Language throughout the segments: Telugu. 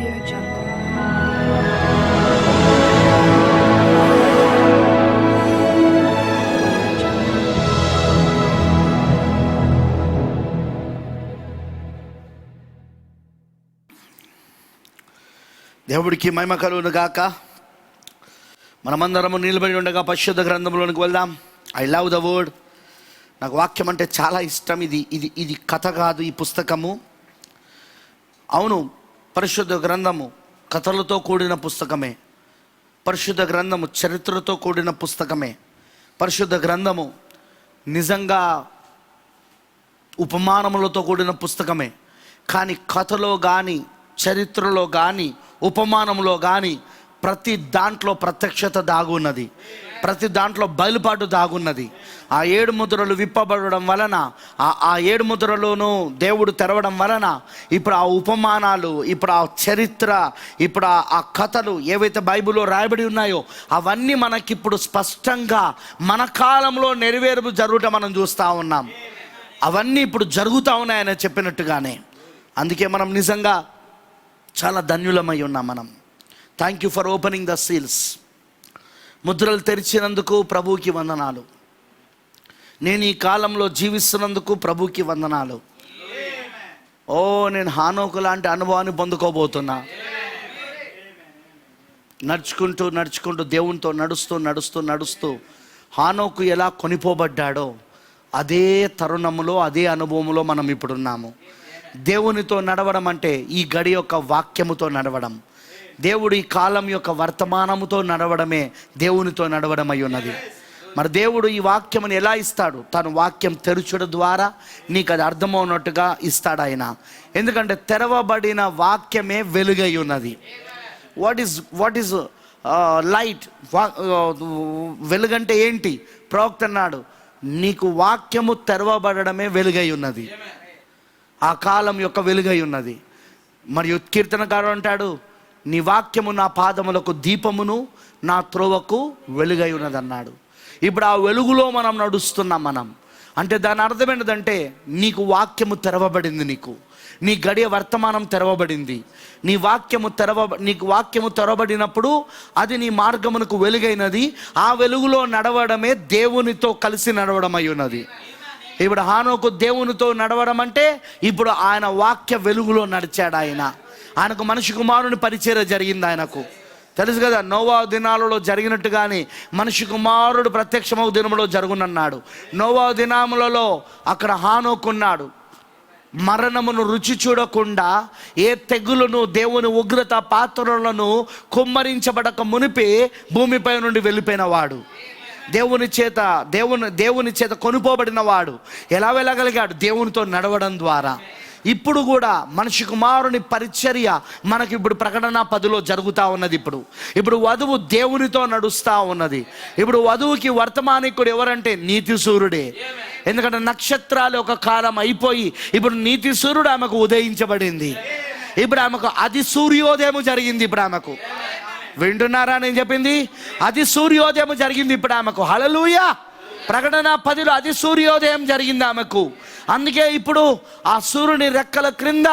Audio Jungle. దేవుడికి మహిమ కలుగును గాక. మనమందరము నిలబడి ఉండగా పరిశుద్ధ గ్రంథంలోనికి వెళ్దాం. I love the word. నాకు వాక్యం అంటే చాలా ఇష్టం. ఇది కథ కాదు, ఈ పుస్తకము. అవును, పరిశుద్ధ గ్రంథము కథలతో కూడిన పుస్తకమే. పరిశుద్ధ గ్రంథము చరిత్రతో కూడిన పుస్తకమే. పరిశుద్ధ గ్రంథము నిజంగా ఉపమానములతో కూడిన పుస్తకమే. కానీ కథలో కానీ, చరిత్రలో కానీ, ఉపమానంలో కానీ ప్రతి దాంట్లో ప్రత్యక్షత దాగున్నది. ప్రతి దాంట్లో బయలుపాటు దాగున్నది. ఆ 7 ముద్రలు విప్పబడడం వలన, ఆ 7 ముద్రలోనూ దేవుడు తెరవడం వలన ఇప్పుడు ఆ ఉపమానాలు, ఇప్పుడు ఆ చరిత్ర, ఇప్పుడు ఆ కథలు ఏవైతే బైబిల్లో రాయబడి ఉన్నాయో అవన్నీ మనకిప్పుడు స్పష్టంగా మన కాలంలో నెరవేరు జరుగుట మనం చూస్తూ ఉన్నాం. అవన్నీ ఇప్పుడు జరుగుతూ ఉన్నాయని చెప్పినట్టుగానే. అందుకే మనం నిజంగా చాలా ధన్యులమై ఉన్నాం. మనం thank you for opening the seals. ముద్రలు తెరిచినందుకు ప్రభువుకి వందనాలు. నేను ఈ కాలంలో జీవిస్తున్నందుకు ప్రభువుకి వందనాలు. ఓ, నేను హానోకు లాంటి అనుభవాన్ని పొందుకోబోతున్నా. నడుచుకుంటూ దేవునితో నడుస్తూ హానోకు ఎలా కొనిపోబడ్డాడో అదే తరుణములో, అదే అనుభవంలో మనం ఇప్పుడున్నాము. దేవునితో నడవడం అంటే ఈ గడి యొక్క వాక్యముతో నడవడం. దేవుడు ఈ కాలం యొక్క వర్తమానముతో నడవడమే దేవునితో నడవడం అయి ఉన్నది. మరి దేవుడు ఈ వాక్యమును ఎలా ఇస్తాడు? తను వాక్యం తెరుచడం ద్వారా నీకు అది అర్థమవునట్టుగా ఇస్తాడు ఆయన. ఎందుకంటే తెరవబడిన వాక్యమే వెలుగై ఉన్నది. What is light? వెలుగంటే ఏంటి? ప్రవక్త అన్నాడు, నీకు వాక్యము తెరవబడమే వెలుగై ఉన్నది. ఆ కాలం యొక్క వెలుగై ఉన్నది. మరియు కీర్తనకారుడు అంటాడు, నీ వాక్యము నా పాదములకు దీపమును, నా త్రోవకు వెలుగై ఉన్నది అన్నాడు. ఇప్పుడు ఆ వెలుగులో మనం నడుస్తున్నాం. మనం అంటే దాని అర్థం ఏంటంటే నీకు వాక్యము తెరవబడింది. నీ గడియ వర్తమానం తెరవబడింది. నీకు వాక్యము తెరవబడినప్పుడు అది నీ మార్గమునకు వెలుగైనది. ఆ వెలుగులో నడవడమే దేవునితో కలిసి నడవడం అయి ఉన్నది. ఇప్పుడు హానోకు దేవునితో నడవడం అంటే ఇప్పుడు ఆయన వాక్య వెలుగులో నడిచాడు. ఆయనకు మనిషి కుమారుని పరిచర్య జరిగింది. ఆయనకు తెలుసు కదా, నోవా దినాలలో జరిగినట్టుగానే మనిషి కుమారుడు ప్రత్యక్షమవు దినములో జరుగునన్నాడు. నోవా దినములలో అక్కడ హానోకున్నాడు. మరణమును రుచి చూడకుండా, ఏ తెగులను, దేవుని ఉగ్రత పాత్రలను కుమ్మరించబడక మునిపే భూమిపై నుండి వెళ్ళిపోయిన వాడు, దేవుని చేత కొనుపోబడిన వాడు ఎలా వెళ్ళగలిగాడు? దేవునితో నడవడం ద్వారా. ఇప్పుడు కూడా మనిషి కుమారుని పరిచర్య మనకి ఇప్పుడు ప్రకటన 10లో జరుగుతూ ఉన్నది. ఇప్పుడు వధువు దేవునితో నడుస్తూ ఉన్నది. ఇప్పుడు వధువుకి వర్తమానికుడు ఎవరంటే నీతి సూర్యుడే. ఎందుకంటే నక్షత్రాలు ఒక కాలం అయిపోయి ఇప్పుడు నీతి సూర్యుడు ఆమెకు ఉదయించబడింది. ఇప్పుడు ఆమెకు అది సూర్యోదయం జరిగింది. ఇప్పుడు ఆమెకు, వింటున్నారా నేను చెప్పింది? అది సూర్యోదయం జరిగింది ఇప్పుడు ఆమెకు. హల్లెలూయా. ప్రకటన 10లో అది సూర్యోదయం జరిగింది ఆమెకు. అందుకే ఇప్పుడు ఆ సూర్యుని రెక్కల క్రింద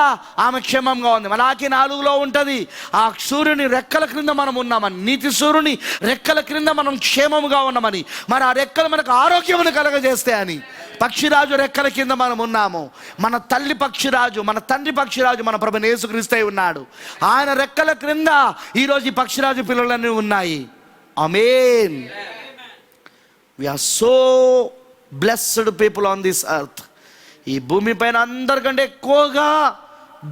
ఆమె క్షేమంగా ఉంది. మలాకి 4లో ఉంటుంది, ఆ సూర్యుని రెక్కల క్రింద మనం ఉన్నామని, నీతి సూర్యుని రెక్కల క్రింద మనం క్షేమముగా ఉన్నామని. మరి ఆ రెక్కలు మనకు ఆరోగ్యమును కలగజేస్తాయని. పక్షిరాజు రెక్కల కింద మనం ఉన్నాము. మన తల్లి పక్షిరాజు, మన తండ్రి పక్షిరాజు మన ప్రభువైన యేసుక్రీస్తు ఉన్నాడు. ఆయన రెక్కల క్రింద ఈరోజు ఈ పక్షిరాజు పిల్లలన్నీ ఉన్నాయి. ఆమేన్. We are so blessed people on this earth. ఈ భూమి పైన అందరికంటే ఎక్కువగా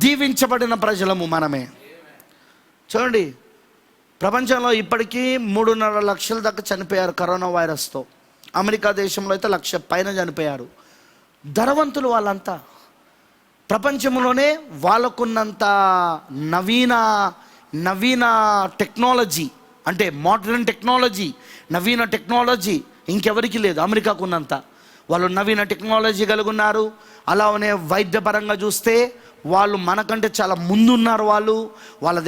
దీవించబడిన ప్రజలము మనమే. చూడండి, ప్రపంచంలో ఇప్పటికీ 3.5 లక్షల దాకా చనిపోయారు కరోనా వైరస్తో. అమెరికా దేశంలో అయితే 1,00,000 పైన చనిపోయారు. ధనవంతులు వాళ్ళంతా. ప్రపంచంలోనే వాళ్ళకున్నంత నవీన టెక్నాలజీ, అంటే మోడర్న్ టెక్నాలజీ, నవీన టెక్నాలజీ ఇంకెవరికి లేదు. అమెరికాకు ఉన్నంత వాళ్ళు నవీన టెక్నాలజీ కలిగి ఉన్నారు. అలానే వైద్యపరంగా చూస్తే వాళ్ళు మనకంటే చాలా ముందున్నారు. వాళ్ళ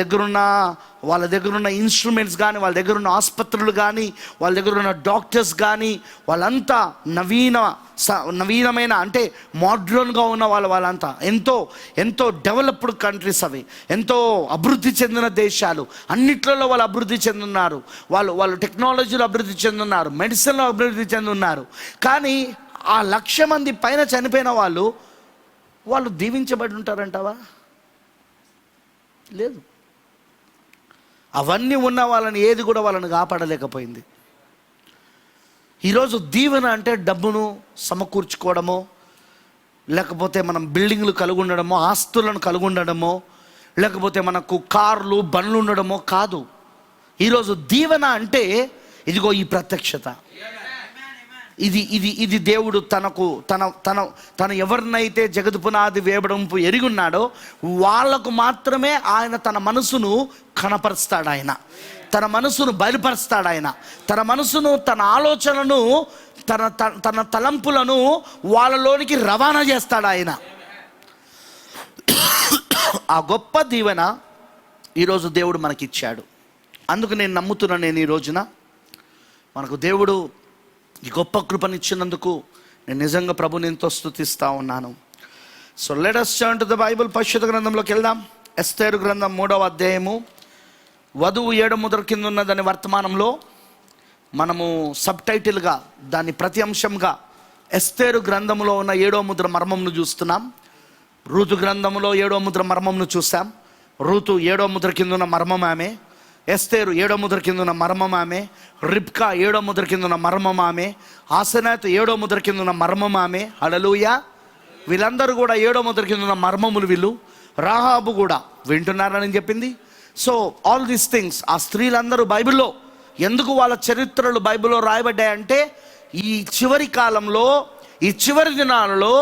దగ్గరున్న ఇన్స్ట్రుమెంట్స్ కానీ, వాళ్ళ దగ్గర ఉన్న ఆసుపత్రులు కానీ, వాళ్ళ దగ్గర ఉన్న డాక్టర్స్ కానీ, వాళ్ళంతా నవీనమైన అంటే మోడ్రన్గా ఉన్న వాళ్ళంతా ఎంతో డెవలప్డ్ కంట్రీస్. అవి ఎంతో అభివృద్ధి చెందిన దేశాలు. అన్నిట్లలో వాళ్ళు అభివృద్ధి చెందున్నారు. వాళ్ళు టెక్నాలజీలో అభివృద్ధి చెందున్నారు, మెడిసిన్లో అభివృద్ధి చెందున్నారు. కానీ ఆ 1,00,000 మంది పైన చనిపోయిన వాళ్ళు దీవించబడి ఉంటారంటావా? లేదు. అవన్నీ ఉన్న వాళ్ళని ఏది కూడా వాళ్ళని కాపాడలేకపోయింది. ఈరోజు దీవెన అంటే డబ్బును సమకూర్చుకోవడమో, లేకపోతే మనం బిల్డింగ్లు కలిగి ఉండడమో, ఆస్తులను కలిగి ఉండడమో, లేకపోతే మనకు కార్లు బండ్లు ఉండడమో కాదు. ఈరోజు దీవెన అంటే ఇదిగో ఈ ప్రత్యక్షత. ఇది దేవుడు తన ఎవరినైతే జగతు పునాది వేయడంపు ఎరిగున్నాడో వాళ్లకు మాత్రమే ఆయన తన మనసును కనపరుస్తాడు. ఆయన తన మనసును బయలుపరుస్తాడు. ఆయన తన మనసును, తన ఆలోచనను, తన తలంపులను వాళ్ళలోనికి రవాణా చేస్తాడు ఆయన. ఆ గొప్ప దీవెన ఈరోజు దేవుడు మనకిచ్చాడు. అందుకు నేను నమ్ముతున్నాను, నేను ఈ రోజున మనకు దేవుడు ఈ గొప్ప కృపనిచ్చినందుకు నేను నిజంగా ప్రభుని ఎంతో స్తుతిస్తూ ఉన్నాను. So let us turn to the Bible. పరిశుద్ధ గ్రంథంలోకి వెళ్దాం. ఎస్తేరు గ్రంథం 3వ అధ్యాయము వధువు 7వ ముద్ర కింద ఉన్న దాని వర్తమానంలో మనము సబ్ టైటిల్గా దాని ప్రతి అంశంగా ఎస్తేరు గ్రంథంలో ఉన్న 7వ ముద్ర మర్మంను చూస్తున్నాం. రూతు గ్రంథంలో 7వ ముద్ర మర్మంను చూసాం. రూతు 7వ ముద్ర కింద ఉన్న మర్మం ఆమె, ఎస్తేరు 7వ ముద్ర కింద ఉన్న మర్మం ఆమె, రిబ్కా 7వ ముద్ర కింద ఉన్న మర్మం ఆమె, ఆసనాత్ 7వ ముద్ర కింద ఉన్న మర్మం ఆమె. హల్లెలూయా. వీళ్ళందరూ కూడా 7వ ముద్ర కింద ఉన్న మర్మములు వీళ్ళు. రాహాబు కూడా వింటున్నారని చెప్పింది. సో ఆల్ దీస్ థింగ్స్, ఆ స్త్రీలందరూ బైబిల్లో ఎందుకు వాళ్ళ చరిత్రలు బైబిల్లో రాయబడ్డాయంటే ఈ చివరి కాలంలో, ఈ చివరి దినాలలో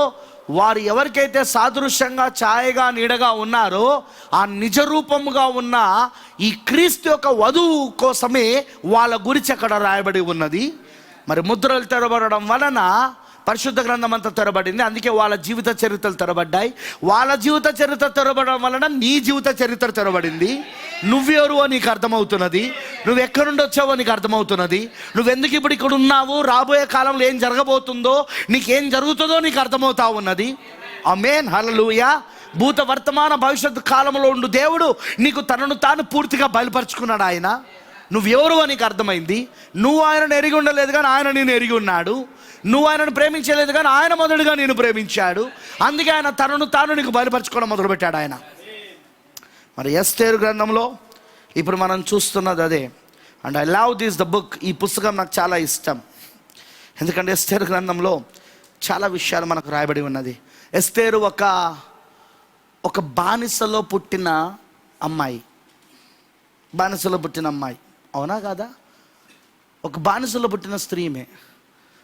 వారు ఎవరికైతే సాదృశ్యంగా ఛాయగా నీడగా ఉన్నారో ఆ నిజరూపముగా ఉన్న ఈ క్రీస్తు యొక్క వధువు కోసమే వాళ్ళ గురించి అక్కడ రాయబడి ఉన్నది. మరి ముద్రలు తెరబడడం వలన పరిశుద్ధ గ్రంథం అంతా తెరబడింది. అందుకే వాళ్ళ జీవిత చరిత్రలు తెరబడ్డాయి. వాళ్ళ జీవిత చరిత్ర తెరబడడం వలన నీ జీవిత చరిత్ర తెరబడింది. నువ్వెవరువో నీకు అర్థమవుతున్నది, నువ్వు ఎక్కడి నుండి వచ్చావో నీకు అర్థమవుతున్నది, నువ్వెందుకు ఇప్పుడు ఇక్కడ ఉన్నావు, రాబోయే కాలంలో ఏం జరగబోతుందో, నీకేం జరుగుతుందో నీకు అర్థమవుతా ఉన్నది. ఆమేన్. హల్లెలూయా. భూత వర్తమాన భవిష్యత్తు కాలంలో ఉండు దేవుడు నీకు తనను తాను పూర్తిగా బయలుపరుచుకున్నాడు. ఆయన నువ్వెవరువో నీకు అర్థమైంది. నువ్వు ఆయనను ఎరిగి ఉండలేదు కానీ ఆయన నేను ఎరిగి ఉన్నాడు. నువ్వు ఆయనను ప్రేమించలేదు కానీ ఆయన మొదలుగా నేను ప్రేమించాడు. అందుకే ఆయన తనను తాను నీకు బయలుపరచుకోవడం మొదలుపెట్టాడు ఆయన. మరి ఎస్తేరు గ్రంథంలో ఇప్పుడు మనం చూస్తున్నది అదే. And I love this the book. ఈ పుస్తకం నాకు చాలా ఇష్టం. ఎందుకంటే ఎస్తేరు గ్రంథంలో చాలా విషయాలు మనకు రాయబడి ఉన్నది. ఎస్తేరు ఒక బానిసలో పుట్టిన అమ్మాయి. బానిసలో పుట్టిన అమ్మాయి, అవునా కాదా? ఒక బానిసలో పుట్టిన స్త్రీమే.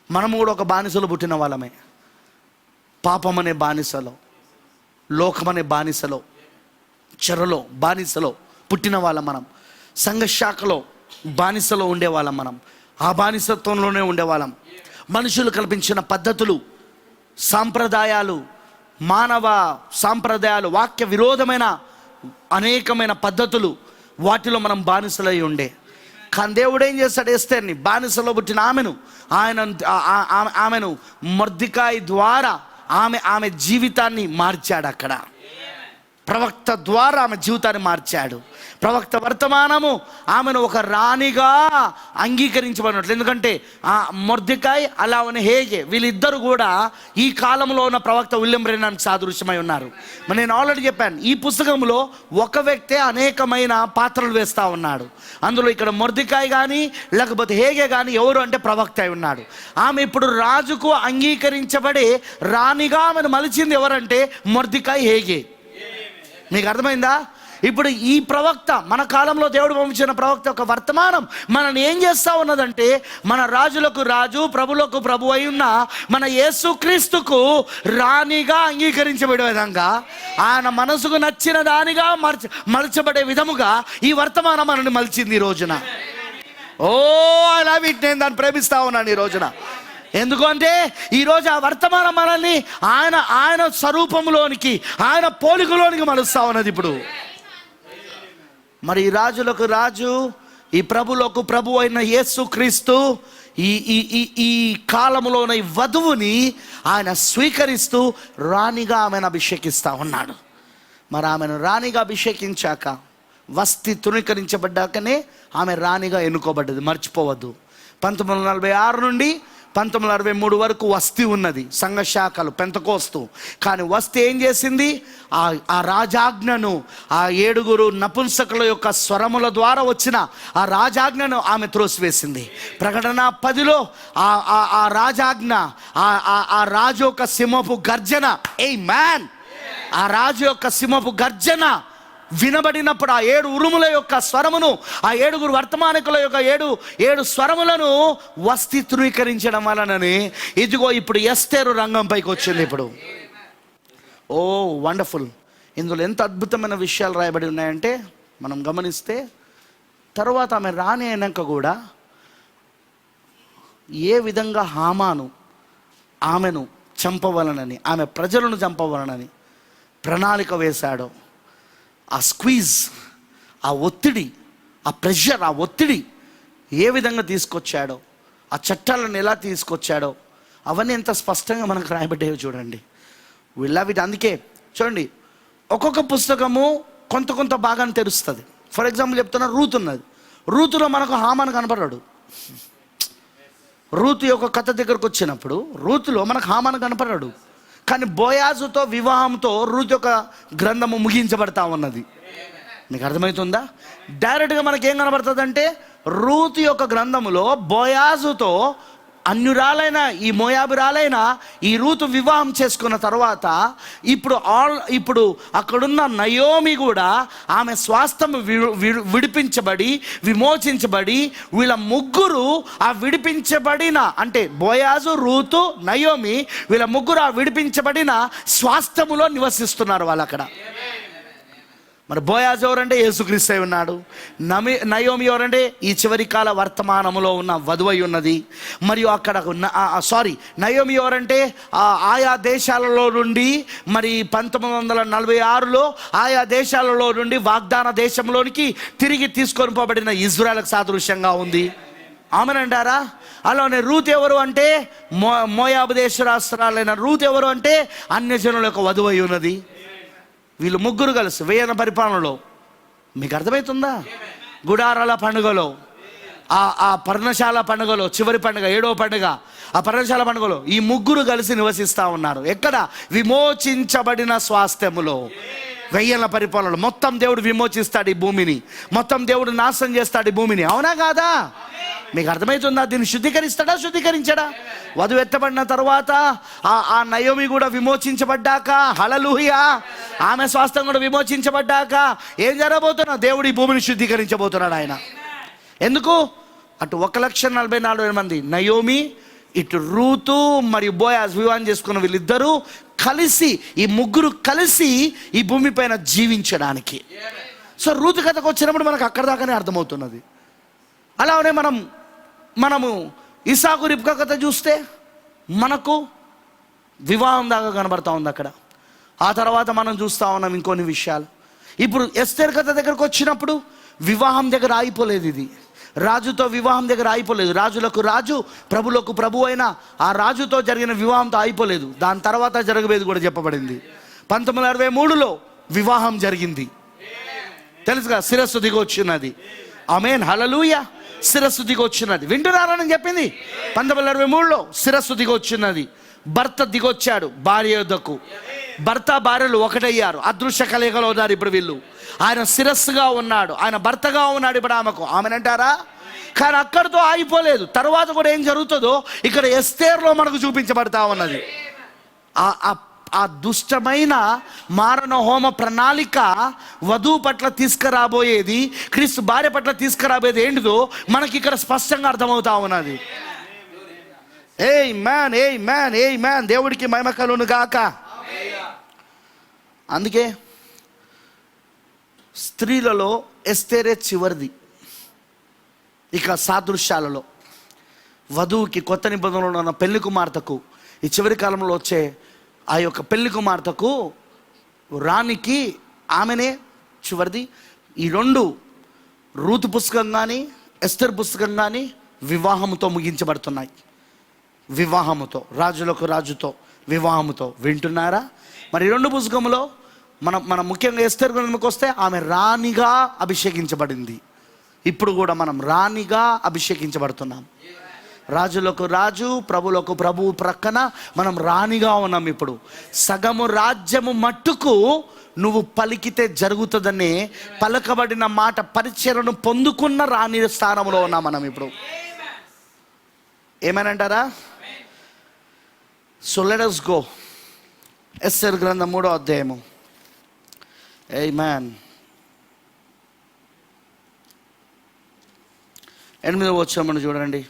మనము కూడా ఒక బానిసలో పుట్టిన వాళ్ళమే. పాపం అనే బానిసలో, లోకం అనే బానిసలో, చెరలో బానిసలో పుట్టిన వాళ్ళం మనం. సంఘశాఖలో బానిసలో ఉండేవాళ్ళం మనం. ఆ బానిసత్వంలోనే ఉండేవాళ్ళం. మనుషులు కల్పించిన పద్ధతులు, సాంప్రదాయాలు, మానవ సాంప్రదాయాలు, వాక్య విరోధమైన అనేకమైన పద్ధతులు, వాటిలో మనం బానిసలై ఉండే. కానీ దేవుడు ఏం చేస్తాడు? ఎస్తేర్ని, బానిసలో పుట్టిన ఆమెను మొర్దెకాయి ద్వారా ఆమె జీవితాన్ని మార్చాడు. అక్కడ ప్రవక్త ద్వారా ఆమె జీవితాన్ని మార్చాడు. ప్రవక్త వర్తమానము ఆమెను ఒక రాణిగా అంగీకరించబడినట్లు. ఎందుకంటే ఆ మొర్దెకాయి అలానే హేగే వీళ్ళిద్దరు కూడా ఈ కాలంలో ఉన్న ప్రవక్త విలియం బ్రెన్నానికి సాదృశ్యమై ఉన్నారు. మరి నేను ఆల్రెడీ చెప్పాను, ఈ పుస్తకంలో ఒక వ్యక్తే అనేకమైన పాత్రలు వేస్తూ ఉన్నాడు. అందులో ఇక్కడ మొర్దెకాయి కానీ లేకపోతే హేగే కానీ ఎవరు అంటే ప్రవక్త అయి ఉన్నాడు. ఆమె ఇప్పుడు రాజుకు అంగీకరించబడే రాణిగా ఆమెను మలిచింది ఎవరంటే మొర్దెకాయి, హేగే. మీకు అర్థమైందా? ఇప్పుడు ఈ ప్రవక్త, మన కాలంలో దేవుడు పంపించిన ప్రవక్త ఒక వర్తమానం మనల్ని ఏం చేస్తూ ఉన్నదంటే, మన రాజులకు రాజు, ప్రభులకు ప్రభు అయి ఉన్న మన యేసుక్రీస్తుకు రాణిగా అంగీకరించబడే విధంగా, ఆయన మనసుకు నచ్చిన దానిగా మలచబడే విధముగా ఈ వర్తమానం మనల్ని మలిచింది ఈ రోజున. ఓ ఐ లవ్ ఇట్. నేను దాన్ని ప్రేమిస్తా ఉన్నాను ఈ రోజున. ఎందుకంటే ఈరోజు ఆ వర్తమానం మనల్ని ఆయన స్వరూపంలోనికి, ఆయన పోలికలోనికి మలుస్తా ఉన్నది. ఇప్పుడు మరి ఈ రాజులకు రాజు, ఈ ప్రభులకు ప్రభు అయిన యేసుక్రీస్తు ఈ కాలంలోన ఈ వధువుని ఆయన స్వీకరిస్తూ రాణిగా ఆమెను అభిషేకిస్తూ ఉన్నాడు. మరి ఆమెను రాణిగా అభిషేకించాక, వస్తి తృణీకరించబడ్డాకనే ఆమె రాణిగా ఎన్నుకోబడ్డది. మర్చిపోవద్దు. 1946 నుండి 1963 వరకు వస్తి ఉన్నది, సంఘ శాఖలు, పెంతకోస్తు. కానీ వస్తి ఏం చేసింది? ఆ రాజాజ్ఞను, ఆ 7 నపుంసకుల యొక్క స్వరముల ద్వారా వచ్చిన ఆ రాజాజ్ఞను ఆమె త్రోసివేసింది. ప్రకటన 10లో ఆ రాజాజ్ఞ, ఆ రాజు యొక్క సింహపు గర్జన, మ్యాన్, ఆ రాజు యొక్క సింహపు గర్జన వినబడినప్పుడు ఆ 7 ఉరుముల యొక్క స్వరమును, ఆ 7 వర్తమానికుల యొక్క 7 స్వరములను వస్తి ధృవీకరించడం వలనని ఇదిగో ఇప్పుడు ఎస్తేరు రంగంపైకి వచ్చింది. ఇప్పుడు ఓ వండర్ఫుల్. ఇందులో ఎంత అద్భుతమైన విషయాలు రాయబడి ఉన్నాయంటే మనం గమనిస్తే, తర్వాత ఆమె రాణి అయినాక కూడా ఏ విధంగా హామాను ఆమెను చంపవలనని, ఆమె ప్రజలను చంపవలనని ప్రణాళిక వేశాడో, ఆ స్క్వీజ్, ఆ ఒత్తిడి, ఆ ప్రెషర్, ఆ ఒత్తిడి ఏ విధంగా తీసుకొచ్చాడో, ఆ చట్టాలను ఎలా తీసుకొచ్చాడో, అవన్నీ ఎంత స్పష్టంగా మనకు రాయబడ్డాయో చూడండి. వీళ్ళవి అందుకే చూడండి, ఒక్కొక్క పుస్తకము కొంత భాగాన్ని తెలుస్తుంది. ఫర్ ఎగ్జాంపుల్ చెప్తున్నా, రూత్ ఉన్నది. రూతులో మనకు హామాను కనపడాడు. రూతు యొక్క కథ దగ్గరకు వచ్చినప్పుడు రూతులో మనకు హామాను కనపడాడు. కానీ బోయాజుతో వివాహంతో రూతు యొక్క గ్రంథము ముగించబడతా ఉన్నది. మీకు అర్థమవుతుందా? డైరెక్ట్గా మనకేం కనబడుతుంది అంటే, రూతు యొక్క గ్రంథములో బోయాజుతో అన్యురాలైన ఈ మోయాబురాలైన ఈ రూతు వివాహం చేసుకున్న తర్వాత ఇప్పుడు అక్కడున్న నయోమి కూడా ఆమె స్వాస్థ్యం విడిపించబడి, విమోచించబడి, వీళ్ళ ముగ్గురు ఆ విడిపించబడిన, అంటే బోయాజు, రూతు, నయోమి, వీళ్ళ ముగ్గురు ఆ విడిపించబడిన స్వాస్థ్యములో నివసిస్తున్నారు వాళ్ళు అక్కడ. మరి బోయాజు ఎవరంటే యేసుక్రీస్తు అయి ఉన్నాడు. నయోమి ఎవరంటే ఈ చివరి కాల వర్తమానములో ఉన్న వధువై ఉన్నది. మరియు అక్కడ నయోమి ఎవరంటే ఆయా దేశాలలో నుండి, మరి 1946లో ఆయా దేశాలలో నుండి వాగ్దాన దేశంలోనికి తిరిగి తీసుకొని పోబడిన ఇజ్రాయెల్కి సాదృశ్యంగా ఉంది. ఆమెనంటారా? అలానే రూత్ ఎవరు అంటే మోయాబు దేశ రాష్ట్రాలైన రూత్ ఎవరు అంటే అన్యజనుల యొక్క వధువై ఉన్నది. వీళ్ళు ముగ్గురు కలిసి 1000 పరిపాలనలో, మీకు అర్థమవుతుందా? గుడారాల పండుగలో, ఆ పర్ణశాల పండుగలో, చివరి పండుగ 7వ పండుగ, ఆ పర్ణశాల పండుగలో ఈ ముగ్గురు కలిసి నివసిస్తూ ఉన్నారు. ఎక్కడ? విమోచించబడిన స్వాస్థ్యములో. 1000 పరిపాలనలో మొత్తం దేవుడు విమోచిస్తాడు ఈ భూమిని, మొత్తం దేవుడు నాశనం చేస్తాడు ఈ భూమిని. అవునా కాదా? మీకు అర్థమవుతుందా? దీన్ని శుద్ధీకరించడా? వధువు ఎత్తబడిన తర్వాత ఆ నయోమి కూడా విమోచించబడ్డాక, హల్లెలూయా, ఆమె స్వాస్థ్యం కూడా విమోచించబడ్డాక ఏం జరగబోతున్నా? దేవుడు ఈ భూమిని శుద్ధీకరించబోతున్నాడు ఆయన. ఎందుకు? అటు 1,44,000 మంది నయోమి, ఇటు రూతు మరియు బోయాజ్ వివాహం చేసుకున్న వీళ్ళిద్దరూ కలిసి, ఈ ముగ్గురు కలిసి ఈ భూమి పైన జీవించడానికి. సో రూతు కథకు వచ్చినప్పుడు మనకు అక్కడ దాకానే అర్థమవుతున్నది. అలానే మనము ఇసాకు రిబ్కా కథ చూస్తే మనకు వివాహం దాకా కనబడతా ఉంది అక్కడ. ఆ తర్వాత మనం చూస్తూ ఉన్నాం ఇంకొన్ని విషయాలు. ఇప్పుడు ఎస్తేర్ కథ దగ్గరకు వచ్చినప్పుడు వివాహం దగ్గర ఆగిపోలేదు. ఇది రాజుతో వివాహం దగ్గర ఆగిపోలేదు. రాజులకు రాజు, ప్రభులకు ప్రభు అయిన ఆ రాజుతో జరిగిన వివాహంతో ఆగిపోలేదు. దాని తర్వాత జరగబోయేది కూడా చెప్పబడింది. 1963లో వివాహం జరిగింది, తెలుసుగా? శిరస్సు దిగొచ్చినది. ఆమేన్, హల్లెలూయా. శిరస్సు దిగొచ్చినది. వింటున్నారని చెప్పింది. 1963లో శిరస్సు దిగొచ్చినది. భర్త దిగొచ్చాడు భార్య యొద్దకు. భర్త భార్యలు ఒకటయ్యారు, అదృశ్య కలయికలో ఉన్నారు ఇప్పుడు వీళ్ళు. ఆయన శిరస్సుగా ఉన్నాడు, ఆయన భర్తగా ఉన్నాడు ఇప్పుడు ఆమెకు. ఆమెనంటారా? కానీ అక్కడితో ఆగిపోలేదు. తర్వాత కూడా ఏం జరుగుతుందో ఇక్కడ ఎస్తేర్లో మనకు చూపించబడతా ఉన్నది. ఆ దుష్టమైన మారణ హోమ ప్రణాళిక వధువు పట్ల తీసుకురాబోయేది, క్రీస్తు భార్య పట్ల తీసుకురాబోయేది ఏంటిదో మనకి ఇక్కడ స్పష్టంగా అర్థమవుతా ఉన్నది. మ్యాన్ దేవుడికి మహిమ కలుగును గాక. అందుకే స్త్రీలలో ఎస్తేరే చివరిది. ఇక సాదృశ్యాలలో వధువుకి కొత్త నిబంధనలో ఉన్న పెళ్లి కుమార్తెకు, ఈ చివరి కాలంలో వచ్చే ఆ యొక్క పెళ్లి కుమార్తెకు, రాణికి ఆమెనే చివరిది. ఈ రెండు రూతు పుస్తకం కానీ ఎస్తర్ పుస్తకం కానీ వివాహముతో ముగించబడుతున్నాయి. వివాహముతో, రాజుతో వివాహముతో. వింటున్నారా? మరి రెండు పుస్తకంలో మనం ముఖ్యంగా ఎస్తర్ గ్రంథంకి వస్తే ఆమె రాణిగా అభిషేకించబడింది. ఇప్పుడు కూడా మనం రాణిగా అభిషేకించబడుతున్నాం. రాజులకు రాజు, ప్రభులకు ప్రభువు ప్రక్కన మనం రాణిగా ఉన్నాం. ఇప్పుడు సగము రాజ్యము మట్టుకు నువ్వు పలికితే జరుగుతుందనే పలకబడిన మాట పరిచయను పొందుకున్న రాణి స్థానంలో ఉన్నాం మనం ఇప్పుడు. ఏమనంటారా? So let us go. Esther గ్రంథం 3వ అధ్యాయము. ఆమేన్. 8వ వచనం చూడండి.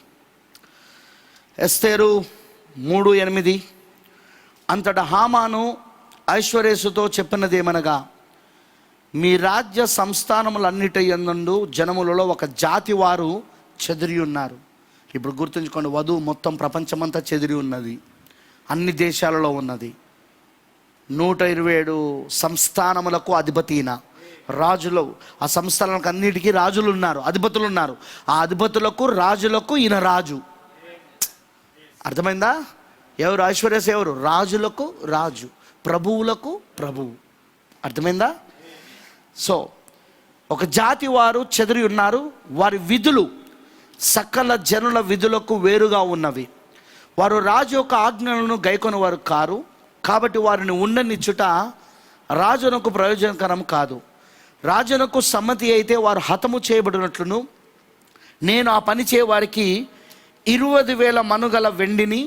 ఎస్తేరు 3:8. అంతటా హామాను ఐశ్వర్యసుతో చెప్పినది ఏమనగా, మీ రాజ్య సంస్థానములన్నిటి యందు జనములలో ఒక జాతి వారు చెదిరి ఉన్నారు. ఇప్పుడు గుర్తుంచుకోండి, వధువు మొత్తం ప్రపంచమంతా చెదిరి ఉన్నది, అన్ని దేశాలలో ఉన్నది. 127 సంస్థానములకు అధిపతిన రాజులు, ఆ సంస్థానాలకు అన్నిటికీ రాజులు ఉన్నారు, అధిపతులు ఉన్నారు. ఆ అధిపతులకు రాజులకు ఈయన రాజు. అర్థమైందా? ఎవరు ఐశ్వర్యస్? ఎవరు? రాజులకు రాజు, ప్రభువులకు ప్రభువు. అర్థమైందా? సో ఒక జాతి వారు చెదిరి ఉన్నారు, వారి విధులు సకల జనుల విధులకు వేరుగా ఉన్నవి. వారు రాజు యొక్క ఆజ్ఞలను గైకొని వారు కారు, కాబట్టి వారిని ఉండనిచ్చుట రాజునకు ప్రయోజనకరం కాదు. రాజునకు సమ్మతి అయితే వారు హతము చేయబడినట్లును, నేను ఆ పని చేయవారికి 20,000 మనుగల వెండిని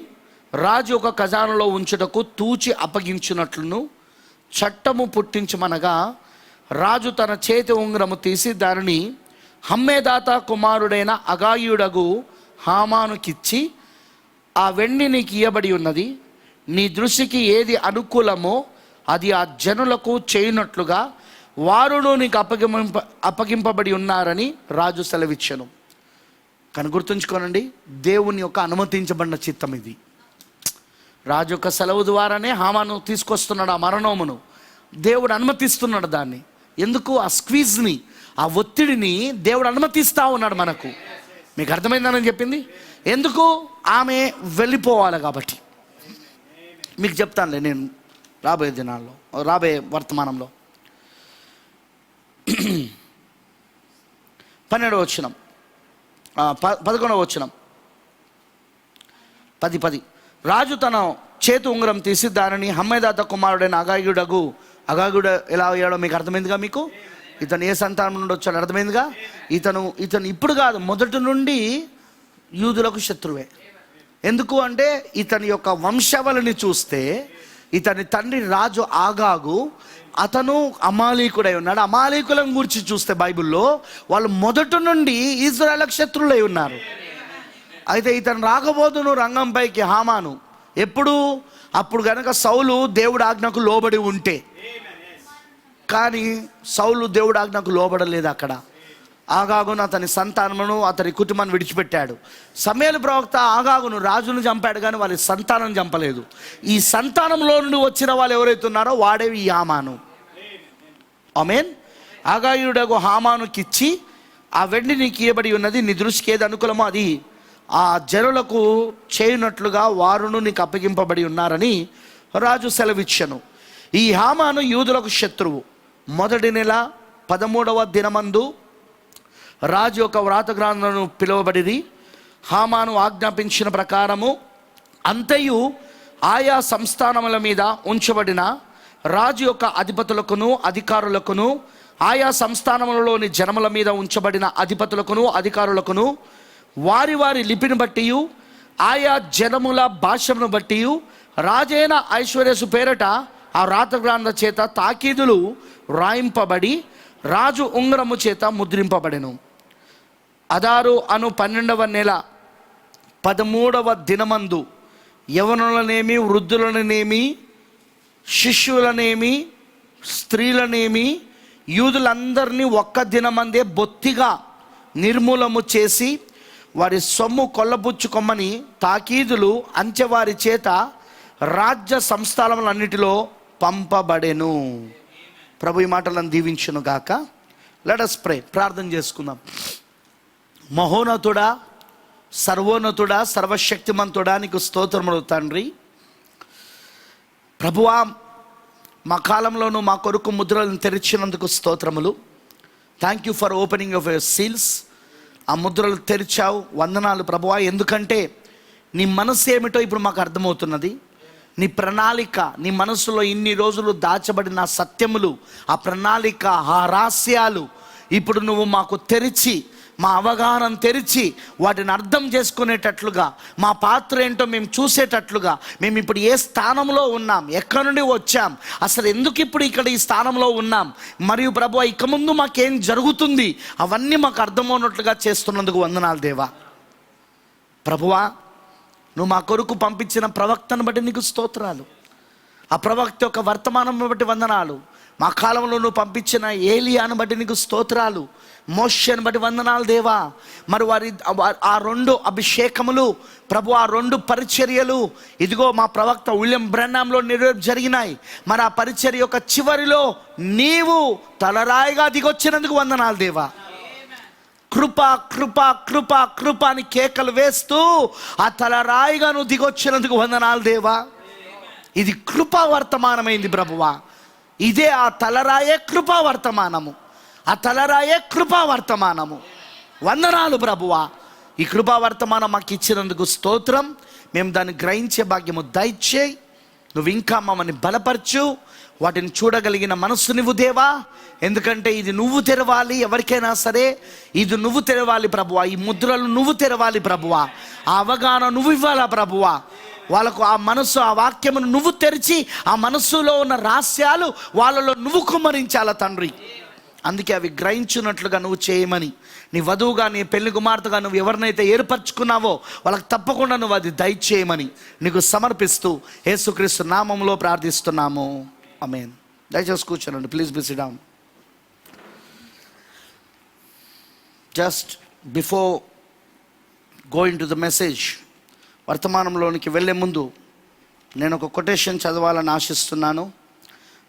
రాజు యొక్క ఖజానాలో ఉంచుటకు తూచి అప్పగించినట్లును చట్టము పుట్టించమనగా, రాజు తన చేతి ఉంగరము తీసి దానిని హమ్మేదాత కుమారుడైన అగాయుడగు హామానుకిచ్చి, ఆ వెండి నీకు ఇయ్యబడి ఉన్నది, నీ దృష్టికి ఏది అనుకూలమో అది ఆ జనులకు చేయనట్లుగా వారును నీకు అప్పగింపబడి ఉన్నారని రాజు సెలవిచ్చెను. కానీ గుర్తుంచుకోనండి, దేవుని యొక్క అనుమతించబడిన చిత్తం ఇది. రాజు యొక్క సెలవు ద్వారానే హామాను తీసుకొస్తున్నాడు ఆ మరణమును. దేవుడు అనుమతిస్తున్నాడు దాన్ని. ఎందుకు? ఆ స్క్వీజ్ని, ఆ ఒత్తిడిని దేవుడు అనుమతిస్తూ ఉన్నాడు మనకు. మీకు అర్థమైందని చెప్పింది. ఎందుకు? ఆమె వెళ్ళిపోవాలి కాబట్టి. మీకు చెప్తానులే నేను రాబోయే దినాల్లో, రాబోయే వర్తమానంలో. 12వ వచనం, 11వ వచనం, 10. రాజు తన చేతి ఉంగరం తీసి దానిని హమ్మేదాత కుమారుడైన అగాగుడు ఎలా అయ్యాడో మీకు అర్థమైందిగా? మీకు ఇతను ఏ సంతానం నుండి వచ్చాడు అర్థమైందిగా? ఇతను ఇప్పుడు కాదు, మొదటి నుండి యూదులకు శత్రువే. ఎందుకు అంటే ఇతని యొక్క వంశావళిని చూస్తే ఇతని తండ్రి రాజు ఆగాగు, అతను అమాలీకుడై ఉన్నాడు. అమాలీకులను గురించి చూస్తే బైబిల్లో వాళ్ళు మొదటి నుండి ఇజ్రాయేలుకు శత్రువులై ఉన్నారు. అయితే ఇతను రాకపోదును రంగంపైకి హామాను ఎప్పుడు? అప్పుడు గనక సౌలు దేవుడి ఆజ్ఞకు లోబడి ఉంటే. కానీ సౌలు దేవుడి ఆజ్ఞకు లోబడలేదు. అక్కడ ఆగాగును అతని సంతానమును అతని కుటుంబాన్ని విడిచిపెట్టాడు. సమూయేలు ప్రవక్త ఆగాగును రాజును చంపాడు, కానీ వాళ్ళ సంతానం చంపలేదు. ఈ సంతానంలో నుండి వచ్చిన వాళ్ళు ఎవరైతే ఉన్నారో వాడే ఈ హామాను. ఆమేన్. ఆగాయుడకు హామానుకిచ్చి, ఆ వెండి నీకు ఇయ్యబడి ఉన్నది, నీ దృష్టికి ఏది అనుకూలమో అది ఆ జనులకు చేయనట్లుగా వారును నీకు అప్పగింపబడి ఉన్నారని రాజు సెలవిచ్చెను. ఈ హామాను యూదులకు శత్రువు. మొదటి నెల 13వ దినమందు రాజు యొక్క వ్రాత గ్రంథమును పిలువబడిరి. హామాను ఆజ్ఞాపించిన ప్రకారము అంతయు ఆయా సంస్థానముల మీద ఉంచబడిన రాజు యొక్క అధిపతులకును అధికారులకును, ఆయా సంస్థానములలోని జనముల మీద ఉంచబడిన అధిపతులకును అధికారులకును వారి వారి లిపిని బట్టి, ఆయా జనముల భాషను బట్టి రాజైన ఐశ్వర్యసు పేరట ఆ వ్రాత గ్రంథ చేత తాకీదులు వ్రాయింపబడి రాజు ఉంగరము చేత ముద్రింపబడెను. అదారు అను 12వ నెల 13వ దినమందు యవనులనేమి, వృద్ధులనేమి, శిష్యులనేమి, స్త్రీలనేమి, యూదులందరినీ ఒక్క దినమందే బొత్తిగా నిర్మూలము చేసి వారి సొమ్ము కొల్లబుచ్చుకొమ్మని తాకీదులు అంచెవారి చేత రాజ్య సంస్థానములన్నిటిలో పంపబడెను. ప్రభు ఈ మాటలను దీవించును గాక. Let us pray. ప్రార్థన చేసుకుందాం. మహోన్నతుడా, సర్వోన్నతుడా, సర్వశక్తిమంతుడా, నీకు స్తోత్రములు తండ్రి. ప్రభువా, మా కాలంలోనూ మా కొరకు ముద్రలను తెరిచినందుకు స్తోత్రములు. Thank you for opening of your seals. ఆ ముద్రలు తెరిచావు, వందనాలు ప్రభువా. ఎందుకంటే నీ మనసు ఏమిటో ఇప్పుడు మాకు అర్థమవుతున్నది. నీ ప్రణాళిక, నీ మనసులో ఇన్ని రోజులు దాచబడిన సత్యములు, ఆ ప్రణాళిక, ఆ రహస్యాలు ఇప్పుడు నువ్వు మాకు తెరిచి, మా అవగాహన తెరిచి వాటిని అర్థం చేసుకునేటట్లుగా, మా పాత్ర ఏంటో మేము చూసేటట్లుగా, మేము ఇప్పుడు ఏ స్థానంలో ఉన్నాం, ఎక్కడి నుండి వచ్చాం, అసలు ఎందుకు ఇప్పుడు ఇక్కడ ఈ స్థానంలో ఉన్నాం, మరియు ప్రభువా ఇక ముందు మాకేం జరుగుతుంది, అవన్నీ మాకు అర్థమవునట్లుగా చేస్తున్నందుకు వందనాలు దేవా. ప్రభువా, నువ్వు మా కొరకు పంపించిన ప్రవక్తను బట్టి నీకు స్తోత్రాలు. ఆ ప్రవక్త యొక్క వర్తమానం బట్టి వందనాలు. మా కాలంలో నువ్వు పంపించిన ఏలియాను బట్టి నీకు స్తోత్రాలు. మోషేను బట్టి వందనాలు దేవా. మరి ఆ 2 అభిషేకములు ప్రభు, ఆ 2 పరిచర్యలు ఇదిగో మా ప్రవక్త విలియం బ్రన్నాంలో జరిగినాయి. మరి ఆ పరిచర్య యొక్క చివరిలో నీవు తలరాయిగా దిగొచ్చినందుకు వందనాలు దేవా. కృప కృప కృప కృప అని కేకలు వేస్తూ ఆ తలరాయిగా నువ్వు దిగొచ్చినందుకు వందనాలు దేవా. ఇది కృపా వర్తమానమైంది ప్రభువా. ఇదే ఆ తలరాయే కృపా వర్తమానము, ఆ తలరాయే కృపా వర్తమానము. వందనాలు ప్రభువా. ఈ కృపా వర్తమానం మాకు ఇచ్చినందుకు స్తోత్రం. మేము దాన్ని గ్రహించే భాగ్యము దయచేయి. నువ్వు ఇంకా మమ్మల్ని బలపరచు. వాటిని చూడగలిగిన మనస్సు నువ్వు దేవా. ఎందుకంటే ఇది నువ్వు తెరవాలి, ఎవరికైనా సరే ఇది నువ్వు తెరవాలి ప్రభువా. ఈ ముద్రలు నువ్వు తెరవాలి ప్రభువా. ఆ అవగాహన నువ్వు ఇవ్వాలా ప్రభువా. వాళ్ళకు ఆ మనస్సు, ఆ వాక్యమును నువ్వు తెరిచి ఆ మనస్సులో ఉన్న రహస్యాలు వాళ్ళలో నువ్వు కుమ్మరించాల తండ్రి. అందుకే అవి గ్రహించున్నట్లుగా నువ్వు చేయమని, నీ వధువుగా, నీ పెళ్లి కుమార్తెగా నువ్వు ఎవరినైతే ఏర్పరచుకున్నావో వాళ్ళకి తప్పకుండా నువ్వు అది దయచేయమని నీకు సమర్పిస్తూ యేసుక్రీస్తు నామములో ప్రార్థిస్తున్నాము. ఆమేన్. దయచేసి కూర్చోండి. Please be sit down. Just before going to the message, వర్తమానంలోనికి వెళ్ళే ముందు నేను ఒక కొటేషన్ చదవాలని ఆశిస్తున్నాను.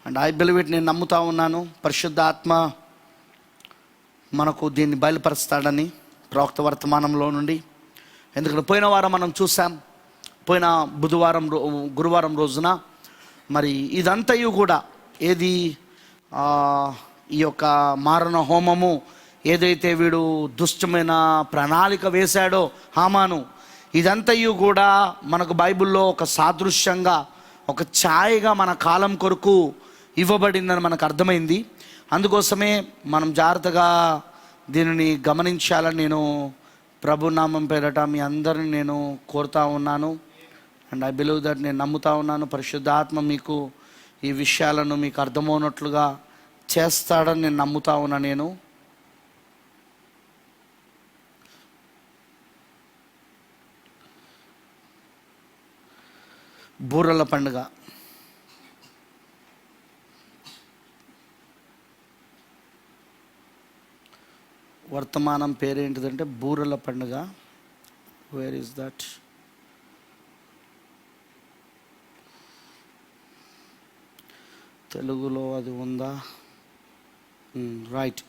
అండ్ ఐ బిలీవ్ ఇట్, నేను నమ్ముతా ఉన్నాను పరిశుద్ధ ఆత్మ మనకు దీన్ని బయలుపరుస్తాడని ప్రవక్త వర్తమానంలో నుండి. ఎందుకంటే పోయిన వారం మనం చూసాం, పోయిన గురువారం రోజున మరి ఇదంతయు కూడా ఏది ఈ యొక్క మారణ హోమము ఏదైతే వీడు దుష్టమైన ప్రణాళిక వేశాడో హామాను, ఇదంతయు కూడా మనకు బైబిల్లో ఒక సాదృశ్యంగా, ఒక ఛాయగా మన కాలం కొరకు ఇవ్వబడిందని మనకు అర్థమైంది. అందుకోసమే మనం జాగ్రత్తగా దీనిని గమనించాలని నేను ప్రభునామం పేరట మీ అందరిని నేను కోరుతా ఉన్నాను. అండ్ ఐ బిలీవ్ దట్, నేను నమ్ముతా ఉన్నాను పరిశుద్ధాత్మ మీకు ఈ విషయాలను మీకు అర్థమవునట్లుగా చేస్తాడని నేను నమ్ముతా ఉన్నా. నేను బూరల పండుగ, వర్తమానం పేరేంటిదంటే బూరల పండుగ. Where is that? తెలుగులో అది ఉందా? రైట్.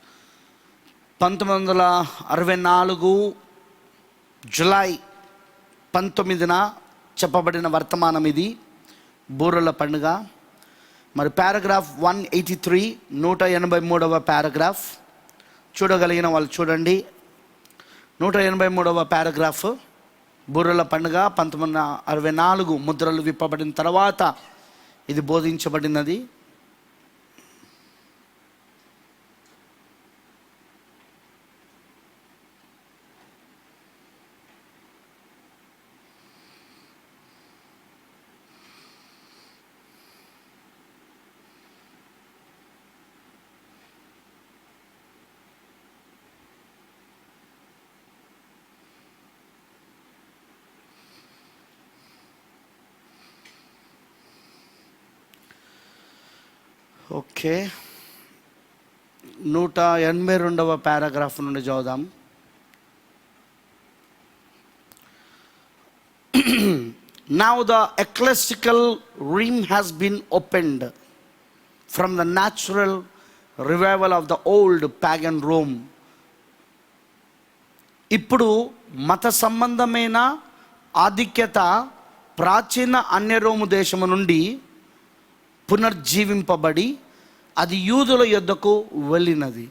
1964 జూలై 19న చెప్పబడిన వర్తమానం ఇది, బూరల పండుగ. మరి పారాగ్రాఫ్ 183, 183వ పారాగ్రాఫ్ చూడగలిగిన వాళ్ళు చూడండి. 183వ పారాగ్రాఫ్, బూరల పండుగ 1964 ముద్రలు విప్పబడిన తర్వాత ఇది బోధించబడినది. ఓకే, 182వ పారాగ్రాఫ్ నుండి చదువుదాం. Now the ecclesiastical realm has been opened from the natural revival of the old pagan Rome. ఇప్పుడు మత సంబంధమైన ఆధిక్యత ప్రాచీన అన్య రోము దేశము నుండి పునర్జీవింపబడి అది యూదుల యొద్దకు వెళ్ళినది.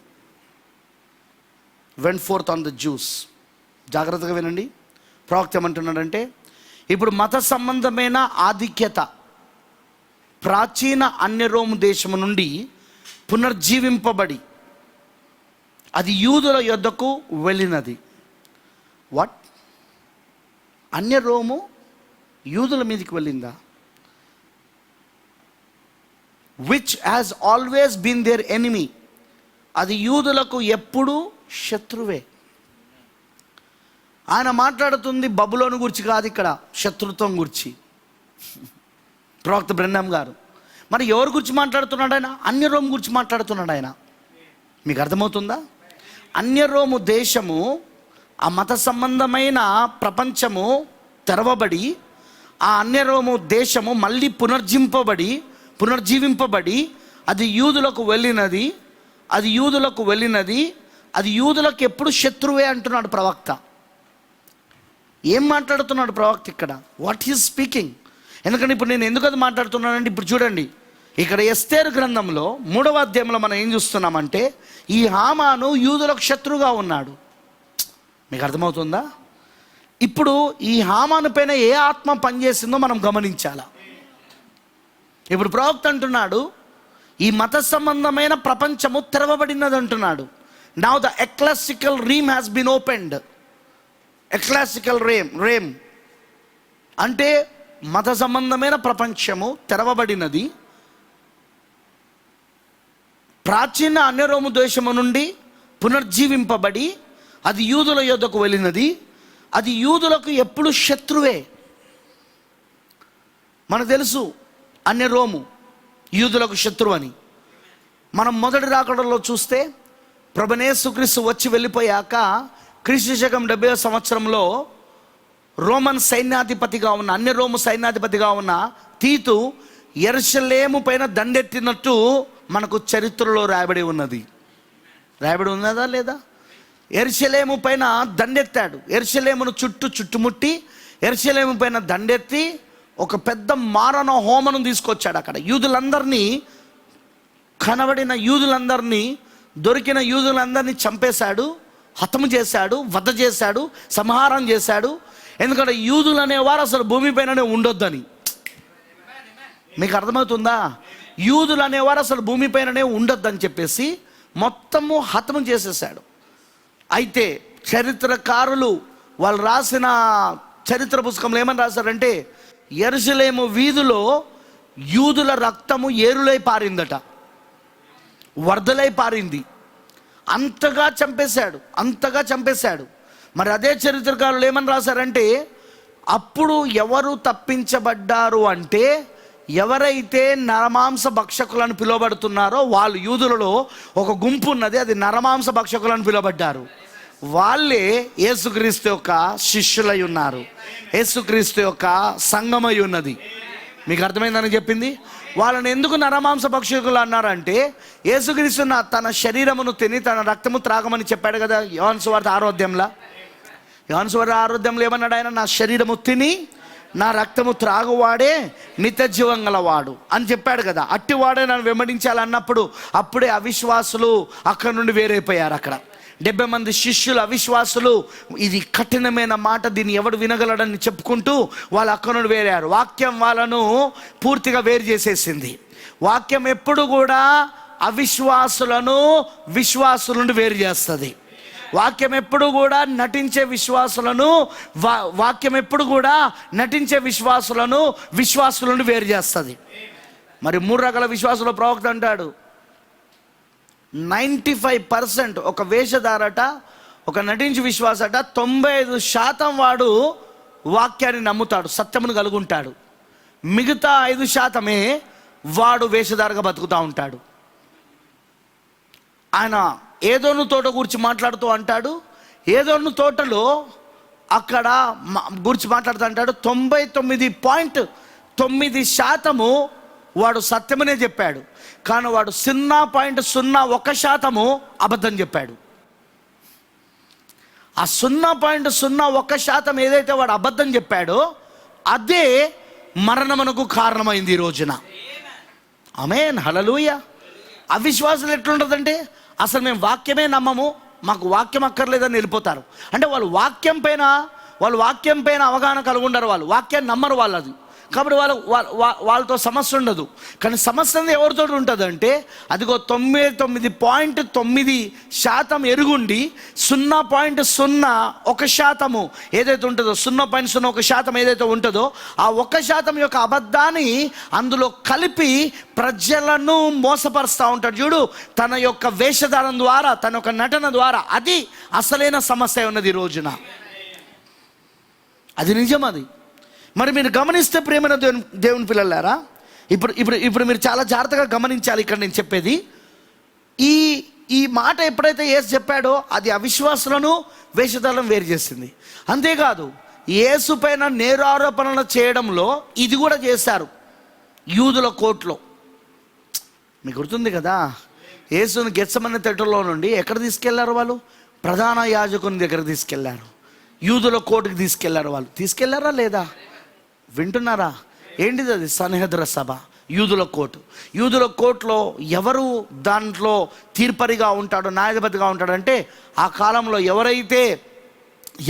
went forth on the Jews. జాగ్రత్తగా వినండి, ప్రవక్త ఏమంటున్నాడంటే ఇప్పుడు మత సంబంధమైన ఆధిక్యత ప్రాచీన అన్య రోము దేశము నుండి పునర్జీవింపబడి అది యూదుల యొద్దకు వెళ్ళినది. వాట్? అన్య రోము యూదుల మీదకి వెళ్ళిందా? Which has always been their enemy. అది యూదులకు ఎప్పుడూ శత్రువే. ఆయన మాట్లాడుతుంది బబులోను గురించి కాదు, ఇక్కడ శత్రుత్వం గురించి. ప్రవక్త బ్రెన్హాం గారు మరి ఎవరి గురించి మాట్లాడుతున్నాడు? ఆయన అన్య రోము గురించి మాట్లాడుతున్నాడు. ఆయన మీకు అర్థమవుతుందా? అన్య రోము దేశము, ఆ మత సంబంధమైన ప్రపంచము తెరవబడి ఆ అన్య రోము దేశము మళ్ళీ పునర్జీవింపబడి అది యూదులకు వెళ్ళినది. అది యూదులకు వెళ్ళినది. అది యూదులకు ఎప్పుడు శత్రువే అంటున్నాడు ప్రవక్త. ఏం మాట్లాడుతున్నాడు ప్రవక్త ఇక్కడ? What is speaking? ఎందుకంటే ఇప్పుడు నేను ఎందుకు అది మాట్లాడుతున్నానంటే, ఇప్పుడు చూడండి, ఇక్కడ ఎస్తేరు గ్రంథంలో 3వ అధ్యాయంలో మనం ఏం చూస్తున్నామంటే ఈ హామాను యూదులకు శత్రువుగా ఉన్నాడు. మీకు అర్థమవుతుందా? ఇప్పుడు ఈ హామాను పైన ఏ ఆత్మ పనిచేసిందో మనం గమనించాలా. ఇప్పుడు ప్రవక్త అంటున్నాడు ఈ మత సంబంధమైన ప్రపంచము తెరవబడినది అంటున్నాడు. Now the ecclesiastical realm has been opened. Ecclesiastical realm అంటే మత సంబంధమైన ప్రపంచము తెరవబడినది. ప్రాచీన అన్య రోము దేశము నుండి పునర్జీవింపబడి అది యూదుల యొద్దకు వెళ్ళినది. అది యూదులకు ఎప్పుడు శత్రువే. మనకు తెలుసు అన్య రోము యూదులకు శత్రువు అని. మనం మొదటి రాకడలో చూస్తే ప్రభువైన యేసుక్రీస్తు వచ్చి వెళ్ళిపోయాక క్రీస్తు శకం 70వ సంవత్సరంలో రోమన్ సైన్యాధిపతిగా ఉన్న, అన్య రోము సైన్యాధిపతిగా ఉన్న తీతు యెరూషలేము పైన దండెత్తినట్టు మనకు చరిత్రలో రాయబడి ఉన్నది. రాయబడి ఉన్నదా లేదా? యెరూషలేము పైన దండెత్తాడు. యెరూషలేమును చుట్టుముట్టి యెరూషలేము పైన దండెత్తి ఒక పెద్ద మారణ హోమను తీసుకొచ్చాడు. అక్కడ యూదులందరినీ, కనబడిన యూదులందరినీ, దొరికిన యూదులందరినీ చంపేశాడు, హతము చేశాడు, వధ చేశాడు, సంహారం చేశాడు. ఎందుకంటే యూదులు అనేవారు అసలు భూమిపైననే ఉండొద్దని. మీకు అర్థమవుతుందా? యూదులు అనేవారు అసలు భూమిపైననే ఉండొద్దని చెప్పేసి మొత్తము హతము చేసేసాడు. అయితే చరిత్రకారులు వాళ్ళు రాసిన చరిత్ర పుస్తకంలో ఏమని రాశారంటే యెరూషలేము వీధిలో యూదుల రక్తము ఏరులై పారిందట, వరదలై పారింది. అంతగా చంపేశాడు. మరి అదే చరిత్రకారులు ఏమని రాశారంటే అప్పుడు ఎవరు తప్పించబడ్డారు అంటే ఎవరైతే నరమాంస భక్షకులను పిలువబడుతున్నారో వాళ్ళు, యూదులలో ఒక గుంపు ఉన్నది, అది నరమాంస భక్షకులను పిలువబడ్డారు. వాళ్ళే యేసుక్రీస్తు యొక్క శిష్యులై ఉన్నారు, యేసుక్రీస్తు యొక్క సంఘమై ఉన్నది. మీకు అర్థమైందని చెప్పింది. వాళ్ళని ఎందుకు నరమాంస భక్షకులు అన్నారంటే యేసుక్రీస్తు తన శరీరమును తిని తన రక్తము త్రాగమని చెప్పాడు కదా యోహాను సువార్త 6వ అధ్యాయంలో. యోహాను సువార్త 6వ అధ్యాయంలో ఏమన్నాడు ఆయన? నా శరీరము తిని నా రక్తము త్రాగువాడే నిత్య జీవం గలవాడు అని చెప్పాడు కదా. అట్టివాడే నన్ను వెంబడించాలన్నప్పుడు అప్పుడే అవిశ్వాసులు అక్కడ నుండి వేరైపోయారు. అక్కడ 70 మంది శిష్యులు అవిశ్వాసులు, ఇది కఠినమైన మాట, దీన్ని ఎవడు వినగలడని చెప్పుకుంటూ వాళ్ళు అక్కడ నుండి వేరారు. వాక్యం వాళ్ళను పూర్తిగా వేరు చేసేసింది. వాక్యం ఎప్పుడు కూడా అవిశ్వాసులను విశ్వాసుల నుండి వేరు చేస్తుంది. వాక్యం ఎప్పుడు కూడా నటించే విశ్వాసులను విశ్వాసుల నుండి వేరు చేస్తుంది. మరి 3 రకాల విశ్వాసుల ప్రవక్త అంటాడు 95% ఒక వేషధారట, ఒక నటించి విశ్వాసట 95% వాడు వాక్యాన్ని నమ్ముతాడు, సత్యమును కలుగుంటాడు. మిగతా 5% వాడు వేషధారగా బతుకుతూ ఉంటాడు. ఆయన ఏదోను తోట గురించి మాట్లాడుతూ అంటాడు, ఏదోను తోటలో అక్కడ గురించి మాట్లాడుతుంటాడు. 99.9% వాడు సత్యమనే చెప్పాడు, కానీ వాడు 0.01% అబద్ధం చెప్పాడు. ఆ 0.01% ఏదైతే వాడు అబద్ధం చెప్పాడో అదే మరణమునకు కారణమైంది ఈ రోజున. ఆమేన్, హల్లెలూయా. అవిశ్వాసులు ఎట్లుంటుందంటే అసలు మేము వాక్యమే నమ్మము, మాకు వాక్యం అక్కర్లేదని వెళ్ళిపోతారు. అంటే వాళ్ళు వాక్యం పైన అవగాహన కలిగి ఉండరు, వాళ్ళు వాక్యాన్ని నమ్మరు వాళ్ళది. కాబట్టి వాళ్ళతో సమస్య ఉండదు. కానీ సమస్య ఎవరితో ఉంటుంది అంటే అదిగో 99.9% ఎరుగుండి 0.01% ఏదైతే ఉంటుందో, 0.01% ఏదైతే ఉంటుందో ఆ 1% యొక్క అబద్ధాన్ని అందులో కలిపి ప్రజలను మోసపరుస్తూ ఉంటాడు. చూడు, తన యొక్క వేషధారం ద్వారా, తన యొక్క నటన ద్వారా. అది అసలైన సమస్య ఉన్నది ఈ రోజున. అది నిజం. అది మరి మీరు గమనిస్తే ప్రియమైన దేవుని పిల్లలారా, ఇప్పుడు మీరు చాలా జాగ్రత్తగా గమనించాలి. ఇక్కడ నేను చెప్పేది ఈ మాట ఎప్పుడైతే యేసు చెప్పాడో అది అవిశ్వాసులను వేషధాలను వేరు చేసింది. అంతేకాదు, యేసు పైన నేరారోపణలు చేయడంలో ఇది కూడా చేశారు యూదుల కోర్టులో. మీకు గుర్తుంది కదా, యేసుని గెత్సెమనే తోటలో నుండి ఎక్కడ తీసుకెళ్లారు వాళ్ళు? ప్రధాన యాజకుని దగ్గర తీసుకెళ్లారు, యూదుల కోర్టుకి తీసుకెళ్లారు. వాళ్ళు తీసుకెళ్లారా లేదా? వింటున్నారా? ఏంటిది అది? సన్హెద్ర సభ, యూదుల కోర్టు. యూదుల కోర్టులో ఎవరు దాంట్లో తీర్పరిగా ఉంటాడో, న్యాయాధిపతిగా ఉంటాడంటే ఆ కాలంలో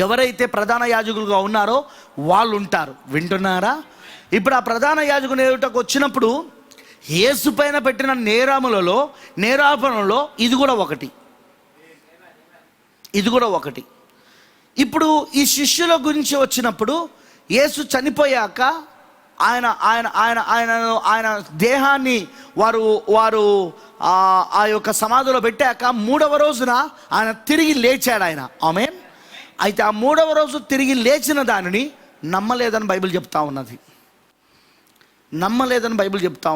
ఎవరైతే ప్రధాన యాజకులుగా ఉన్నారో వాళ్ళు ఉంటారు. వింటున్నారా? ఇప్పుడు ఆ ప్రధాన యాజకుని ఎదుటకు వచ్చినప్పుడు యేసు పైన పెట్టిన నేరాపణలో ఇది కూడా ఒకటి. ఇప్పుడు ఈ శిష్యుల గురించి వచ్చినప్పుడు యేసు చనిపోయాక ఆయన దేహాన్ని వారు ఆ యొక్క సమాధిలో పెట్టాక 3వ రోజున ఆయన తిరిగి లేచాడు ఆయన. ఆమేన్. అయితే ఆ 3వ రోజు తిరిగి లేచిన దానిని నమ్మలేదని బైబిల్ చెప్తా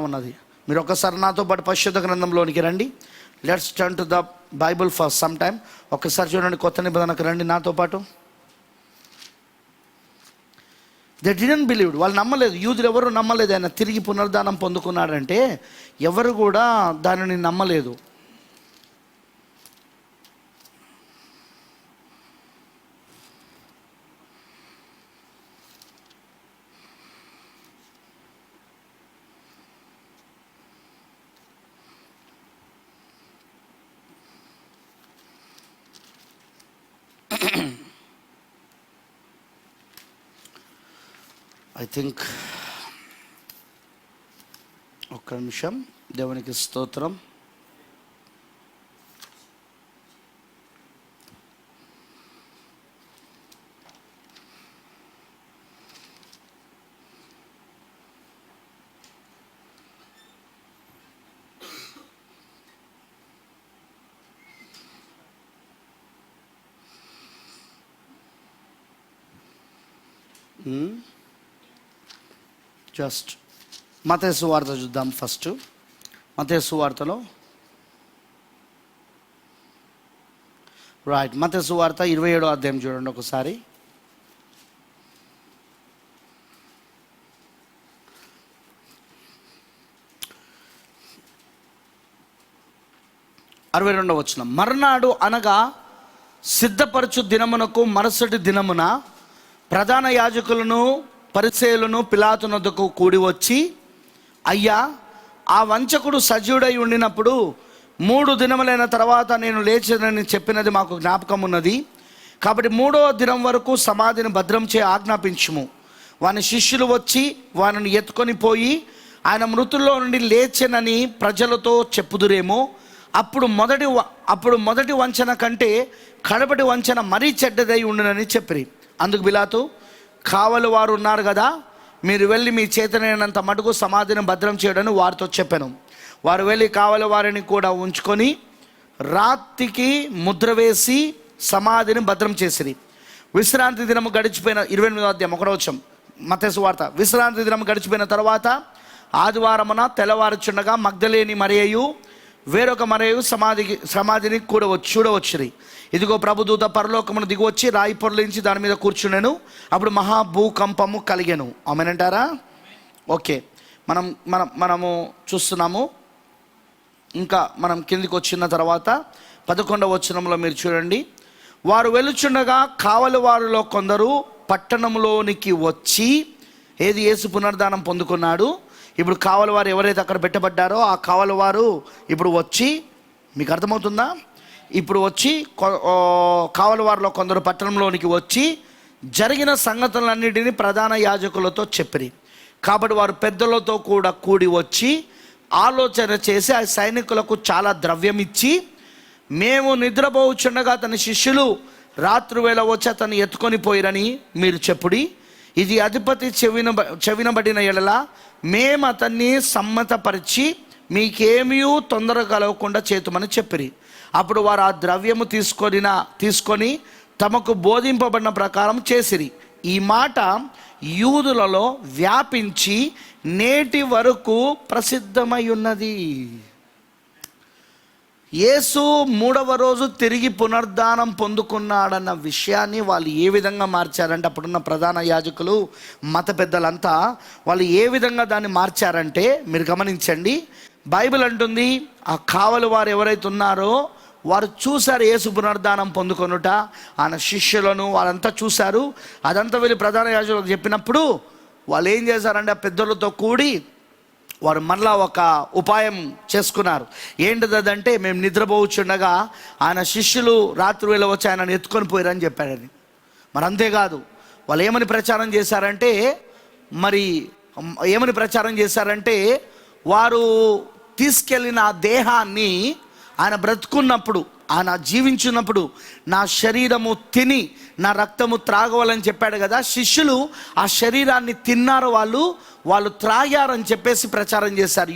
ఉన్నది. మీరు ఒకసారి నాతో పాటు పరిశుద్ధ గ్రంథంలోనికి రండి. Let's turn to the Bible for some time. ఒకసారి చూడండి, కొత్త నిబంధనకు రండి నాతో పాటు. They didn't believe. వాళ్ళు నమ్మలేదు. యూదులు ఎవరు నమ్మలేదు ఆయన తిరిగి పునరుద్ధానం పొందుకున్నాడంటే. ఎవరు కూడా దానిని నమ్మలేదు. ఐ థింక్ ఒక్క నిమిషం. దేవునికి స్తోత్రం. జస్ట్ మత్తయి సువార్త చూద్దాం ఫస్ట్. మత్తయి సువార్తలో మత్తయి సువార్త 27వ అధ్యాయం చూడండి ఒకసారి. వచనం. మర్నాడు అనగా సిద్ధపరచు దినమునకు మరుసటి దినమున ప్రధాన యాజకులను పరిసయ్యులను పిలాతు నొద్దకు కూడి వచ్చి, అయ్యా, ఆ వంచకుడు సజీవుడై ఉండినప్పుడు 3 దినములైన తర్వాత నేను లేచినని చెప్పినది మాకు జ్ఞాపకం ఉన్నది. కాబట్టి 3వ దినం వరకు సమాధిని భద్రం చే ఆజ్ఞాపించుము. వాని శిష్యులు వచ్చి వానిని ఎత్తుకొని పోయి ఆయన మృతుల్లో నుండి లేచెనని ప్రజలతో చెప్పుదురేమో. అప్పుడు మొదటి వంచన కంటే కడపటి వంచన మరీ చెడ్డదై ఉండునని చెప్పిరి. అందుకు పిలాతు, కావలి వారు ఉన్నారు కదా, మీరు వెళ్ళి మీ చేతనైనంత మటుకు సమాధిని భద్రం చేయడని వారితో చెప్పాను. వారు వెళ్ళి కావలి వారిని కూడా ఉంచుకొని రాత్రికి ముద్ర వేసి సమాధిని భద్రం చేసిరి. విశ్రాంతి దినము గడిచిపోయిన 28వ అధ్యాయం 1వ వచనం మత్తయి సువార్త. విశ్రాంతి దినం గడిచిపోయిన తర్వాత ఆదివారమున తెల్లవారుచుండగా మగ్దలేని మరియయు వేరొక మరియు సమాధిని కూడా చూడవచ్చురి. ఇదిగో ప్రభుదూత పరలోకమును దిగివచ్చి రాయి పొరలించి దాని మీద కూర్చున్నాను. అప్పుడు మహాభూకంపము కలిగెను. ఆమేనంటారా? ఓకే, మనము చూస్తున్నాము. ఇంకా మనం కిందికి వచ్చిన తర్వాత 11వ వచనంలో మీరు చూడండి. వారు వెలుచుండగా కావలి వారిలో కొందరు పట్టణంలోనికి వచ్చి, ఏది యేసు పునరుద్ధానం పొందుకున్నాడు. ఇప్పుడు కావలి వారు ఎవరైతే అక్కడ పెట్టబడ్డారో ఆ కావలి వారు ఇప్పుడు వచ్చి, మీకు అర్థమవుతుందా? ఇప్పుడు వచ్చి కావలి వారిలో కొందరు పట్టణంలోనికి వచ్చి జరిగిన సంగతులన్నిటినీ ప్రధాన యాజకులతో చెప్పిరి. కాబట్టి వారు పెద్దలతో కూడా కూడి వచ్చి ఆలోచన చేసి ఆ సైనికులకు చాలా ద్రవ్యం ఇచ్చి, మేము నిద్రపోవచ్చుండగా అతని శిష్యులు రాత్రి వేళ వచ్చి అతన్ని ఎత్తుకొని పోయిరని మీరు చెప్పుడి. ఇది అధిపతి చెవినబడిన ఎడల మేము అతన్ని సమ్మతపరిచి మీకేమీ తొందర కలగకుండా చేతుమని చెప్పిరి. అప్పుడు వారు ఆ ద్రవ్యము తీసుకొని తమకు బోధింపబడిన ప్రకారం చేసిరి. ఈ మాట యూదులలో వ్యాపించి నేటి వరకు ప్రసిద్ధమై ఉన్నది. యేసు 3వ రోజు తిరిగి పునరుద్ధానం పొందుకున్నాడన్న విషయాన్ని వాళ్ళు ఏ విధంగా మార్చారంటే, అప్పుడున్న ప్రధాన యాజకులు, మత పెద్దలంతా వాళ్ళు ఏ విధంగా దాన్ని మార్చారంటే మీరు గమనించండి. బైబిల్ అంటుంది, ఆ కావలి వారు ఎవరైతే ఉన్నారో వారు చూశారు యేసు పునరుద్ధానం పొందుకొనుట, ఆయన శిష్యులను వాళ్ళంతా చూశారు. అదంతా వెళ్ళి ప్రధాన యాజకులకు చెప్పినప్పుడు వాళ్ళు ఏం చేశారంటే ఆ పెద్దలతో కూడి వారు మరలా ఒక ఉపాయం చేసుకున్నారు. ఏంటిదంటే, మేము నిద్రపోవచ్చుండగా ఆయన శిష్యులు రాత్రి వేళ వచ్చి ఆయనను ఎత్తుకొని పోయారని చెప్పాడని. మరి అంతేకాదు, వాళ్ళు ఏమని ప్రచారం చేశారంటే వారు తీసుకెళ్ళిన ఆ దేహాన్ని ఆయన బ్రతుకున్నప్పుడు, ఆయన జీవించున్నప్పుడు నా శరీరము తిని నా రక్తము త్రాగవాలని చెప్పాడు కదా. శిష్యులు ఆ శరీరాన్ని తిన్నారు, వాళ్ళు త్రాగారని చెప్పేసి ప్రచారం చేశారు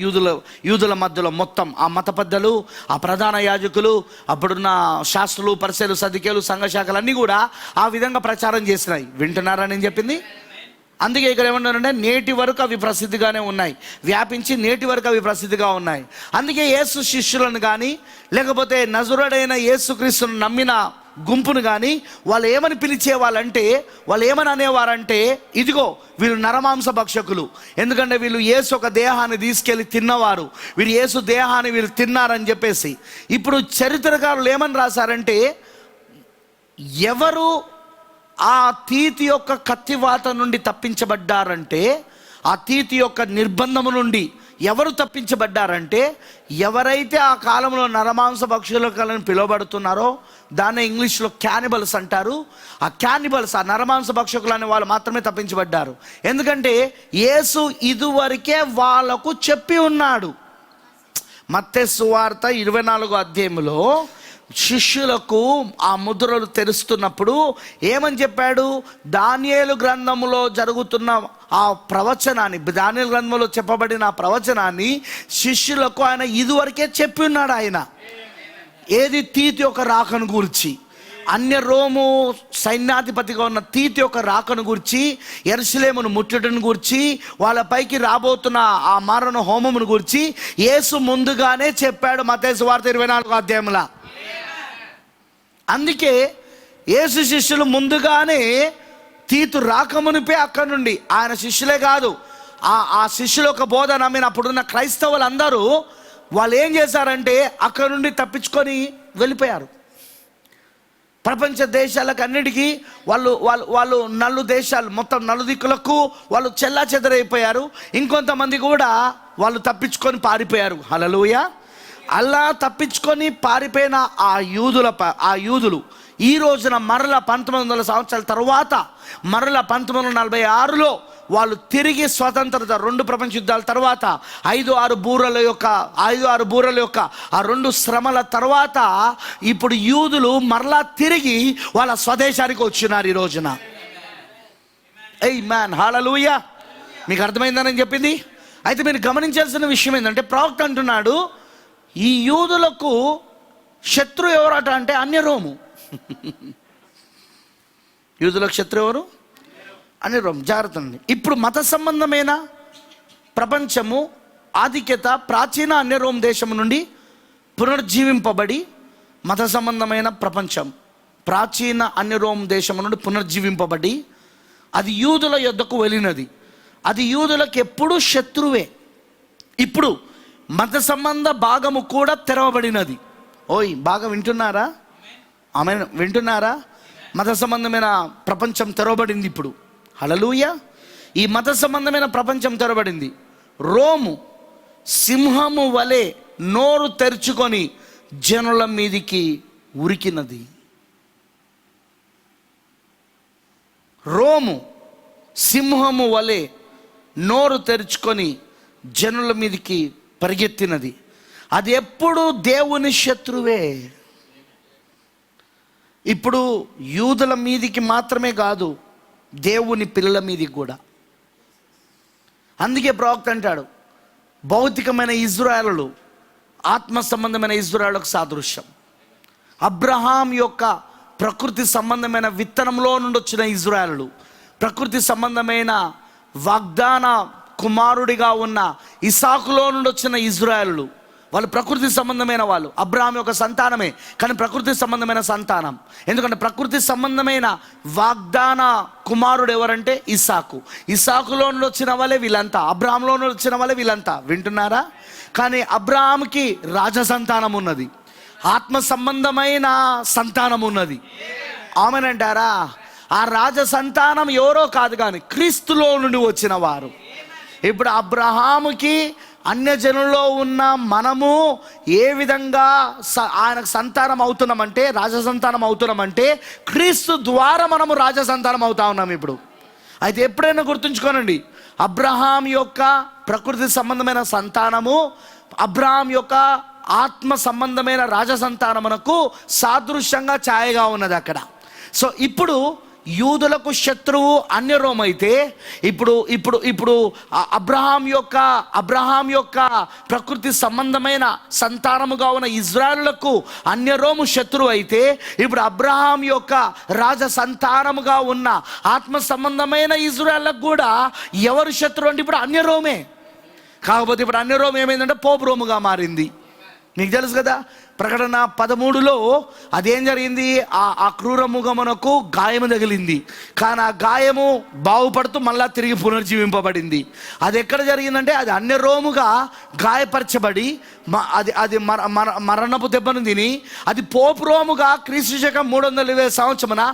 యూదుల మధ్యలో. మొత్తం ఆ మత పెద్దలు, ఆ ప్రధాన యాజకులు, అప్పుడున్న శాస్త్రులు, పరిసయ్యులు, సదుకేయులు, సంఘ శాఖలన్నీ కూడా ఆ విధంగా ప్రచారం చేసినాయి. వింటున్నారా నేను చెప్పింది? అందుకే ఇక్కడ ఏమన్నారంటే నేటి వరకు అవి ప్రసిద్ధిగానే ఉన్నాయి, వ్యాపించి నేటి వరకు అవి ప్రసిద్ధిగా ఉన్నాయి. అందుకే యేసు శిష్యులను కానీ లేకపోతే నజరుడైన యేసుక్రీస్తును నమ్మిన గుంపును కానీ వాళ్ళు ఏమని పిలిచేవాళ్ళంటే, వాళ్ళు ఏమని అనేవారంటే, ఇదిగో వీళ్ళు నరమాంస భక్షకులు. ఎందుకంటే వీళ్ళు యేసు ఒక దేహాన్ని తీసుకెళ్ళి తిన్నవారు, వీళ్ళు యేసు దేహాన్ని వీళ్ళు తిన్నారని చెప్పేసి. ఇప్పుడు చరిత్రకారులు ఏమని రాశారంటే, ఎవరు ఆ తీతి యొక్క కత్తివాత నుండి తప్పించబడ్డారంటే, ఆ తీతి యొక్క నిర్బంధము నుండి ఎవరు తప్పించబడ్డారంటే, ఎవరైతే ఆ కాలంలో నరమాంస భక్షకులని పిలువబడుతున్నారో దాన్ని ఇంగ్లీష్లో క్యానిబల్స్ అంటారు. ఆ క్యానిబల్స్, ఆ నరమాంస భక్షకులు అనే వాళ్ళు మాత్రమే తప్పించబడ్డారు. ఎందుకంటే యేసు ఇదివరకే వాళ్ళకు చెప్పి ఉన్నాడు. మత్తయి సువార్త 24వ అధ్యాయంలో శిష్యులకు ఆ ముద్రలు తెరుస్తున్నప్పుడు ఏమని చెప్పాడు? దానియేలు గ్రంథములో జరుగుతున్న ఆ ప్రవచనాన్ని, దానియేలు గ్రంథంలో చెప్పబడిన ఆ ప్రవచనాన్ని శిష్యులకు ఆయన ఇదివరకే చెప్పి ఉన్నాడు. ఆయన ఏది? తీతి యొక్క రాకను గూర్చి, అన్య రోము సైన్యాధిపతిగా ఉన్న తీతి యొక్క రాకను గూర్చి, యెరూషలేమును ముట్టడిని గూర్చి, వాళ్ళపైకి రాబోతున్న ఆ మారణ హోమమును గూర్చి యేసు ముందుగానే చెప్పాడు మత్తయి సువార్త 24వ అధ్యాయంలో. అందుకే యేసు శిష్యులు ముందుగానే తీతు రాకమునిపే అక్కడి నుండి, ఆయన శిష్యులే కాదు, ఆ శిష్యుల యొక్క బోధ నమ్మిన అప్పుడున్న క్రైస్తవులందరూ వాళ్ళు ఏం చేశారంటే అక్కడి నుండి తప్పించుకొని వెళ్ళిపోయారు. ప్రపంచ దేశాలకు అన్నిటికీ వాళ్ళు నలు దేశాలు మొత్తం నలుదిక్కులకు వాళ్ళు చెల్లా చెదరైపోయారు. ఇంకొంతమంది కూడా వాళ్ళు తప్పించుకొని పారిపోయారు. హల్లెలూయా. అలా తప్పించుకొని పారిపోయిన ఆ యూదులు ఈ రోజున మరల 1900 సంవత్సరాల తర్వాత, మరల 1946లో వాళ్ళు తిరిగి స్వతంత్రత, 2 ప్రపంచ యుద్ధాల తర్వాత 5-6 బూరల యొక్క ఆ 2 శ్రమల తర్వాత ఇప్పుడు యూదులు మరలా తిరిగి వాళ్ళ స్వదేశానికి వచ్చినారు ఈ రోజున. ఆమేన్, హల్లెలూయా. మీకు అర్థమైందని చెప్పింది. అయితే మీరు గమనించాల్సిన విషయం ఏంటంటే, ప్రవక్త అంటున్నాడు ఈ యూదులకు శత్రు ఎవరట అంటే అన్య రోము. యూదులకు శత్రు ఎవరు? అన్య రోము. జాగ్రత్త అండి. ఇప్పుడు మత సంబంధమైన ప్రపంచము ఆధిక్యత ప్రాచీన అన్య రోమ్ దేశం నుండి పునర్జీవింపబడి మత సంబంధమైన ప్రపంచం, ప్రాచీన అన్య రోమ్ దేశం నుండి పునర్జీవింపబడి అది యూదుల యొద్దకు వెళ్ళినది. అది యూదులకు ఎప్పుడూ శత్రువే. ఇప్పుడు మత సంబంధ భాగము కూడా తెరవబడినది. ఓయ్, బాగా వింటున్నారా? ఆమె వింటున్నారా? మత సంబంధమైన ప్రపంచం తెరవబడింది ఇప్పుడు. హల్లెలూయా. ఈ మత సంబంధమైన ప్రపంచం తెరవబడింది. రోము సింహము వలె నోరు తెరుచుకొని జనుల మీదికి ఉరికినది. రోము సింహము వలె నోరు తెరుచుకొని జనుల మీదికి పరిగెత్తినది. అది ఎప్పుడు దేవుని శత్రువే. ఇప్పుడు యూదుల మీదికి మాత్రమే కాదు, దేవుని పిల్లల మీదికి కూడా. అందుకే ప్రవక్త అంటాడు, భౌతికమైన ఇజ్రాయేలు ఆత్మ సంబంధమైన ఇజ్రాయేలుకు సాదృశ్యం. అబ్రహాం యొక్క ప్రకృతి సంబంధమైన విత్తనంలో నుండి వచ్చిన ఇజ్రాయేలు, ప్రకృతి సంబంధమైన వాగ్దాన కుమారుడిగా ఉన్న ఇసాకులో నుండి వచ్చిన ఇజ్రాయేలు, వాళ్ళు ప్రకృతి సంబంధమైన వాళ్ళు. అబ్రహాం యొక్క సంతానమే, కానీ ప్రకృతి సంబంధమైన సంతానం. ఎందుకంటే ప్రకృతి సంబంధమైన వాగ్దాన కుమారుడు ఎవరంటే ఇసాకు. ఇసాకులో నుండి వచ్చిన వాళ్ళే వీళ్ళంతా, అబ్రహాంలో నుండి వచ్చిన వాళ్ళే వీళ్ళంతా. వింటున్నారా? కానీ అబ్రహాంకి రాజ సంతానం ఉన్నది, ఆత్మ సంబంధమైన సంతానం ఉన్నది. ఆమెనంటారా? ఆ రాజ సంతానం ఎవరో కాదు, కానీ క్రీస్తులో నుండి వచ్చిన వారు. ఇప్పుడు అబ్రహాముకి అన్యజనుల్లో ఉన్న మనము ఏ విధంగా ఆయనకు సంతానం అవుతున్నామంటే, రాజ సంతానం అవుతున్నామంటే, క్రీస్తు ద్వారా మనము రాజ సంతానం అవుతా ఉన్నాం ఇప్పుడు. అయితే ఎప్పుడైనా గుర్తుంచుకోనండి, అబ్రహాం యొక్క ప్రకృతి సంబంధమైన సంతానము అబ్రహాం యొక్క ఆత్మ సంబంధమైన రాజ సంతానమునకు సాదృశ్యంగా ఛాయగా ఉన్నది అక్కడ. సో ఇప్పుడు యూదులకు శత్రువు అన్య రోమ్ అయితే, ఇప్పుడు ఇప్పుడు ఇప్పుడు అబ్రహాం యొక్క ప్రకృతి సంబంధమైన సంతానముగా ఉన్న ఇజ్రాయేలులకు అన్య రోము శత్రువు అయితే, ఇప్పుడు అబ్రహాం యొక్క రాజ సంతానముగా ఉన్న ఆత్మ సంబంధమైన ఇజ్రాయేలుకు కూడా ఎవరు శత్రువు అంటే ఇప్పుడు అన్య రోమే. కాకపోతే ఇప్పుడు అన్య రోమ్ ఏమైందంటే పోపు రోముగా మారింది. మీకు తెలుసు కదా, ప్రకటన 13లో అదేం జరిగింది? ఆ క్రూర మృగమునకు గాయము తగిలింది, కానీ ఆ గాయము బాగుపడుతూ మళ్ళా తిరిగి పునర్జీవింపబడింది. అది ఎక్కడ జరిగిందంటే, అది అన్య రోముగా గాయపరచబడి అది మరణపు దెబ్బను తిని, అది పోపు రోముగా క్రీస్తు శకం 320 సంవత్సరమున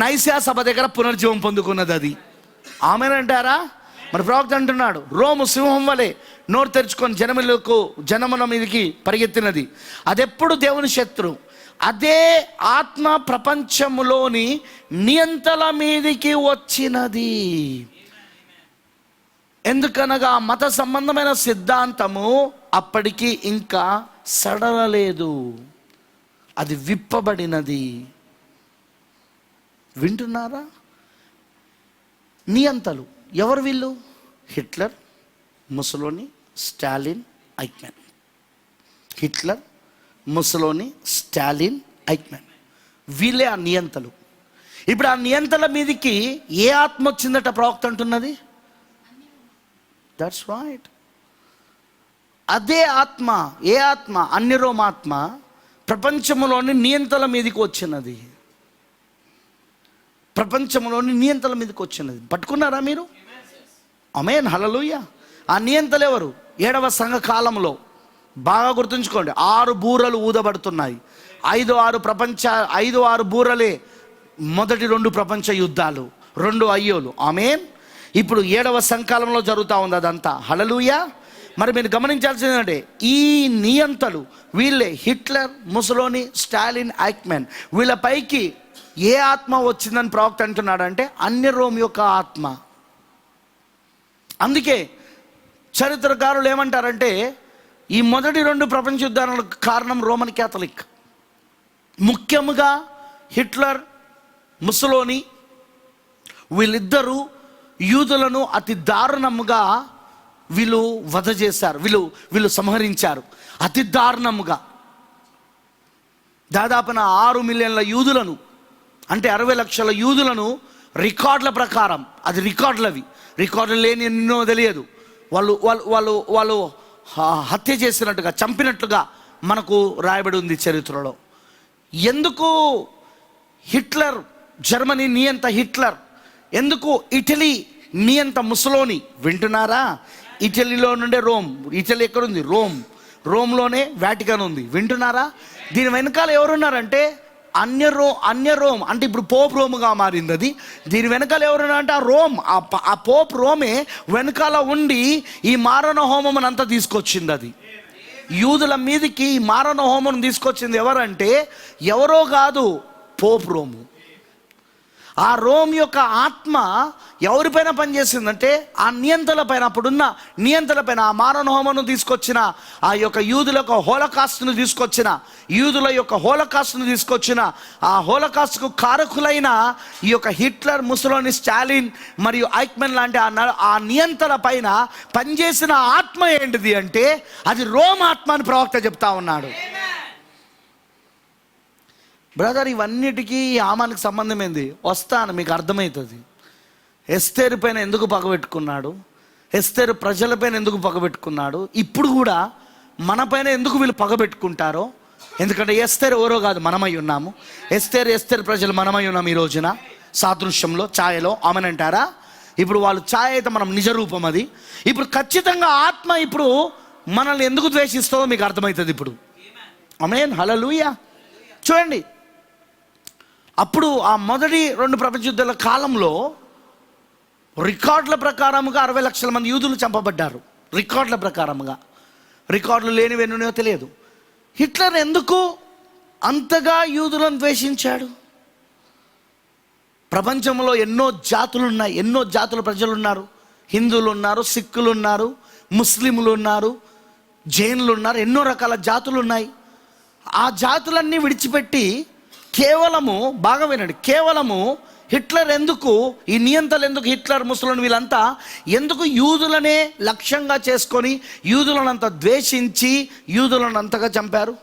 నైసియా సభ దగ్గర పునర్జీవం పొందుకున్నది. అది ఆమెనంటారా? మరి ప్రవక్త అంటున్నాడు, రోము సింహం వలె నోరు తెరుచుకొని జనముల మీదకి పరిగెత్తినది. అదెప్పుడు దేవుని శత్రు. అదే ఆత్మ ప్రపంచములోని నియంతల మీదికి వచ్చినది. ఎందుకనగా మత సంబంధమైన సిద్ధాంతము అప్పటికి ఇంకా సడలలేదు, అది విప్పబడినది. వింటున్నారా? నియంతలు ఎవరు వీళ్ళు? హిట్లర్, ముసలోని, స్టాలిన్, ఐక్మెన్. హిట్లర్, ముసలోని, స్టాలిన్, ఐక్మెన్, వీళ్ళే ఆ నియంతలు. ఇప్పుడు ఆ నియంతల మీదకి ఏ ఆత్మ వచ్చిందట ప్రవక్త అంటున్నది? That's right. అదే ఆత్మ. ఏ ఆత్మ? అన్య రోమ్ ఆత్మ ప్రపంచంలోని నియంతల మీదకి వచ్చినది. ప్రపంచంలోని నియంతల మీదకి వచ్చినది. పట్టుకున్నారా మీరు? ఆమేన్, హల్లెలూయా. ఆ నియంతలు ఎవరు? 7వ సంఘ కాలంలో బాగా గుర్తుంచుకోండి, 6 బూరలు ఊదబడుతున్నాయి. 5-6 బూరలే మొదటి 2 ప్రపంచ యుద్ధాలు, 2 అయ్యోలు. ఆమేన్. ఇప్పుడు 7వ సంకాలంలో జరుగుతూ ఉంది అదంతా. హల్లెలూయా. మరి మీరు గమనించాల్సింది ఏంటంటే, ఈ నియంతలు వీళ్ళే, హిట్లర్, ముసలోని, స్టాలిన్, ఐక్మెన్. వీళ్ళపైకి ఏ ఆత్మ వచ్చిందని ప్రవక్త అంటున్నాడంటే అన్య రోమ్ యొక్క ఆత్మ. అందుకే చరిత్రకారులు ఏమంటారంటే, ఈ మొదటి 2 ప్రపంచ యుద్ధాలకు కారణం రోమన్ క్యాథలిక్. ముఖ్యంగా హిట్లర్, ముసలోని, వీళ్ళిద్దరూ యూదులను అతి దారుణముగా వీళ్ళు వధ చేశారు, వీళ్ళు సంహరించారు అతి దారుణముగా. దాదాపున 6 మిలియన్ల యూదులను, అంటే 60 లక్షల యూదులను రికార్డుల ప్రకారం, అది రికార్డులు లేని ఎన్నో తెలియదు, వాళ్ళు హత్య చేసినట్టుగా, చంపినట్లుగా మనకు రాయబడి ఉంది చరిత్రలో. ఎందుకు హిట్లర్ జర్మనీ నియంత హిట్లర్, ఎందుకు ఇటలీ నియంత ముసలోని వింటున్నారా? ఇటలీలో నుండే రోమ్, ఇటలీ ఎక్కడుంది? రోమ్లోనే వాటికన్ ఉంది, వింటున్నారా? దీని వెనకాల ఎవరున్నారంటే అన్య రోమ్, అంటే ఇప్పుడు పోప్ రోమ్గా మారింది అది. దీని వెనకాల ఎవరున్నారంటే ఆ పోప్ రోమే వెనకాల ఉండి ఈ మారణ హోమం అంతా తీసుకొచ్చింది. అది యూదుల మీదకి ఈ మారణ హోమం తీసుకొచ్చింది ఎవరంటే ఎవరో కాదు, పోప్ రోము. ఆ రోమ్ యొక్క ఆత్మ ఎవరిపైన పనిచేసిందంటే ఆ నియంతల పైన, అప్పుడున్న నియంతల పైన ఆ మారణ హోమను తీసుకొచ్చిన, ఆ యొక్క యూదుల యొక్క హోలకాస్ట్ను తీసుకొచ్చిన ఆ హోలకాస్ట్కు కారకులైన ఈ యొక్క హిట్లర్, ముసలోని, స్టాలిన్ మరియు ఐక్మెన్ లాంటి ఆ నియంతల పైన పనిచేసిన ఆత్మ ఏంటిది అంటే అది రోమ్ ఆత్మ అని ప్రవక్త చెప్తా ఉన్నాడు. బ్రదర్, ఇవన్నిటికీ ఆమానికి సంబంధం ఏంది? వస్తాను, మీకు అర్థమవుతుంది. ఎస్తేరు పైన ఎందుకు పగబెట్టుకున్నాడు, ఎస్తేరు ప్రజలపైన ఎందుకు పగబెట్టుకున్నాడు, ఇప్పుడు కూడా మన పైన ఎందుకు వీళ్ళు పగబెట్టుకుంటారో. ఎందుకంటే ఎస్తేరు ఎవరో కాదు, మనమై ఉన్నాము. ఎస్తేరు ప్రజలు మనమై ఉన్నాము. ఈ రోజున సాదృశ్యంలో, ఛాయలో, ఆమెనంటారా? ఇప్పుడు వాళ్ళు ఛాయ అయితే మనం నిజ రూపం. అది ఇప్పుడు ఖచ్చితంగా ఆత్మ ఇప్పుడు మనల్ని ఎందుకు ద్వేషిస్తుందో మీకు అర్థమవుతుంది ఇప్పుడు. ఆమేన్, హల్లెలూయా. చూడండి, అప్పుడు ఆ మొదటి 2 ప్రపంచ యుద్ధాల కాలంలో రికార్డుల ప్రకారముగా 60 లక్షల మంది యూదులు చంపబడ్డారు. రికార్డుల ప్రకారముగా, రికార్డులు లేనివి ఎన్నో తెలియదు. హిట్లర్ ఎందుకు అంతగా యూదులను ద్వేషించాడు? ప్రపంచంలో ఎన్నో జాతులు ఉన్నాయి, ఎన్నో జాతుల ప్రజలు ఉన్నారు. హిందువులు ఉన్నారు, సిక్కులు ఉన్నారు, ముస్లింలు ఉన్నారు, జైన్లు ఉన్నారు, ఎన్నో రకాల జాతులు ఉన్నాయి. ఆ జాతులన్నీ విడిచిపెట్టి కేవలము, బాగా వినండి, కేవలము హిట్లర్ ఎందుకు, ఈ నియంతలు ఎందుకు, హిట్లర్, ముసలిం వీళ్ళంతా ఎందుకు యూదులనే లక్ష్యంగా చేసుకొని యూదులనంత ద్వేషించి యూదులను అంతగా చంపారు?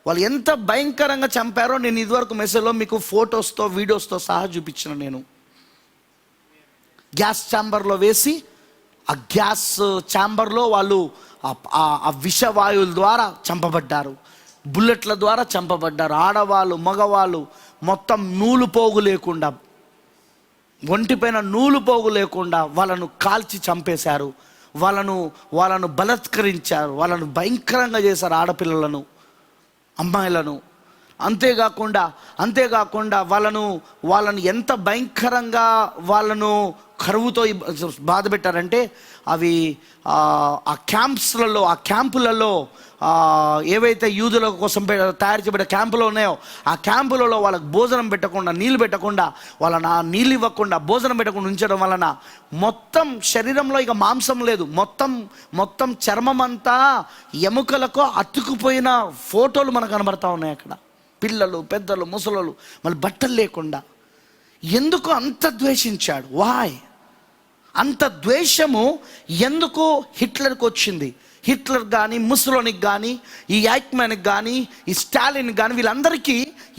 వాళ్ళు ఎంత భయంకరంగా చంపారో నేను ఇదివరకు మెసేజ్లో మీకు ఫొటోస్తో, వీడియోస్తో సహా చూపించిన. నేను గ్యాస్ ఛాంబర్లో వేసి, ఆ గ్యాస్ ఛాంబర్లో వాళ్ళు ఆ విషవాయువుల ద్వారా చంపబడ్డారు, బుల్లెట్ల ద్వారా చంపబడ్డారు. ఆడవాళ్ళు, మగవాళ్ళు మొత్తం నూలు పోగు లేకుండా, ఒంటిపైన నూలు పోగు లేకుండా వాళ్ళను కాల్చి చంపేశారు. వాళ్ళను బలత్కరించారు, వాళ్ళను భయంకరంగా చేశారు, ఆడపిల్లలను, అమ్మాయిలను. అంతేకాకుండా వాళ్ళను ఎంత భయంకరంగా వాళ్ళను కరువుతో బాధ పెట్టారంటే, అవి ఆ క్యాంపులలో ఏవైతే యూదుల కోసం తయారు చేయబడ్డ క్యాంపులు ఉన్నాయో ఆ క్యాంపులలో వాళ్ళకి భోజనం పెట్టకుండా, నీళ్ళు పెట్టకుండా, వాళ్ళని ఆ నీళ్ళు ఇవ్వకుండా, భోజనం పెట్టకుండా ఉంచడం వలన మొత్తం శరీరంలో ఇక మాంసం లేదు, మొత్తం చర్మం అంతా ఎముకలకు అతుకుపోయిన ఫోటోలు మనకు కనబడతా ఉన్నాయి అక్కడ. పిల్లలు, పెద్దలు, ముసలోళ్ళు, మళ్ళీ బట్టలు లేకుండా. ఎందుకు అంత ద్వేషించాడు? వాయ్? అంత ద్వేషము ఎందుకు హిట్లర్కి వచ్చింది? హిట్లర్ కానీ, ముసలోనికి కానీ, ఈ ఐక్మెన్కి కానీ, ఈ స్టాలిన్ కానీ, వీళ్ళందరికీ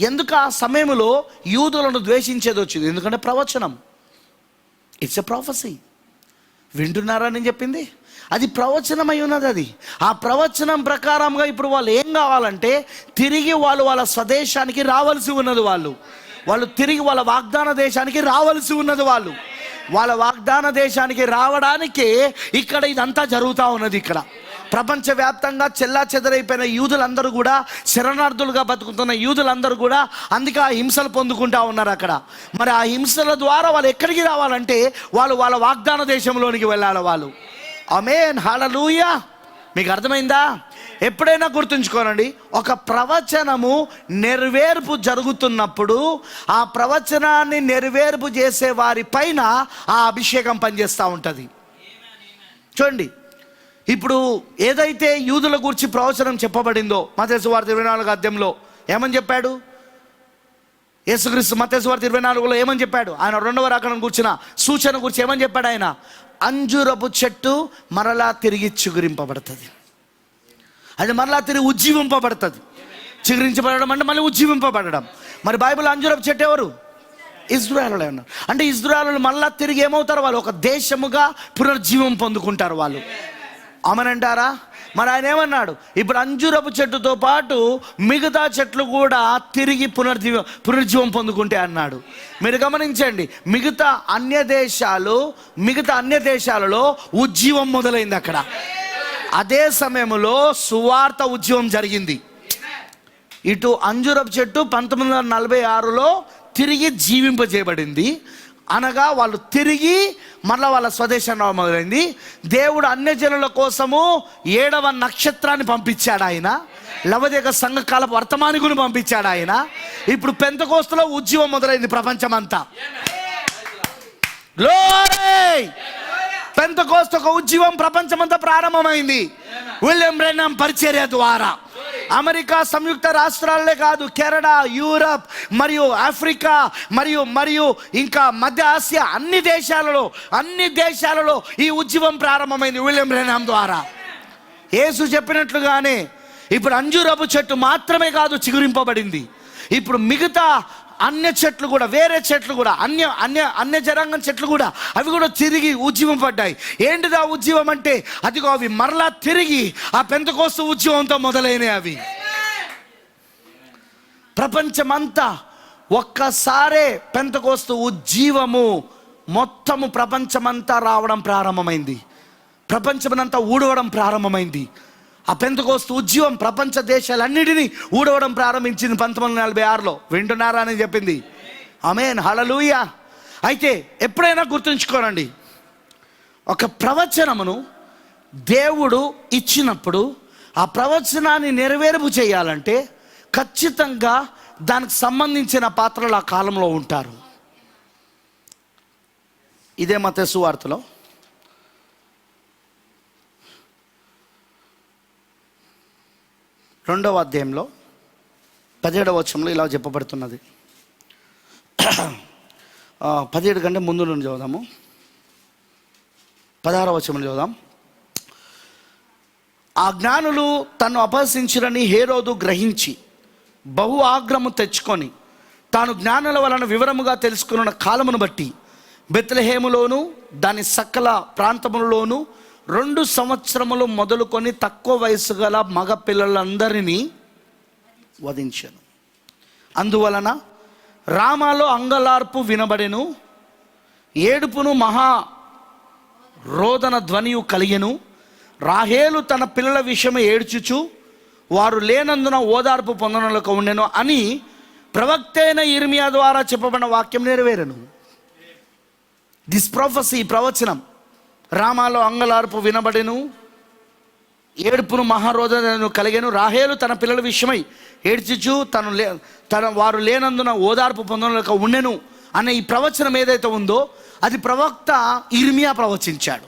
ఎందుకు ఆ సమయంలో యూదులను ద్వేషించేది వచ్చింది? ఎందుకంటే ప్రవచనం, ఇట్స్ ఎ ప్రాఫెసీ. వింటున్నారా నేను చెప్పింది? అది ప్రవచనమై ఉన్నది. అది ఆ ప్రవచనం ప్రకారంగా ఇప్పుడు వాళ్ళు ఏం కావాలంటే తిరిగి వాళ్ళ స్వదేశానికి రావాల్సి ఉన్నది. వాళ్ళు తిరిగి వాళ్ళ వాగ్దాన దేశానికి రావాల్సి ఉన్నది. వాళ్ళ వాగ్దాన దేశానికి రావడానికే ఇక్కడ ఇదంతా జరుగుతూ ఉన్నది. ఇక్కడ ప్రపంచవ్యాప్తంగా చెల్లా చెదరైపోయిన యూదులందరూ కూడా, శరణార్థులుగా బతుకుతున్న యూదులందరూ కూడా అందుకే ఆ హింసలు పొందుకుంటా ఉన్నారు అక్కడ. మరి ఆ హింసల ద్వారా వాళ్ళు ఎక్కడికి రావాలంటే వాళ్ళ వాగ్దాన దేశంలోనికి వెళ్ళాలి వాళ్ళు. ఆమేన్, హల్లెలూయా. మీకు అర్థమైందా? ఎప్పుడైనా గుర్తుంచుకోనండి, ఒక ప్రవచనము నెరవేర్పు జరుగుతున్నప్పుడు ఆ ప్రవచనాన్ని నెరవేర్పు చేసే వారి పైన ఆ అభిషేకం పనిచేస్తూ ఉంటుంది. చూడండి, ఇప్పుడు ఏదైతే యూదుల గురించి ప్రవచనం చెప్పబడిందో మత్తయి సువార్త 24వ అధ్యాయంలో ఏమని చెప్పాడు? యేసుక్రీస్తు మత్తయి సువార్త 24లో ఏమని చెప్పాడు? ఆయన 2వ రాకడ కూర్చున్న సూచన గురించి ఏమని చెప్పాడు? ఆయన అంజూరపు చెట్టు మరలా తిరిగి చిగురింపబడుతుంది, అది మరలా తిరిగి ఉజ్జీవింపబడుతుంది. చిగురించబడడం అంటే మళ్ళీ ఉజ్జీవింపబడడం. మరి బైబిల్ అంజూరపు చెట్టు ఎవరు? ఇజ్రాయేలులే ఉన్నారు. అంటే ఇజ్రాయేలు మళ్ళా తిరిగి ఏమవుతారు? వాళ్ళు ఒక దేశముగా పునర్జీవం పొందుకుంటారు వాళ్ళు. ఆమేనంటారా? మరి ఆయన ఏమన్నాడు, ఇప్పుడు అంజూరపు చెట్టుతో పాటు మిగతా చెట్లు కూడా తిరిగి పునర్జీవం పొందుకుంటే అన్నాడు. మీరు గమనించండి, మిగతా అన్య దేశాలలో ఉజ్జీవం మొదలైంది అక్కడ. అదే సమయంలో సువార్త ఉద్యమం జరిగింది. ఇటు అంజూరపు చెట్టు 1946లో తిరిగి జీవింపజేయబడింది. అనగా వాళ్ళు తిరిగి మళ్ళీ వాళ్ళ స్వదేశంలో మొదలైంది. దేవుడు అన్యజనుల కోసము 7వ నక్షత్రాన్ని పంపించాడు ఆయన. లవదిక సంఘకాలపు వర్తమానికుని పంపించాడు ఆయన. ఇప్పుడు పెంతెకోస్తులో ఉద్యమం మొదలైంది ప్రపంచమంతా. గ్లోరీ! పెంతెకోస్తు ఒక ఉద్యమం ప్రపంచమంతా ప్రారంభమైంది విలియం బ్రెన్హామ్ పరిచర్య ద్వారా. అమెరికా సంయుక్త రాష్ట్రాలే కాదు, కెనడా, యూరప్ మరియు ఆఫ్రికా మరియు ఇంకా మధ్య ఆసియా అన్ని దేశాలలో ఈ ఉద్యమం ప్రారంభమైంది విలియం బ్రెన్హామ్ ద్వారా. యేసు చెప్పినట్లుగానే ఇప్పుడు అంజూరపు చెట్టు మాత్రమే కాదు చిగురింపబడింది, ఇప్పుడు మిగతా అన్య చెట్లు కూడా, వేరే చెట్లు కూడా, అన్య జనాంగం చెట్లు కూడా, అవి కూడా తిరిగి ఉద్యమం పడ్డాయి. ఏంటిది ఆ ఉద్యమం అంటే, అదిగో అవి మరలా తిరిగి ఆ పెంతెకోస్తు ఉద్యమంతో మొదలైనవి. అవి ప్రపంచమంతా ఒక్కసారే పెంతెకోస్తు ఉజ్జీవము మొత్తము ప్రపంచమంతా రావడం ప్రారంభమైంది. ప్రపంచమంతా ఊడవడం ప్రారంభమైంది. ఆ పెంతెకోస్తు ఉద్యమం ప్రపంచ దేశాలన్నిటినీ ఊడవడం ప్రారంభించింది 1946లో. వింటున్నారా అని చెప్పింది. ఆమేన్, హల్లెలూయా. అయితే ఎప్పుడైనా గుర్తుంచుకోనండి, ఒక ప్రవచనమును దేవుడు ఇచ్చినప్పుడు ఆ ప్రవచనాన్ని నెరవేర్పు చేయాలంటే ఖచ్చితంగా దానికి సంబంధించిన పాత్రలు ఆ కాలంలో ఉంటారు. ఇదే మత్తయి సువార్తలో 2వ అధ్యాయంలో 17వ వచనంలో ఇలా చెప్పబడుతున్నది. 17 కంటే ముందు నుండి చదువుదాము. 16వ వచనంలో చదువుదాం. ఆ జ్ఞానులు తన్ను అపహసించిరని హేరోదు గ్రహించి బహు ఆగ్రహము తెచ్చుకొని తాను జ్ఞానుల వలన వివరముగా తెలుసుకున్న కాలమును బట్టి బెత్లెహేములోను దాని సకల ప్రాంతములలోను 2 సంవత్సరములు మొదలుకొని తక్కువ వయసు గల మగ పిల్లలందరినీ వధించెను. అందువలన రామాలో అంగలార్పు వినబడెను, ఏడుపును మహా రోదన ధ్వనియు కలిగెను. రాహేలు తన పిల్లల విషయమై ఏడ్చుచు వారు లేనందున ఓదార్పు పొందనలకు ఉండెను అని ప్రవక్త అయిన ఇర్మియా ద్వారా చెప్పబడిన వాక్యం నెరవేరెను. దిస్ ప్రొఫెసీ, ప్రవచనం, రామాలో అంగలార్పు వినబడెను, ఏడుపును మహారోదనను కలిగెను. రాహేలు తన పిల్లల విషయమై ఏడ్చుచు వారు లేనందున ఓదార్పు పొందనలకు ఉండెను అనే ఈ ప్రవచనం ఏదైతే ఉందో అది ప్రవక్త ఇర్మియా ప్రవచించాడు.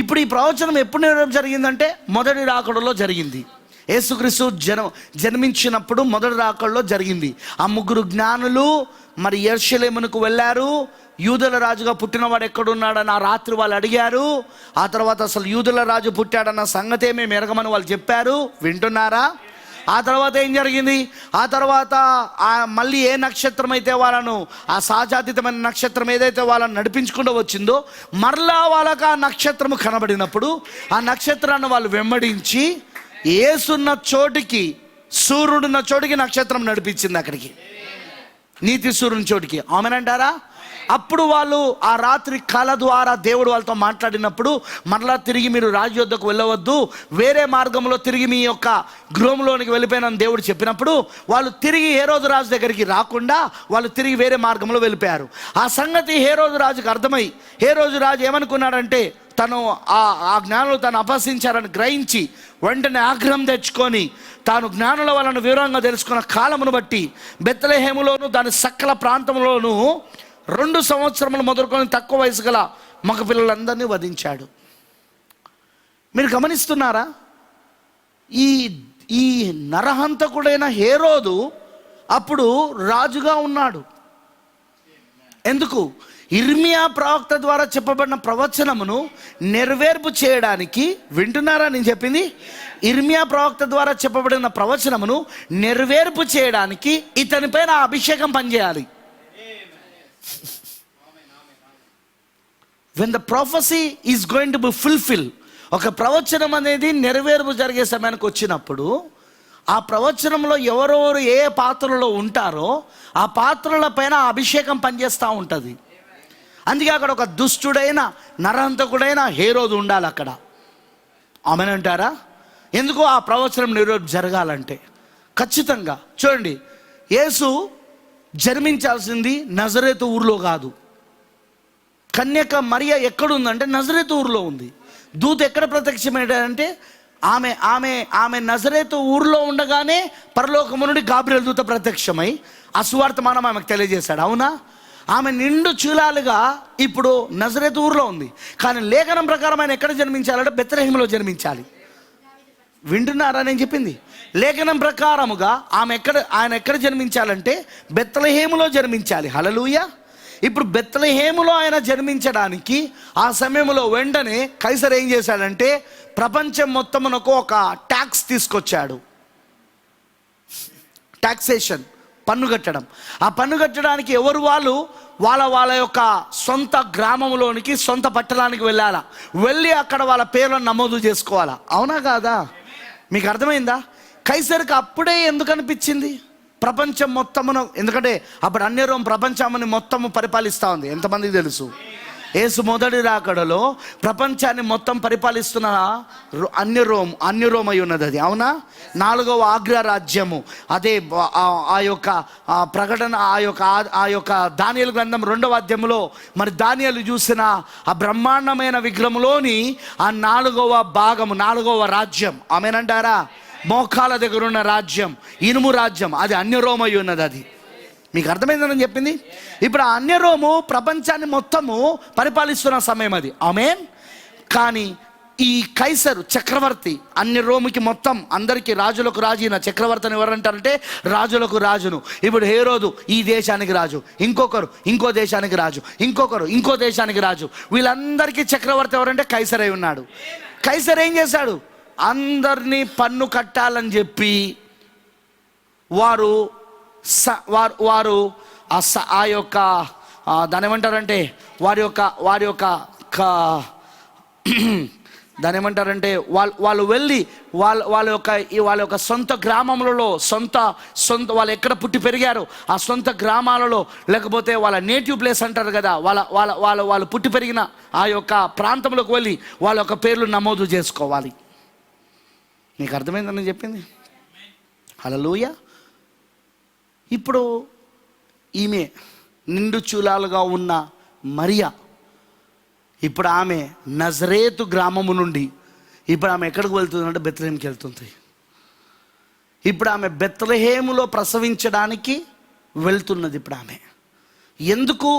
ఇప్పుడు ఈ ప్రవచనం ఎప్పుడు నెరవేర్పు జరిగిందంటే మొదటి రాకడలో జరిగింది. యేసుక్రీస్తు జన్మించినప్పుడు మొదటి రాకడలో జరిగింది. ఆ 3 జ్ఞానులు మరి యెరూషలేమునకు వెళ్ళారు. యూదుల రాజుగా పుట్టినవాడు ఎక్కడున్నాడని ఆ రాత్రి వాళ్ళు అడిగారు. ఆ తర్వాత అసలు యూదుల రాజు పుట్టాడన్న సంగతే మేము ఎరగమని వాళ్ళు చెప్పారు. వింటున్నారా? ఆ తర్వాత ఏం జరిగింది? ఆ తర్వాత మళ్ళీ ఏ నక్షత్రం అయితే వాళ్ళను, ఆ సాజాతీతమైన నక్షత్రం ఏదైతే వాళ్ళని నడిపించుకుంటూ వచ్చిందో, మరలా వాళ్ళకు ఆ నక్షత్రము కనబడినప్పుడు ఆ నక్షత్రాన్ని వాళ్ళు వెంబడించి యేసున్న చోటికి, సూర్యుడున్న చోటికి నక్షత్రం నడిపించింది అక్కడికి, నీతి సూర్యుని చోటికి. ఆమెనంటారా? అప్పుడు వాళ్ళు ఆ రాత్రి కళ ద్వారా దేవుడు వాళ్ళతో మాట్లాడినప్పుడు మరలా తిరిగి మీరు రాజు యొద్దకు వెళ్ళవద్దు, వేరే మార్గంలో తిరిగి మీ యొక్క గృహంలోనికి వెళ్ళిపోయినని దేవుడు చెప్పినప్పుడు వాళ్ళు తిరిగి హేరోదు రాజు దగ్గరికి రాకుండా వాళ్ళు తిరిగి వేరే మార్గంలో వెళ్ళిపోయారు. ఆ సంగతి హేరోదు రాజుకు అర్థమై హేరోదు రాజు ఏమనుకున్నాడంటే తను ఆ జ్ఞానులు తను అపహసించారని గ్రహించి వెంటనే ఆగ్రహం తెచ్చుకొని తాను జ్ఞానుల వలన వివరంగా తెలుసుకున్న కాలమును బట్టి బెత్లెహేములోను దాని సకల ప్రాంతంలోనూ 2 సంవత్సరములు మొదలుకొని తక్కువ వయసు గల మగ పిల్లలందరినీ వధించాడు. మీరు గమనిస్తున్నారా? ఈ నరహంతకుడైన హేరోదు అప్పుడు రాజుగా ఉన్నాడు. ఎందుకు? ఇర్మియా ప్రవక్త ద్వారా చెప్పబడిన ప్రవచనమును నెరవేర్పు చేయడానికి. వింటున్నారా నేను చెప్పింది? ఇర్మియా ప్రవక్త ద్వారా చెప్పబడిన ప్రవచనమును నెరవేర్పు చేయడానికి ఇతనిపైన అభిషేకం పనిచేయాలి. When the prophecy is going to be fulfilled, ఒక ప్రవచనం అనేది నెరవేర్పు జరిగే సమయానికి వచ్చినప్పుడు ఆ ప్రవచనంలో ఎవరెవరు ఏ పాత్రలో ఉంటారో ఆ పాత్రల పైన అభిషేకం పనిచేస్తూ ఉంటుంది. అందుకే అక్కడ ఒక దుష్టుడైన నరహంతకుడైన హేరోదు ఉండాలి అక్కడ. ఆమెనంటారా? ఎందుకు ఆ ప్రవచనం నెరవేర్పు జరగాలంటే ఖచ్చితంగా చూడండి, యేసు జన్మించాల్సింది నజరేతు ఊర్లో కాదు. కన్యక మరియ ఎక్కడుందంటే నజరేతు ఊర్లో ఉంది. దూత ఎక్కడ ప్రత్యక్షమయ్యాడంటే ఆమె ఆమె ఆమె నజరేతు ఊర్లో ఉండగానే పరలోకము నుండి గాబ్రియెలు దూత ప్రత్యక్షమై ఆ సువార్తమానం ఆమెకు తెలియజేశాడు. అవునా? ఆమె నిండు చూలాలుగా ఇప్పుడు నజరేతు ఊర్లో ఉంది. కానీ లేఖనం ప్రకారం ఆయన ఎక్కడ జన్మించాలంటే బెత్లెహేములో జన్మించాలి. వింటున్నారా నేను చెప్పింది? లేఖనం ప్రకారముగా ఆయన ఎక్కడ జన్మించాలంటే బెత్లెహేములో జన్మించాలి. హల్లెలూయా. ఇప్పుడు బెత్లెహేములో ఆయన జన్మించడానికి ఆ సమయంలో వెంటనే కైసర్ ఏం చేశాడంటే ప్రపంచం మొత్తమునకు ఒక ట్యాక్స్ తీసుకొచ్చాడు. టాక్సేషన్, పన్ను కట్టడం. ఆ పన్ను కట్టడానికి ఎవరు వాళ్ళ యొక్క సొంత గ్రామంలోనికి, సొంత పట్టణానికి వెళ్ళి అక్కడ వాళ్ళ పేర్లను నమోదు చేసుకోవాలా. అవునా కాదా? మీకు అర్థమైందా? కైసర్కి అప్పుడే ఎందుకు అనిపించింది ప్రపంచం మొత్తమును, ఎందుకంటే అప్పుడు అన్య రోమ్ ప్రపంచాన్ని మొత్తము పరిపాలిస్తూ ఉంది. ఎంతమందికి తెలుసు? యేసు మొదటి రాకడలో ప్రపంచాన్ని మొత్తం పరిపాలిస్తున్న అన్య రోమ్ అయి ఉన్నది అది. అవునా? 4వ అగ్రరాజ్యము అదే. ఆ యొక్క ప్రకటన ఆ యొక్క దానియేలు గ్రంథం 2వ అధ్యాయంలో మరి దానియేలు చూసిన ఆ బ్రహ్మాండమైన విగ్రహంలోని ఆ 4వ భాగము, 4వ రాజ్యం. ఆమెనంటారా? మోకాల దగ్గర ఉన్న రాజ్యం, ఇనుము రాజ్యం, అది అన్య రోమ్ అయి ఉన్నది. అది మీకు అర్థమైందని చెప్పింది. ఇప్పుడు ఆ అన్య రోము ప్రపంచాన్ని మొత్తము పరిపాలిస్తున్న సమయం అది. ఆమేన్. కానీ ఈ కైసరు చక్రవర్తి అన్య రోముకి మొత్తం అందరికీ రాజులకు రాజు. ఈయన చక్రవర్తిని ఎవరంటారంటే రాజులకు రాజును. ఇప్పుడు హేరోదు ఈ దేశానికి రాజు, ఇంకొకరు ఇంకో దేశానికి రాజు, ఇంకొకరు ఇంకో దేశానికి రాజు. వీళ్ళందరికీ చక్రవర్తి ఎవరంటే కైసర్ అయి ఉన్నాడు. కైసర్ ఏం చేశాడు? అందరినీ పన్ను కట్టాలని చెప్పి వారు ఆ యొక్క దాని ఏమంటారంటే వారి యొక్క దాని ఏమంటారంటే వాళ్ళు వెళ్ళి వాళ్ళ యొక్క సొంత గ్రామములలో సొంత వాళ్ళు ఎక్కడ పుట్టి పెరిగారు ఆ సొంత గ్రామాలలో, లేకపోతే వాళ్ళ నేటివ్ ప్లేస్ అంటారు కదా, వాళ్ళు పుట్టి పెరిగిన ఆ యొక్క ప్రాంతంలోకి వెళ్ళి వాళ్ళ యొక్క పేర్లు నమోదు చేసుకోవాలి. నీకు అర్థమైందని చెప్పింది? హల్లెలూయా. ఇప్పుడు ఈమె నిండు చూలాలుగా ఉన్న మరియా, ఇప్పుడు ఆమె నజరేతు గ్రామము నుండి ఇప్పుడు ఆమె ఎక్కడికి వెళ్తుందంటే బెత్లెహేముకి వెళ్తుంది. ఇప్పుడు ఆమె బెత్లెహేములో ప్రసవించడానికి వెళ్తున్నది. ఇప్పుడు ఆమె ఎందుకు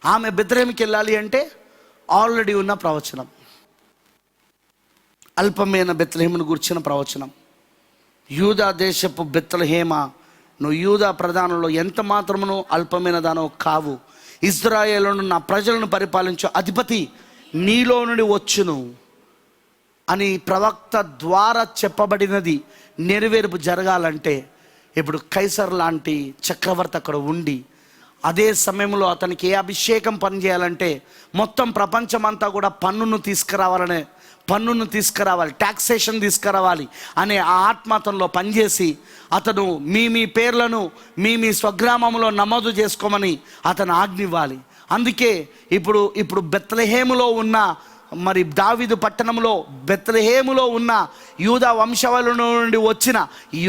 ఆమె బెత్లెహేముకి వెళ్ళాలి అంటే ఆల్రెడీ ఉన్న ప్రవచనం, అల్పమైన బెత్లెహేమును గురించిన ప్రవచనం. యూదా దేశపు బెత్లెహేమ, నువ్వు యూదా ప్రధానంలో ఎంత మాత్రమును అల్పమైన దానో కావు. ఇశ్రాయేలును నా ప్రజలను పరిపాలించు అధిపతి నీలో నుండి వచ్చును అని ప్రవక్త ద్వారా చెప్పబడినది నెరవేర్పు జరగాలంటే ఇప్పుడు కైసర్ లాంటి చక్రవర్తి అక్కడ ఉండి అదే సమయంలో అతనికి ఏ అభిషేకం పనిచేయాలంటే మొత్తం ప్రపంచమంతా కూడా పన్నును తీసుకురావాలి, టాక్సేషన్ తీసుకురావాలి అనే ఆ ఆత్మతంలో పనిచేసి అతను మీ పేర్లను మీ స్వగ్రామంలో నమోదు చేసుకోమని అతను ఆజ్ఞివ్వాలి. అందుకే ఇప్పుడు బెత్లెహేములో ఉన్న మరి దావీదు పట్టణంలో బెత్లెహేములో ఉన్న యూదా వంశవాళ నుండి వచ్చిన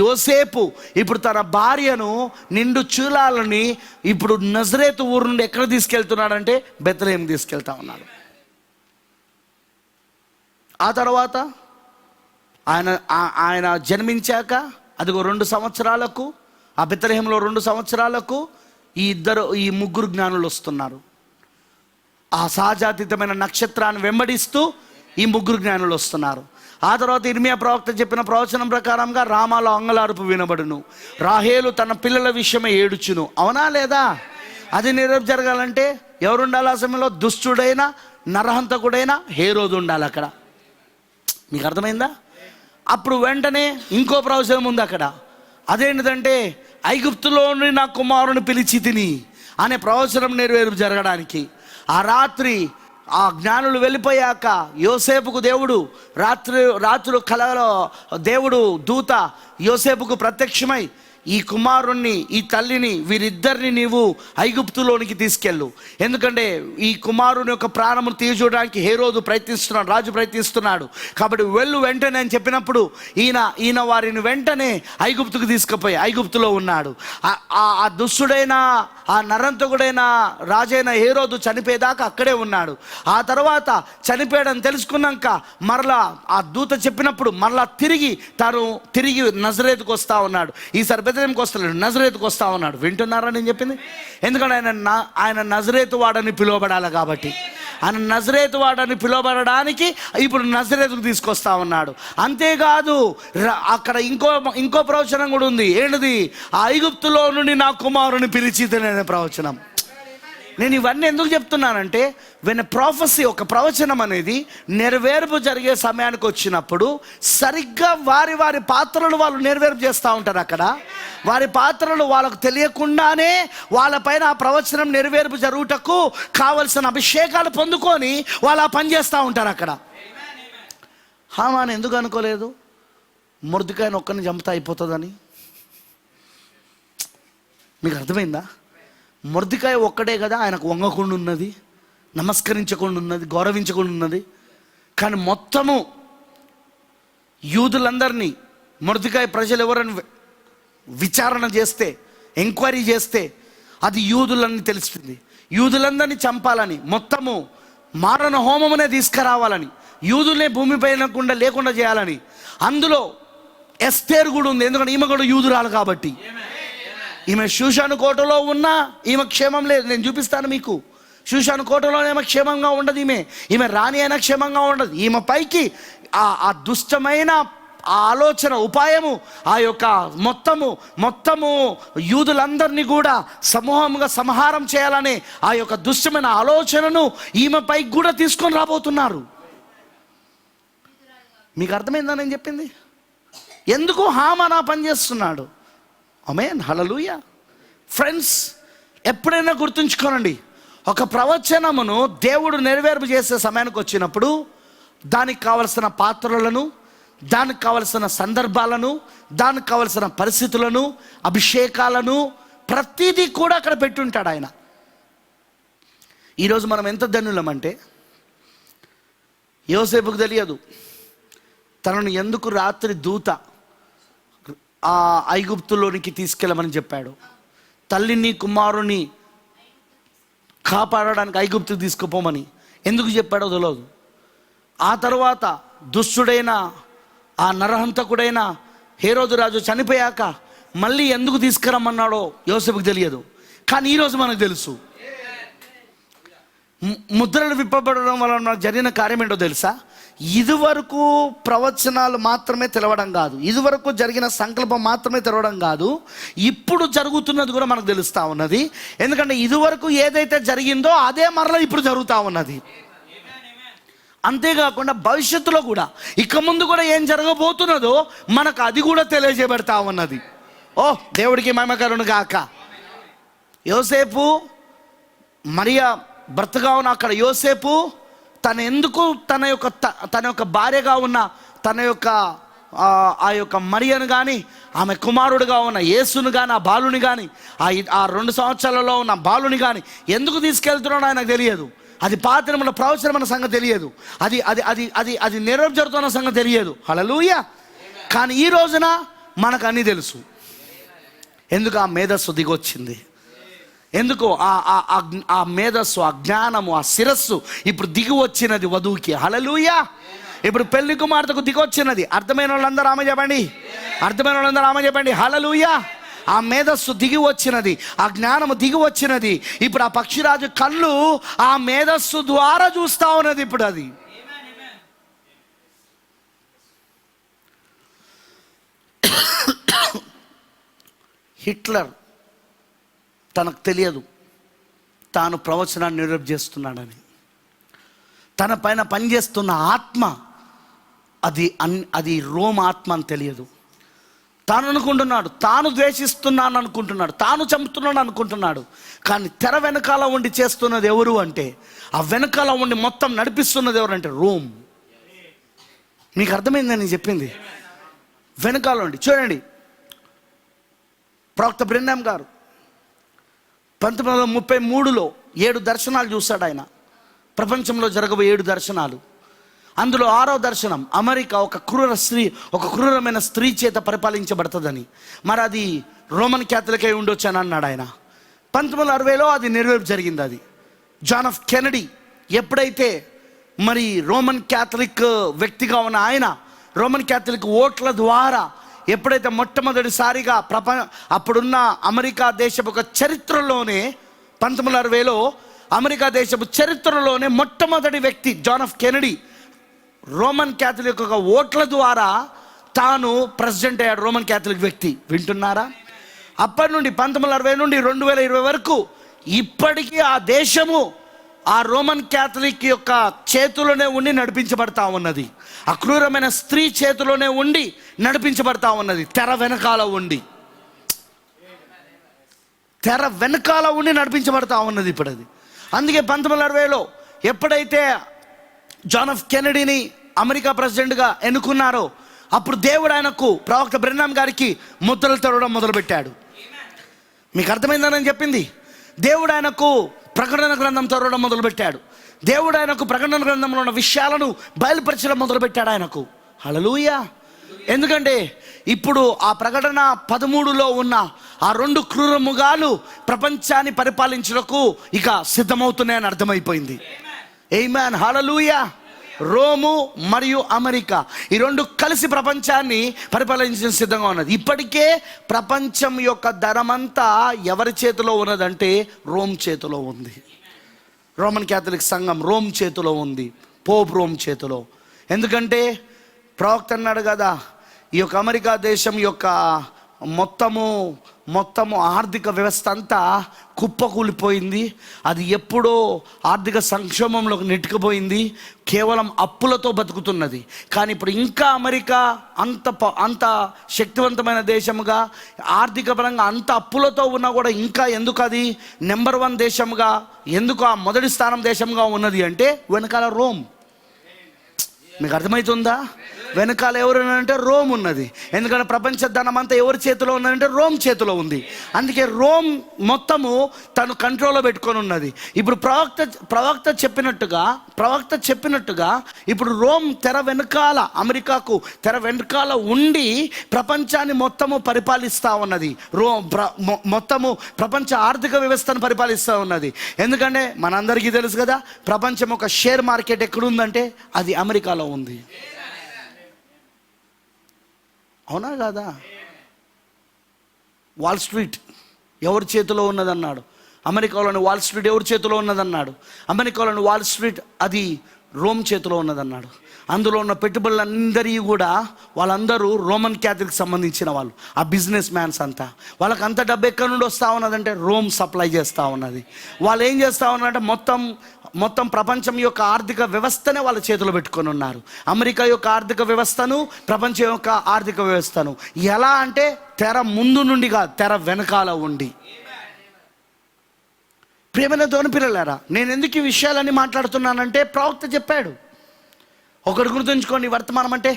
యోసేపు ఇప్పుడు తన భార్యను నిండు చూలాలని ఇప్పుడు నజరేతు ఊరు నుండి ఎక్కడ తీసుకెళ్తున్నాడంటే బెత్లెహేము తీసుకెళ్తా ఉన్నాడు. ఆ తర్వాత ఆయన జన్మించాక అదిగో 2 సంవత్సరాలకు ఆ బెత్లెహేములో 2 సంవత్సరాలకు ఈ ముగ్గురు జ్ఞానులు వస్తున్నారు. ఆ సహజాతీతమైన నక్షత్రాన్ని వెంబడిస్తూ ఈ ముగ్గురు జ్ఞానులు వస్తున్నారు. ఆ తర్వాత ఇర్మియా ప్రవక్త చెప్పిన ప్రవచనం ప్రకారంగా రామాలో అంగలార్పు వినబడును, రాహేలు తన పిల్లల విషయమై ఏడుచును. అవునా లేదా? అది నెరవేర్పు జరగాలంటే ఎవరు ఉండాలి? ఆ సమయంలో దుష్టుడైన నరహంతకుడైన హేరోదు ఉండాలి అక్కడ. మీకు అర్థమైందా? అప్పుడు వెంటనే ఇంకో ప్రవచనం ఉంది అక్కడ. అదేంటిదంటే ఐగుప్తులో నుండి నా కుమారుని పిలిచి తిని అనే ప్రవచనం నెరవేర్పు జరగడానికి ఆ రాత్రి ఆ జ్ఞానులు వెళ్ళిపోయాక యోసేపుకు దేవుడు రాత్రులు కలలో దేవుడు దూత యోసేపుకు ప్రత్యక్షమై, ఈ కుమారుణ్ణి, ఈ తల్లిని, వీరిద్దరిని నీవు ఐగుప్తులోనికి తీసుకెళ్ళు, ఎందుకంటే ఈ కుమారుని యొక్క ప్రాణమును తీయజూడడానికి హేరోదు ప్రయత్నిస్తున్నాడు, రాజు ప్రయత్నిస్తున్నాడు, కాబట్టి వెళ్ళు వెంటనే అని చెప్పినప్పుడు ఈయన వారిని వెంటనే ఐగుప్తుకు తీసుకుపోయి ఐగుప్తులో ఉన్నాడు. ఆ దుష్టుడైన, ఆ నరంతకుడైన రాజైన హేరోదు చనిపోయేదాకా అక్కడే ఉన్నాడు. ఆ తర్వాత చనిపోయాడని తెలుసుకున్నాక మరలా ఆ దూత చెప్పినప్పుడు మరలా తిరిగి నజరేతుకు వస్తా ఉన్నాడు. ఈసారి బెత్లెహేముకు వస్తలేడు, నజరేతుకు వస్తా ఉన్నాడు. వింటున్నారా నేను చెప్పింది? ఎందుకంటే ఆయన నజరేతు వాడని పిలువబడాలి కాబట్టి, ఆయన నజరేతు వాడని పిలువబడడానికి ఇప్పుడు నజరేతుకు తీసుకొస్తా ఉన్నాడు. అంతేకాదు అక్కడ ఇంకో ప్రవచనం కూడా ఉంది. ఏంటిది? ఆ ఐగుప్తులో నుండి నా కుమారుని పిలిచితేనే ప్రవచనం. నేను ఇవన్నీ ఎందుకు చెప్తున్నానంటే, వెన్ ప్రాఫెసీ, ఒక ప్రవచనం అనేది నెరవేర్పు జరిగే సమయానికి వచ్చినప్పుడు సరిగ్గా వారి పాత్రలు వాళ్ళు నెరవేర్పు చేస్తూ ఉంటారు. అక్కడ వారి పాత్రలు వాళ్ళకు తెలియకుండానే వాళ్ళపైన ఆ ప్రవచనం నెరవేర్పు జరుగుటకు కావలసిన అభిషేకాలు పొందుకొని వాళ్ళు ఆ పని చేస్తూ ఉంటారు. అక్కడ హామాను ఎందుకు అనుకోలేదు మొర్దెకాయిని ఒక్కరిని చంపుతా అయిపోతుందని? మీకు అర్థమైందా? మొర్దెకాయ ఒక్కడే కదా ఆయనకు వంగకుండా ఉన్నది, నమస్కరించకుండా ఉన్నది, గౌరవించకుండా ఉన్నది. కానీ మొత్తము యూదులందరినీ మొర్దెకాయ ప్రజలు ఎవరని విచారణ చేస్తే, ఎంక్వైరీ చేస్తే అది యూదులని తెలుస్తుంది. యూదులందరినీ చంపాలని, మొత్తము మారణ హోమమునే తీసుకురావాలని, యూదులనే భూమిపైన లేకుండా చేయాలని. అందులో ఎస్తేరు కూడా ఉంది, ఎందుకంటే ఈమె కూడా యూదురాలు కాబట్టి. ఈమె షూషాను కోటలో ఉన్నా ఈమె క్షేమం లేదు. నేను చూపిస్తాను మీకు. షూషాను కోటలో ఈమె క్షేమంగా ఉండదు. ఈమె రాణి అయినా క్షేమంగా ఉండదు. ఈమె పైకి ఆ దుష్టమైన ఆలోచన, ఉపాయము, ఆ యొక్క మొత్తము యూదులందరినీ కూడా సమూహంగా సంహారం చేయాలనే ఆ యొక్క దుష్టమైన ఆలోచనను ఈమె పైకి కూడా తీసుకొని రాబోతున్నారు. మీకు అర్థమైందా నేను చెప్పింది? ఎందుకు హామానా పనిచేస్తున్నాడు? ఆమేన్, హల్లెలూయా. ఫ్రెండ్స్, ఎప్పుడైనా గుర్తుంచుకోనండి, ఒక ప్రవచనమును దేవుడు నెరవేర్పు చేసే సమయానికి వచ్చినప్పుడు దానికి కావలసిన పాత్రలను, దానికి కావలసిన సందర్భాలను, దానికి కావలసిన పరిస్థితులను, అభిషేకాలను, ప్రతిదీ కూడా అక్కడ పెట్టుంటాడు ఆయన. ఈరోజు మనం ఎంత ధన్యులమంటే, యోసేపుకు తెలియదు తనను ఎందుకు రాత్రి దూత ఆ ఐగుప్తులోనికి తీసుకెళ్ళమని చెప్పాడు. తల్లిని, కుమారుని కాపాడడానికి ఐగుప్తుకు తీసుకుపోమని ఎందుకు చెప్పాడో తెలియదు. ఆ తర్వాత దుష్టుడైన, ఆ నరహంతకుడైన హేరోదు రాజు చనిపోయాక మళ్ళీ ఎందుకు తీసుకురమ్మన్నాడో యోసేపుకు తెలియదు. కానీ ఈరోజు మనకు తెలుసు. ముద్రలు విప్పబడడం వలన జరిగిన కార్యం ఏంటో తెలుసా? ఇదివరకు ప్రవచనాలు మాత్రమే తెలవడం కాదు, ఇదివరకు జరిగిన సంకల్పం మాత్రమే తెలవడం కాదు, ఇప్పుడు జరుగుతున్నది కూడా మనకు తెలుస్తూ ఉన్నది. ఎందుకంటే ఇదివరకు ఏదైతే జరిగిందో అదే మరలా ఇప్పుడు జరుగుతూ ఉన్నది. అంతేకాకుండా భవిష్యత్తులో కూడా, ఇక ముందు కూడా ఏం జరగబోతున్నదో మనకు అది కూడా తెలియజేయబడతా ఉన్నది. ఓ దేవుడికి మహిమ గాక. యోసేపు, మరియా భర్తగా ఉన్న అక్కడ యోసేపు తను ఎందుకు తన యొక్క భార్యగా ఉన్న తన యొక్క ఆ యొక్క మరియను కానీ, ఆమె కుమారుడుగా ఉన్న యేసును కానీ, ఆ బాలుని కానీ, ఆ 2 సంవత్సరాలలో ఉన్న బాలుని కానీ ఎందుకు తీసుకెళ్తున్నాడో ఆయనకు తెలియదు. అది పాత నిబంధన ప్రవచనం అన్న సంగతి తెలియదు. అది అది అది అది అది నెరవేర్పు జరుగుతున్న సంగతి తెలియదు. హల్లెలూయా. కానీ ఈ రోజున మనకు అన్నీ తెలుసు. ఎందుకు? ఆ మేధస్సు దిగొచ్చింది. ఎందుకు? ఆ మేధస్సు, ఆ జ్ఞానము, ఆ శిరస్సు ఇప్పుడు దిగి వచ్చినది వధువుకి. హల్లెలూయా. ఇప్పుడు పెళ్లి కుమార్తెకు దిగొచ్చినది. అర్థమైన వాళ్ళందరూ ఆమె చెప్పండి. అర్థమైన వాళ్ళందరూ ఆమె చెప్పండి. హల్లెలూయా. ఆ మేధస్సు దిగి వచ్చినది, ఆ జ్ఞానము దిగి వచ్చినది. ఇప్పుడు ఆ పక్షిరాజు కళ్ళు ఆ మేధస్సు ద్వారా చూస్తా ఉన్నది. ఇప్పుడు అది హిట్లర్ తనకు తెలియదు తాను ప్రవచనాన్ని నెరవేర్పు చేస్తున్నాడని. తన పైన పనిచేస్తున్న ఆత్మ అది రోమ్ ఆత్మ అని తెలియదు. తాను అనుకుంటున్నాడు, తాను ద్వేషిస్తున్నాను అనుకుంటున్నాడు, తాను చంపుతున్నాను అనుకుంటున్నాడు. కానీ తెర వెనకాల ఉండి చేస్తున్నది ఎవరు అంటే, ఆ వెనకాల ఉండి మొత్తం నడిపిస్తున్నది ఎవరంటే రోమ్. మీకు అర్థమైందని నేను చెప్పింది? వెనకాల ఉండి చూడండి, ప్రవక్త బ్రెన్హామ్ గారు 1933లో 7 దర్శనాలు చూశాడు ఆయన. ప్రపంచంలో జరగబోయే 7 దర్శనాలు. అందులో 6వ దర్శనం, అమెరికా ఒక క్రూరమైన స్త్రీ చేత పరిపాలించబడుతుందని. మరి అది రోమన్ క్యాథలిక్ అయి ఉండొచ్చు అని అన్నాడు ఆయన. 1960లో అది నెరవేర్పు జరిగింది. అది జాన్ ఎఫ్ కెనడీ ఎప్పుడైతే మరి రోమన్ క్యాథలిక్ వ్యక్తిగా ఉన్న ఆయన రోమన్ క్యాథలిక్ ఓట్ల ద్వారా ఎప్పుడైతే మొట్టమొదటిసారిగా అప్పుడున్న అమెరికా దేశపు ఒక చరిత్రలోనే 1960లో అమెరికా దేశపు చరిత్రలోనే మొట్టమొదటి వ్యక్తి John F Kennedy Roman Catholic ఒక ఓట్ల ద్వారా తాను ప్రెసిడెంట్ అయ్యాడు. రోమన్ క్యాథలిక్ వ్యక్తి. వింటున్నారా? అప్పటి నుండి 1960 నుండి 2020 వరకు ఇప్పటికీ ఆ దేశము ఆ రోమన్ క్యాథలిక్ యొక్క చేతిలోనే ఉండి నడిపించబడతా ఉన్నది. అక్రూరమైన స్త్రీ చేతిలోనే ఉండి నడిపించబడతా ఉన్నది. తెర వెనకాల ఉండి నడిపించబడతా ఉన్నది ఇప్పుడు అది. అందుకే 1960లో ఎప్పుడైతే జాన్ ఎఫ్ కెనడీని అమెరికా ప్రెసిడెంట్గా ఎన్నుకున్నారో అప్పుడు దేవుడు ఆయనకు ప్రవక్త బ్రెన్హామ్ గారికి ముద్రలు తెరవడం మొదలుపెట్టాడు. మీకు అర్థమైందని చెప్పింది? దేవుడు ఆయనకు ప్రకటన గ్రంథం తెరవడం మొదలుపెట్టాడు. దేవుడు ఆయనకు ప్రకటన గ్రంథంలో ఉన్న విషయాలను బయలుపరచడం మొదలుపెట్టాడు ఆయనకు. హల్లెలూయా. ఎందుకంటే ఇప్పుడు ఆ ప్రకటన 13లో ఉన్న ఆ 2 క్రూర మృగాలు ప్రపంచాన్ని పరిపాలించుటకు ఇక సిద్ధమవుతున్నాయని అర్థమైపోయింది. ఆమేన్, హల్లెలూయా. రోము మరియు అమెరికా ఈ 2 కలిసి ప్రపంచాన్ని పరిపాలించడం సిద్ధంగా ఉన్నది. ఇప్పటికే ప్రపంచం యొక్క ధనమంతా ఎవరి చేతిలో ఉన్నదంటే రోమ్ చేతిలో ఉంది. రోమన్ క్యాథలిక్ సంఘం రోమ్ చేతిలో ఉంది, పోప్ రోమ్ చేతిలో. ఎందుకంటే ప్రవక్త అన్నాడు కదా, ఈ యొక్క అమెరికా దేశం యొక్క మొత్తము ఆర్థిక వ్యవస్థ అంతా కుప్పకూలిపోయింది. అది ఎప్పుడో ఆర్థిక సంక్షోభంలోకి నెట్టుకుపోయింది. కేవలం అప్పులతో బతుకుతున్నది. కానీ ఇప్పుడు ఇంకా అమెరికా అంత శక్తివంతమైన దేశముగా, ఆర్థిక పరంగా అంత అప్పులతో ఉన్నా కూడా ఇంకా ఎందుకు అది నెంబర్ 1 దేశంగా, ఎందుకు ఆ మొదటి స్థానం దేశంగా ఉన్నది అంటే వెనకాల రోమ్. మీకు అర్థమవుతుందా? వెనకాల ఎవరు ఉన్నారంటే రోమ్ ఉన్నది. ఎందుకంటే ప్రపంచ ధనం అంతా ఎవరి చేతిలో ఉన్నదంటే రోమ్ చేతిలో ఉంది. అందుకే రోమ్ మొత్తము తను కంట్రోల్లో పెట్టుకొని ఉన్నది. ఇప్పుడు ప్రవక్త చెప్పినట్టుగా ఇప్పుడు రోమ్ తెర వెనకాల, అమెరికాకు తెర వెనకాల ఉండి ప్రపంచాన్ని మొత్తము పరిపాలిస్తూ ఉన్నది. మొత్తము ప్రపంచ ఆర్థిక వ్యవస్థను పరిపాలిస్తూ ఉన్నది. ఎందుకంటే మనందరికీ తెలుసు కదా, ప్రపంచం ఒక షేర్ మార్కెట్ ఎక్కడుందంటే అది అమెరికాలో ఉంది. అవునా కాదా? వాల్ స్ట్రీట్ ఎవరి చేతిలో ఉన్నదన్నాడు? అమెరికాలోని వాల్ స్ట్రీట్ ఎవరి చేతిలో ఉన్నదన్నాడు? అమెరికాలోని వాల్ స్ట్రీట్ అది రోమ్ చేతిలో ఉన్నదన్నాడు. అందులో ఉన్న పెట్టుబడులందరి కూడా వాళ్ళందరూ రోమన్ క్యాథలిక్ సంబంధించిన వాళ్ళు. ఆ బిజినెస్ మ్యాన్స్ అంతా, వాళ్ళకి అంత డబ్బు ఎక్కడి నుండి వస్తూ ఉన్నదంటే రోమ్ సప్లై చేస్తూ ఉన్నది. వాళ్ళు ఏం చేస్తూ ఉన్నారంటే మొత్తం ప్రపంచం యొక్క ఆర్థిక వ్యవస్థనే వాళ్ళ చేతిలో పెట్టుకొని ఉన్నారు. అమెరికా యొక్క ఆర్థిక వ్యవస్థను, ప్రపంచం యొక్క ఆర్థిక వ్యవస్థను. ఎలా అంటే తెర ముందు నుండి కాదు, తెర వెనకాల ఉండి. ప్రియమైన దేవుని పిల్లలారా, నేను ఎందుకు ఈ విషయాలన్నీ మాట్లాడుతున్నానంటే ప్రవక్త చెప్పాడు. ఒకటి గుర్తుంచుకోండి, వర్తమానం అంటే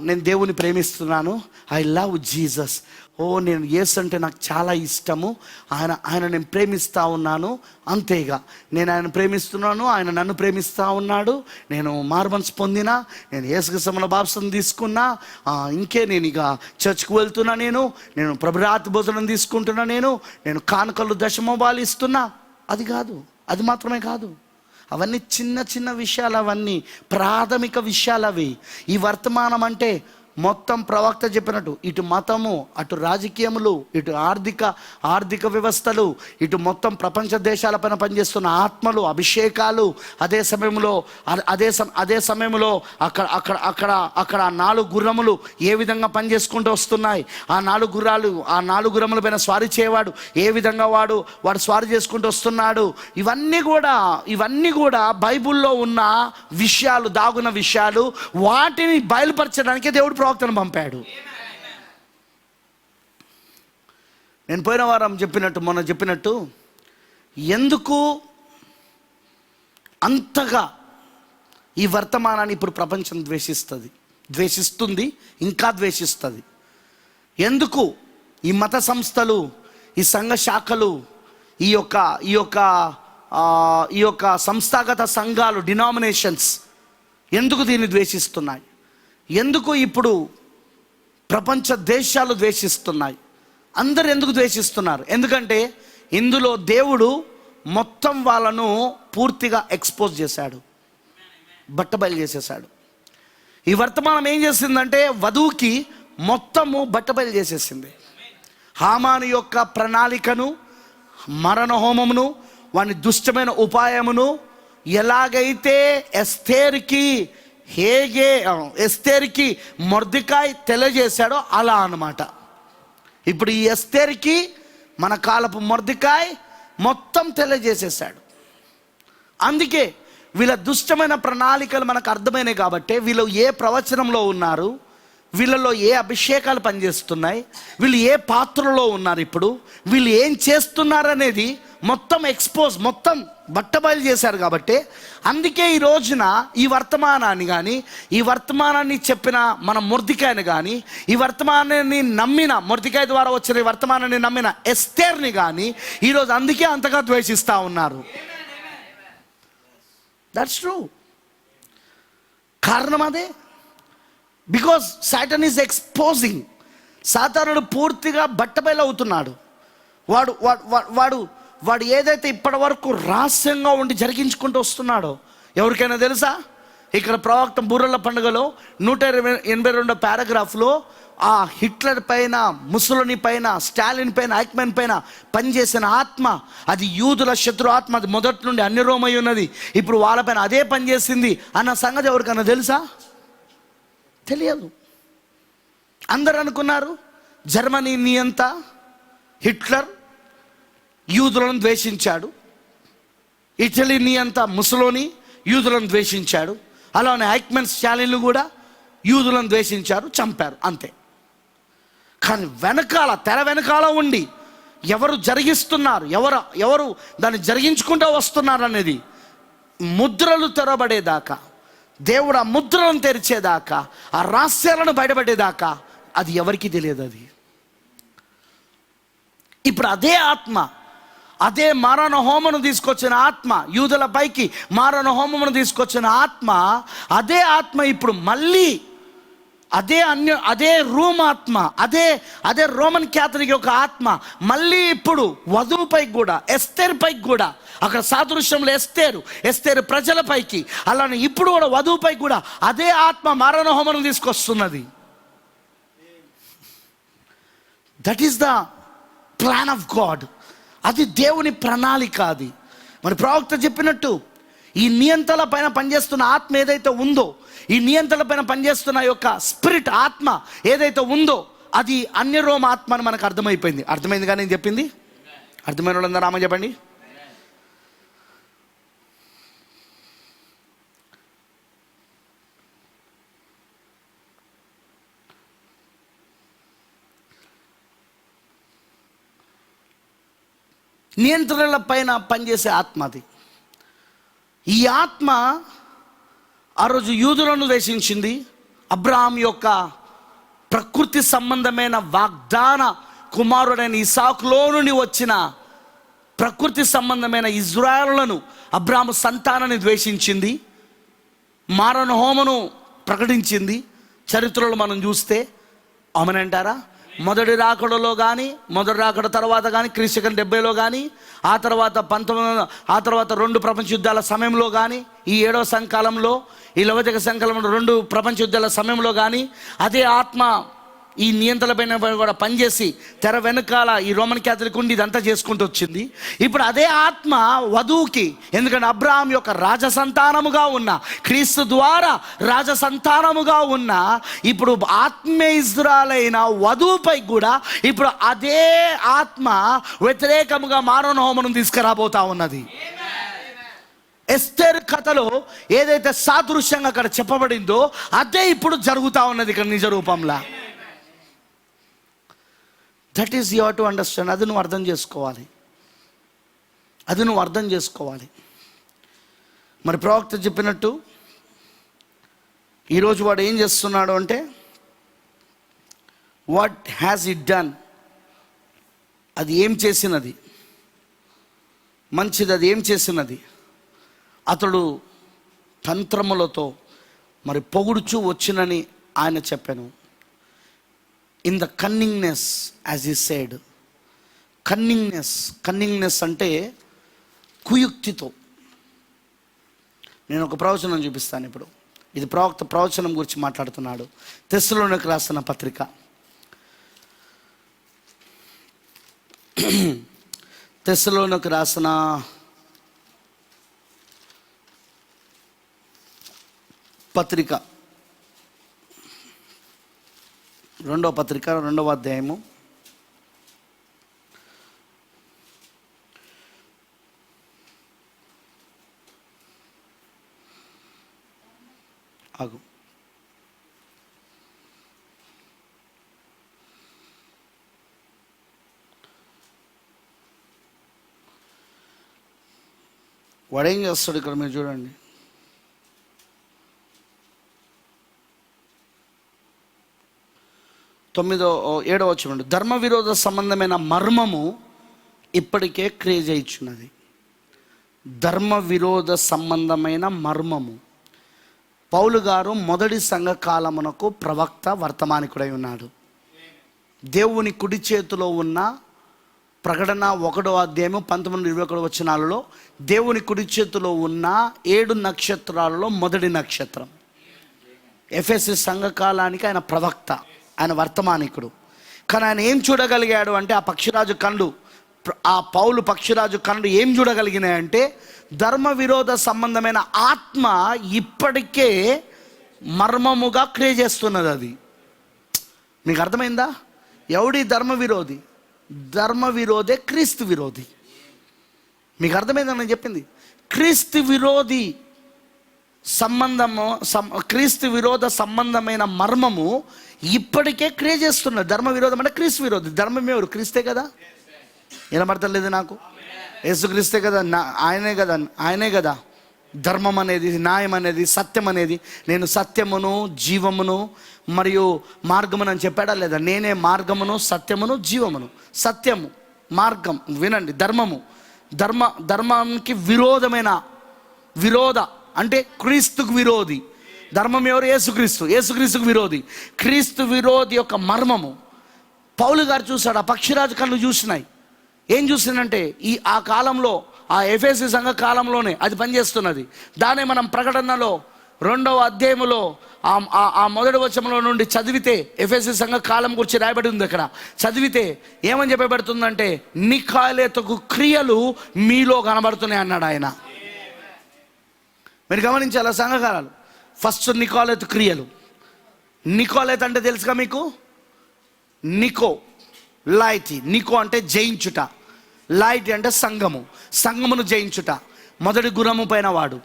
నేను దేవుని ప్రేమిస్తున్నాను, ఐ లవ్ జీసస్, నేను యేసు అంటే నాకు చాలా ఇష్టము, ఆయన నేను ప్రేమిస్తూ ఉన్నాను, అంతేగా నేను ఆయన ప్రేమిస్తున్నాను, ఆయన నన్ను ప్రేమిస్తూ ఉన్నాడు, నేను మార్మన్స్ పొందినా, నేను యేసుకు సమల బాప్సం తీసుకున్నా, నేను ఇక చర్చ్కు వెళ్తున్నా, నేను ప్రభురాత్రి భోజనం తీసుకుంటున్నా, నేను కానుకలు దశమోభాలు ఇస్తున్నా. అది కాదు, అది మాత్రమే కాదు. అవన్నీ చిన్న చిన్న విషయాలు, అవన్నీ ప్రాథమిక విషయాలు అవి. ఈ వర్తమానం అంటే మొత్తం ప్రవక్త చెప్పినట్టు ఇటు మతము, అటు రాజకీయములు, ఇటు ఆర్థిక వ్యవస్థలు, ఇటు మొత్తం ప్రపంచ దేశాలపైన పనిచేస్తున్న ఆత్మలు, అభిషేకాలు, అదే సమయంలో అక్కడ 4 గుర్రములు ఏ విధంగా పనిచేసుకుంటూ వస్తున్నాయి, ఆ 4 గుర్రముల పైన స్వారీ చేయవాడు ఏ విధంగా వాడు స్వారీ చేసుకుంటూ వస్తున్నాడు. ఇవన్నీ కూడా బైబిల్లో ఉన్న విషయాలు, దాగున్న విషయాలు. వాటిని బయలుపరచడానికి దేవుడు ప్రవక్తను పంపాడు. నేను పోయిన వారం మొన్న చెప్పినట్టు ఎందుకు అంతగా ఈ వర్తమానాన్ని ఇప్పుడు ప్రపంచం ద్వేషిస్తుంది, ఇంకా ద్వేషిస్తుంది. ఎందుకు ఈ మత సంస్థలు, ఈ సంఘ శాఖలు, ఈ యొక్క సంస్థాగత సంఘాలు, డినామినేషన్స్ ఎందుకు దీన్ని ద్వేషిస్తున్నాయి? ఎందుకు ఇప్పుడు ప్రపంచ దేశాలు ద్వేషిస్తున్నాయి? అందరు ఎందుకు ద్వేషిస్తున్నారు? ఎందుకంటే ఇందులో దేవుడు మొత్తం వాళ్ళను పూర్తిగా ఎక్స్పోజ్ చేశాడు, బట్టబయలు చేసేసాడు. ఈ వర్తమానం ఏం చేసిందంటే వధువుకి మొత్తము బట్టబయలు చేసేసింది. హామాను యొక్క ప్రణాళికను, మరణ హోమమును, వాని దుష్టమైన ఉపాయమును ఎలాగైతే ఎస్తేరుకి మొర్దెకాయ్ తెలియజేశాడో అలా అన్నమాట. ఇప్పుడు ఈ ఎస్తేరుకి మన కాలపు మొర్దెకాయ్ మొత్తం తెలియజేసేసాడు. అందుకే వీళ్ళ దుష్టమైన ప్రణాళికలు మనకు అర్థమైనాయి. కాబట్టి వీళ్ళు ఏ ప్రవచనంలో ఉన్నారు, వీళ్ళలో ఏ అభిషేకాలు పనిచేస్తున్నాయి, వీళ్ళు ఏ పాత్రలో ఉన్నారు, ఇప్పుడు వీళ్ళు ఏం చేస్తున్నారు అనేది మొత్తం మొత్తం బట్టబయలు చేశారు. కాబట్టి అందుకే ఈ రోజున ఈ వర్తమానాన్ని కానీ, ఈ వర్తమానాన్ని చెప్పిన మన మొర్దెకాయని కానీ, ఈ వర్తమానాన్ని నమ్మిన మొర్దెకాయ ద్వారా వచ్చిన ఈ వర్తమానాన్ని నమ్మిన ఎస్తేర్ని కానీ ఈరోజు అందుకే అంతగా ద్వేషిస్తూ ఉన్నారు. That's true. కారణం అదే. Because Satan is exposing. సాతానుడు పూర్తిగా బట్టబయలు అవుతున్నాడు. వాడు ఏదైతే ఇప్పటి వరకు రహస్యంగా ఉండి జరిగించుకుంటూ వస్తున్నాడో ఎవరికైనా తెలుసా? ఇక్కడ ప్రవక్త బూరల పండుగలో 182 పారాగ్రాఫ్లో ఆ హిట్లర్ పైన, ముసోలిని పైన, స్టాలిన్ పైన, ఐక్మెన్ పైన పనిచేసిన ఆత్మ, అది యూదుల శత్రు ఆత్మ, అది మొదటి నుండి అన్ని రోమై ఉన్నది, ఇప్పుడు వాళ్ళపైన అదే పనిచేసింది అన్న సంగతి ఎవరికైనా తెలుసా? తెలియదు. అందరు అనుకున్నారు జర్మనీ నియంత హిట్లర్ యూదులను ద్వేషించాడు, ఇటలీ నియంత ముసోలిని యూదులను ద్వేషించాడు, అలానే ఐక్మెన్, స్టాలిన్లు కూడా యూదులను ద్వేషించారు, చంపారు, అంతే. కానీ తెర వెనకాల ఉండి ఎవరు జరిగిస్తున్నారు, ఎవరు దాన్ని జరిగించుకుంటూ వస్తున్నారు అనేది ముద్రలు తెరబడేదాకా, దేవుడు ఆ ముద్రలను తెరిచేదాకా, ఆ రహస్యాలను బయటపడేదాకా అది ఎవరికి తెలియదు. అది ఇప్పుడు అదే ఆత్మ, అదే మారణ హోమను తీసుకొచ్చిన ఆత్మ, యూదుల పైకి మారణ హోమమును తీసుకొచ్చిన ఆత్మ, అదే ఆత్మ ఇప్పుడు మళ్ళీ అదే రూమ్ ఆత్మ, అదే రోమన్ క్యాథలిక్ యొక్క ఆత్మ మళ్ళీ ఇప్పుడు వధువు పైకి కూడా, ఎస్తేరు పైకి కూడా, అక్కడ సాదృశ్యంలో ఎస్తేరు ప్రజల పైకి, అలానే ఇప్పుడు కూడా వధువు పైకి కూడా అదే ఆత్మ మారణ హోమను తీసుకొస్తున్నది. That is the plan of God. అది దేవుని ప్రణాళిక. అది మరి ప్రవక్త చెప్పినట్టు ఈ నియంత్రణ పైన పనిచేస్తున్న ఆత్మ ఏదైతే ఉందో, ఈ నియంత్రణ పైన పనిచేస్తున్న యొక్క స్పిరిట్ ఆత్మ ఏదైతే ఉందో, అది అన్య రోమ ఆత్మ అని మనకు అర్థమైంది కానీ నేను చెప్పింది అర్థమైన వాళ్ళందరూ రామ చెప్పండి. నియంత్రణల పైన పనిచేసే ఆత్మ అది. ఈ ఆత్మ ఆ రోజు యూదులను ద్వేషించింది. అబ్రహాం యొక్క ప్రకృతి సంబంధమైన వాగ్దాన కుమారుడైన ఇసాకులో నుండి వచ్చిన ప్రకృతి సంబంధమైన ఇజ్రాయేలులను, అబ్రహాము సంతానాన్ని ద్వేషించింది, మారణ హోమను ప్రకటించింది. చరిత్రలో మనం చూస్తే అవునంటారా, మొదటి రాకడలో కానీ, మొదటి రాకడ తర్వాత కానీ, క్రీస్తు 70లో కానీ, ఆ తర్వాత 2 ప్రపంచ యుద్ధాల సమయంలో కానీ, ఈ 7వ సంకాలంలో, ఈ లవోదిక సంకాలంలో 2 ప్రపంచ యుద్ధాల సమయంలో కానీ అదే ఆత్మ ఈ నియంత్రణపైన కూడా పనిచేసి తెర వెనకాల ఈ రోమన్ క్యాథలిక్ ఉండి ఇదంతా చేసుకుంటూ వచ్చింది. ఇప్పుడు అదే ఆత్మ వధువుకి, ఎందుకంటే అబ్రహాం యొక్క రాజసంతానముగా ఉన్న, క్రీస్తు ద్వారా రాజసంతానముగా ఉన్న ఇప్పుడు ఆత్మీయ ఇజ్రాయెలైన వధువుపై కూడా ఇప్పుడు అదే ఆత్మ వ్యతిరేకముగా మారణ హోమను తీసుకురాబోతా ఉన్నది. ఎస్తేరు కథలో ఏదైతే సాదృశ్యంగా అక్కడ చెప్పబడిందో అదే ఇప్పుడు జరుగుతూ ఉన్నది ఇక్కడ నిజ రూపంలో. That is you have to understand. అది నువ్వు అర్థం చేసుకోవాలి, అది నువ్వు అర్థం చేసుకోవాలి. మరి ప్రవక్త చెప్పినట్టు ఈరోజు వాడు ఏం చేస్తున్నాడు అంటే, వాట్ హ్యాస్ ఇట్ డన్, అది ఏం చేసినది మంచిది, అది ఏం చేసినది. అతడు తంత్రములతో మరి పొగుడుచు వచ్చినని ఆయన చెప్పాను. ఇన్ ద కన్నింగ్నెస్ యాజ్ ఈ సెడ్. కన్నింగ్నెస్ అంటే కుయుక్తితో. నేను ఒక ప్రవచనం చూపిస్తాను ఇప్పుడు. ఇది ప్రవక్త ప్రవచనం గురించి మాట్లాడుతున్నాడు. తెస్సలోనికి రాసిన పత్రిక, తెస్సలోనికి రాసిన పత్రిక, 2వ పత్రిక 2వ అధ్యాయము 6. వాడు ఏం చేస్తాడు ఇక్కడ మీరు చూడండి. 7వ వచనం, ధర్మ విరోధ సంబంధమైన మర్మము ఇప్పటికే క్రియ చేయుచున్నది. ధర్మ విరోధ సంబంధమైన మర్మము. పౌలు గారు మొదటి సంఘకాలమునకు ప్రవక్త, వర్తమానికుడై ఉన్నాడు. దేవుని కుడి చేతిలో ఉన్న ప్రకటన 1వ అధ్యాయము 19-21 వచనాలలో దేవుని కుడి చేతిలో ఉన్న 7 నక్షత్రాలలో మొదటి నక్షత్రం. ఎఫెసు సంఘకాలానికి ఆయన ప్రవక్త, ఆయన వర్తమానికుడు. కానీ ఆయన ఏం చూడగలిగాడు అంటే, ఆ పక్షిరాజు కళ్ళు, ఆ పౌలు పక్షిరాజు కళ్ళు ఏం చూడగలిగినాయంటే, ధర్మ విరోధ సంబంధమైన ఆత్మ ఇప్పటికే మర్మముగా క్రియ చేస్తున్నది. అది మీకు అర్థమైందా? ఎవడి ధర్మ విరోధి? ధర్మ విరోధే క్రీస్తు విరోధి. మీకు అర్థమైందని నేను చెప్పింది. క్రీస్తు విరోధి సంబంధము, క్రీస్తు విరోధ సంబంధమైన మర్మము ఇప్పటికే క్రియ చేస్తున్నది. ధర్మ విరోధం అంటే క్రీస్తు విరోధి. ధర్మం ఎవరు? క్రీస్తే కదా. వినబడతలేదు నాకు? యేసుక్రీస్తే కదా, ఆయనే కదా ధర్మం అనేది, న్యాయం అనేది, సత్యం అనేది. నేను సత్యమును, జీవమును మరియు మార్గమును అని చెప్పాడా లేదా? నేనే మార్గమును, సత్యమును, జీవమును. సత్యము, మార్గం, వినండి, ధర్మానికి విరోధ అంటే క్రీస్తుకు విరోధి. ధర్మం ఎవరు? యేసుక్రీస్తుకు విరోధి. క్రీస్తు విరోధి యొక్క మర్మము పౌలు గారు చూశాడు. ఆ పక్షిరాజు కళ్ళు చూసినాయి. ఏం చూసిందంటే, ఆ కాలంలో, ఆ ఎఫెసు సంఘ కాలంలోనే అది పనిచేస్తున్నది. దాన్ని మనం ప్రకటనలో 2వ అధ్యాయములో ఆ మొదటి వచనంలో నుండి చదివితే, ఎఫెసు సంఘ కాలం గురించి రాయబడి ఉంది. అక్కడ చదివితే ఏమని చెప్పబడుతుందంటే, నికాయలేతకు క్రియలు మీలో కనబడుతున్నాయి అన్నాడు ఆయన. మీరు గమనించాలి ఆ సంఘకాలాలు. ఫస్ట్ నికాయలేతు క్రియలు. నికాయలేతు అంటే తెలుసుగా మీకు? లాయిటీ. నికో అంటే జయించుట, లాయిటీ అంటే సంఘమును జయించుట. మొదటి గుర్రము పైన వాడు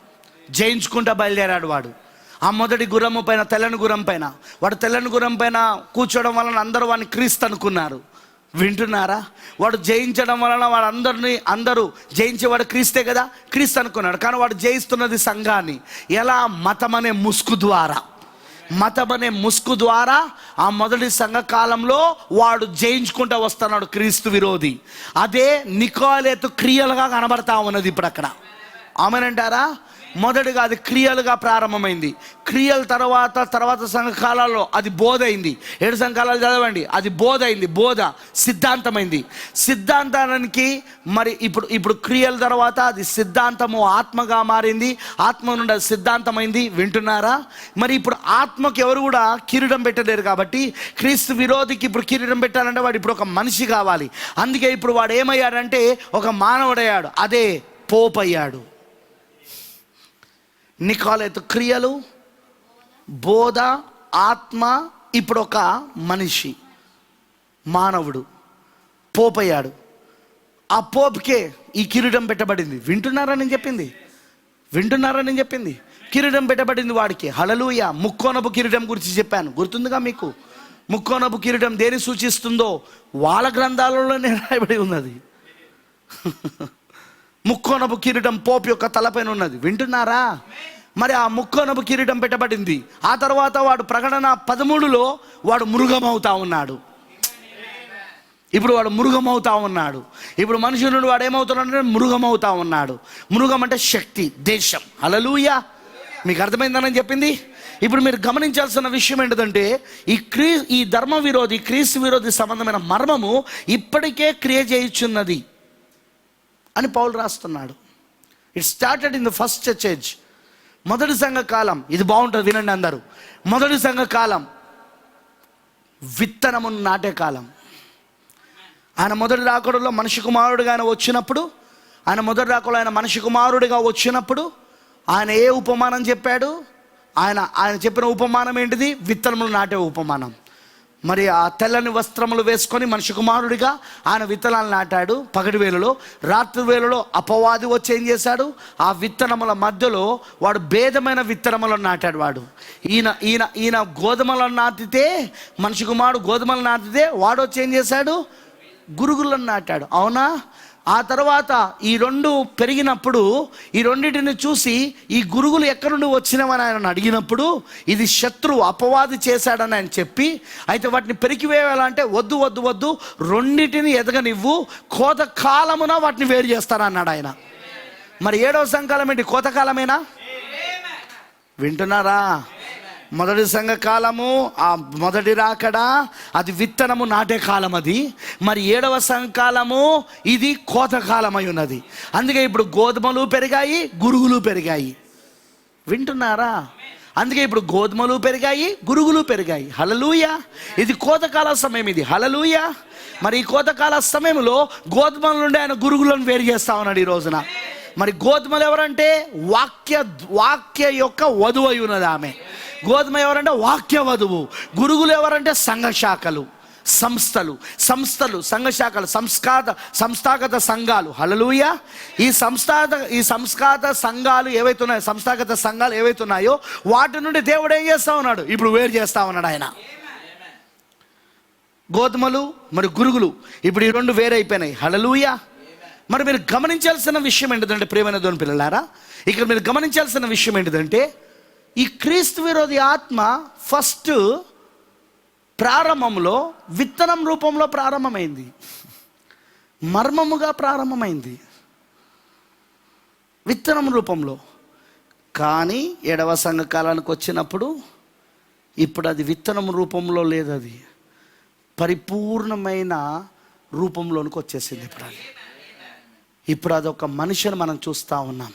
జయించుకుంటా బయలుదేరాడు. వాడు ఆ మొదటి గుర్రము పైన, తెల్లని గుర్రం పైన, వాడు తెల్లని గుర్రం పైన కూర్చోవడం వలన అందరూ వాడిని క్రీస్తు అనుకున్నారు. వింటున్నారా? వాడు జయించడం వలన అందరూ జయించేవాడు క్రీస్తే కదా, క్రీస్తు అనుకున్నాడు. కానీ వాడు జయిస్తున్నది సంఘాన్ని. ఎలా? మతం అనే ముసుగు ద్వారా ఆ మొదటి సంఘకాలంలో వాడు జయించుకుంటూ వస్తున్నాడు, క్రీస్తు విరోధి. అదే నికాయలేతు క్రియలుగా కనబడతా ఉన్నది ఇప్పుడు అక్కడ. ఆమేనంటారా? మొదటిగా అది క్రియలుగా ప్రారంభమైంది. క్రియల తర్వాత సంఘకాలాల్లో అది బోధ అయింది. 7 సంఘకాలాలు చదవండి. అది బోధ అయింది. బోధ సిద్ధాంతమైంది. సిద్ధాంతానికి మరి ఇప్పుడు క్రియల తర్వాత అది సిద్ధాంతము ఆత్మగా మారింది. ఆత్మ నుండి అది సిద్ధాంతమైంది. వింటున్నారా? మరి ఇప్పుడు ఆత్మకి ఎవరు కూడా కిరీటం పెట్టలేరు. కాబట్టి క్రీస్తు విరోధికి ఇప్పుడు కిరీటం పెట్టాలంటే వాడు ఇప్పుడు ఒక మనిషి కావాలి. అందుకే ఇప్పుడు వాడు ఏమయ్యాడంటే ఒక మానవుడయ్యాడు. అదే పోప్ అయ్యాడు. నికాయలేతు క్రియలు, బోధ, ఆత్మ, ఇప్పుడు ఒక మనిషి, మానవుడు పోప్ అయ్యాడు. ఆ పోప్కే ఈ కిరీటం పెట్టబడింది. వింటున్నారా నేను చెప్పింది? కిరీటం పెట్టబడింది వాడికి. హల్లెలూయా. ముక్కోనపు కిరీటం గురించి చెప్పాను, గుర్తుందిగా మీకు? ముక్కోనపు కిరీటం దేని సూచిస్తుందో వాళ్ళ గ్రంథాలలోనే రాయబడి ఉన్నది. ముక్కోనపు కిరీటం పోపు యొక్క తలపైన ఉన్నది. వింటున్నారా? మరి ఆ ముక్కోనపు కిరీటం పెట్టబడింది. ఆ తర్వాత వాడు ప్రకటన 13లో వాడు మృగమవుతా ఉన్నాడు. ఇప్పుడు వాడు మృగమవుతా ఉన్నాడు. ఇప్పుడు మనుషుల నుండి వాడు ఏమవుతున్నాడంటే మృగమవుతా ఉన్నాడు. మృగం అంటే శక్తి, దేశం. హల్లెలూయా. మీకు అర్థమైందని చెప్పింది. ఇప్పుడు మీరు గమనించాల్సిన విషయం ఏంటంటే ఈ ధర్మ విరోధి, క్రీస్తు విరోధి సంబంధమైన మర్మము ఇప్పటికే క్రియ చేయుచున్నది అని పౌలు రాస్తున్నాడు. It started in the first church age. మొదటి సంఘ కాలం. ఇది బాగుంటుంది, వినండి అందరూ. మొదటి సంఘ కాలం విత్తనమును నాటే కాలం. ఆయన మొదటి రాకడలో మనిషి కుమారుడిగా ఆయన వచ్చినప్పుడు, ఆయన మనిషి కుమారుడిగా వచ్చినప్పుడు ఆయన ఏ ఉపమానం చెప్పాడు? ఆయన చెప్పిన ఉపమానం ఏంటిది? విత్తనములు నాటే ఉపమానం. మరి ఆ తెల్లని వస్త్రములు వేసుకొని మనిషి కుమారుడిగా ఆయన విత్తనాలు నాటాడు పగటి వేళలో. రాత్రి వేళలో అపవాది వచ్చి ఏం చేశాడు? ఆ విత్తనముల మధ్యలో వాడు భేదమైన విత్తనములను నాటాడు. వాడు ఈయన గోధుమలను నాటితే, మనిషి కుమారుడు గోధుమలు నాటితే, వాడు వచ్చి ఏం చేశాడు? గురుగులను నాటాడు. అవునా? ఆ తర్వాత ఈ రెండు పెరిగినప్పుడు ఈ రెండింటిని చూసి ఈ గురుగులు ఎక్కడి నుండి వచ్చినవని ఆయన అడిగినప్పుడు ఇది శత్రువు అపవాది చేశాడని ఆయన చెప్పి, అయితే వాటిని పెరికివేయాలంటే వద్దు రెండింటిని ఎదగనివ్వు, కోత కాలమున వాటిని వేరు చేస్తానన్నాడు ఆయన. మరి 7వ సంకాలం ఏంటి? కోతకాలమేనా? వింటున్నారా? మొదటి సంఘ కాలము, ఆ మొదటి రాకడ, అది విత్తనము నాటే కాలం. అది మరి 7వ సంఘకాలము ఇది కోతకాలమై ఉన్నది. అందుకే ఇప్పుడు గోధుమలు పెరిగాయి, గురుగులు పెరిగాయి. వింటున్నారా? అందుకే ఇప్పుడు గోధుమలు పెరిగాయి, గురుగులు పెరిగాయి. హల్లెలూయా. ఇది కోతకాల సమయం. ఇది హల్లెలూయా. మరి ఈ కోతకాల సమయంలో గోధుమల నుండి ఆయన గురుగులను వేరు చేస్తా ఉన్నాడు ఈ రోజున. మరి గోధుమలు ఎవరంటే వాక్య యొక్క వధువు అయి ఉన్నది ఆమె. గోధుమ ఎవరంటే వాక్య వధువు. గురుగులు ఎవరంటే సంఘ శాఖలు, సంస్థలు, సంఘ శాఖలు, సంస్థాగత సంఘాలు. హల్లెలూయా. ఈ సంస్థాగత సంఘాలు ఏవైతున్నాయో వాటి నుండి దేవుడు ఏం చేస్తా ఉన్నాడు? ఇప్పుడు వేరు చేస్తా ఉన్నాడు ఆయన. గోధుమలు మరి గురుగులు ఇప్పుడు ఈ రెండు వేరైపోయినాయి. హల్లెలూయా. మరి మీరు గమనించాల్సిన విషయం ఏంటిదంటే, ప్రియమైన దేవుని పిల్లలారా, ఇక్కడ మీరు గమనించాల్సిన విషయం ఏంటిదంటే ఈ క్రీస్తు విరోధి ఆత్మ ఫస్ట్ ప్రారంభంలో విత్తనం రూపంలో ప్రారంభమైంది, మర్మముగా ప్రారంభమైంది విత్తనం రూపంలో. కానీ 7వ సంఘ కాలానికి వచ్చినప్పుడు ఇప్పుడు అది విత్తనం రూపంలో లేదు, అది పరిపూర్ణమైన రూపంలోనికి వచ్చేసింది. ఇప్పుడు అది ఒక మనిషిని మనం చూస్తూ ఉన్నాం.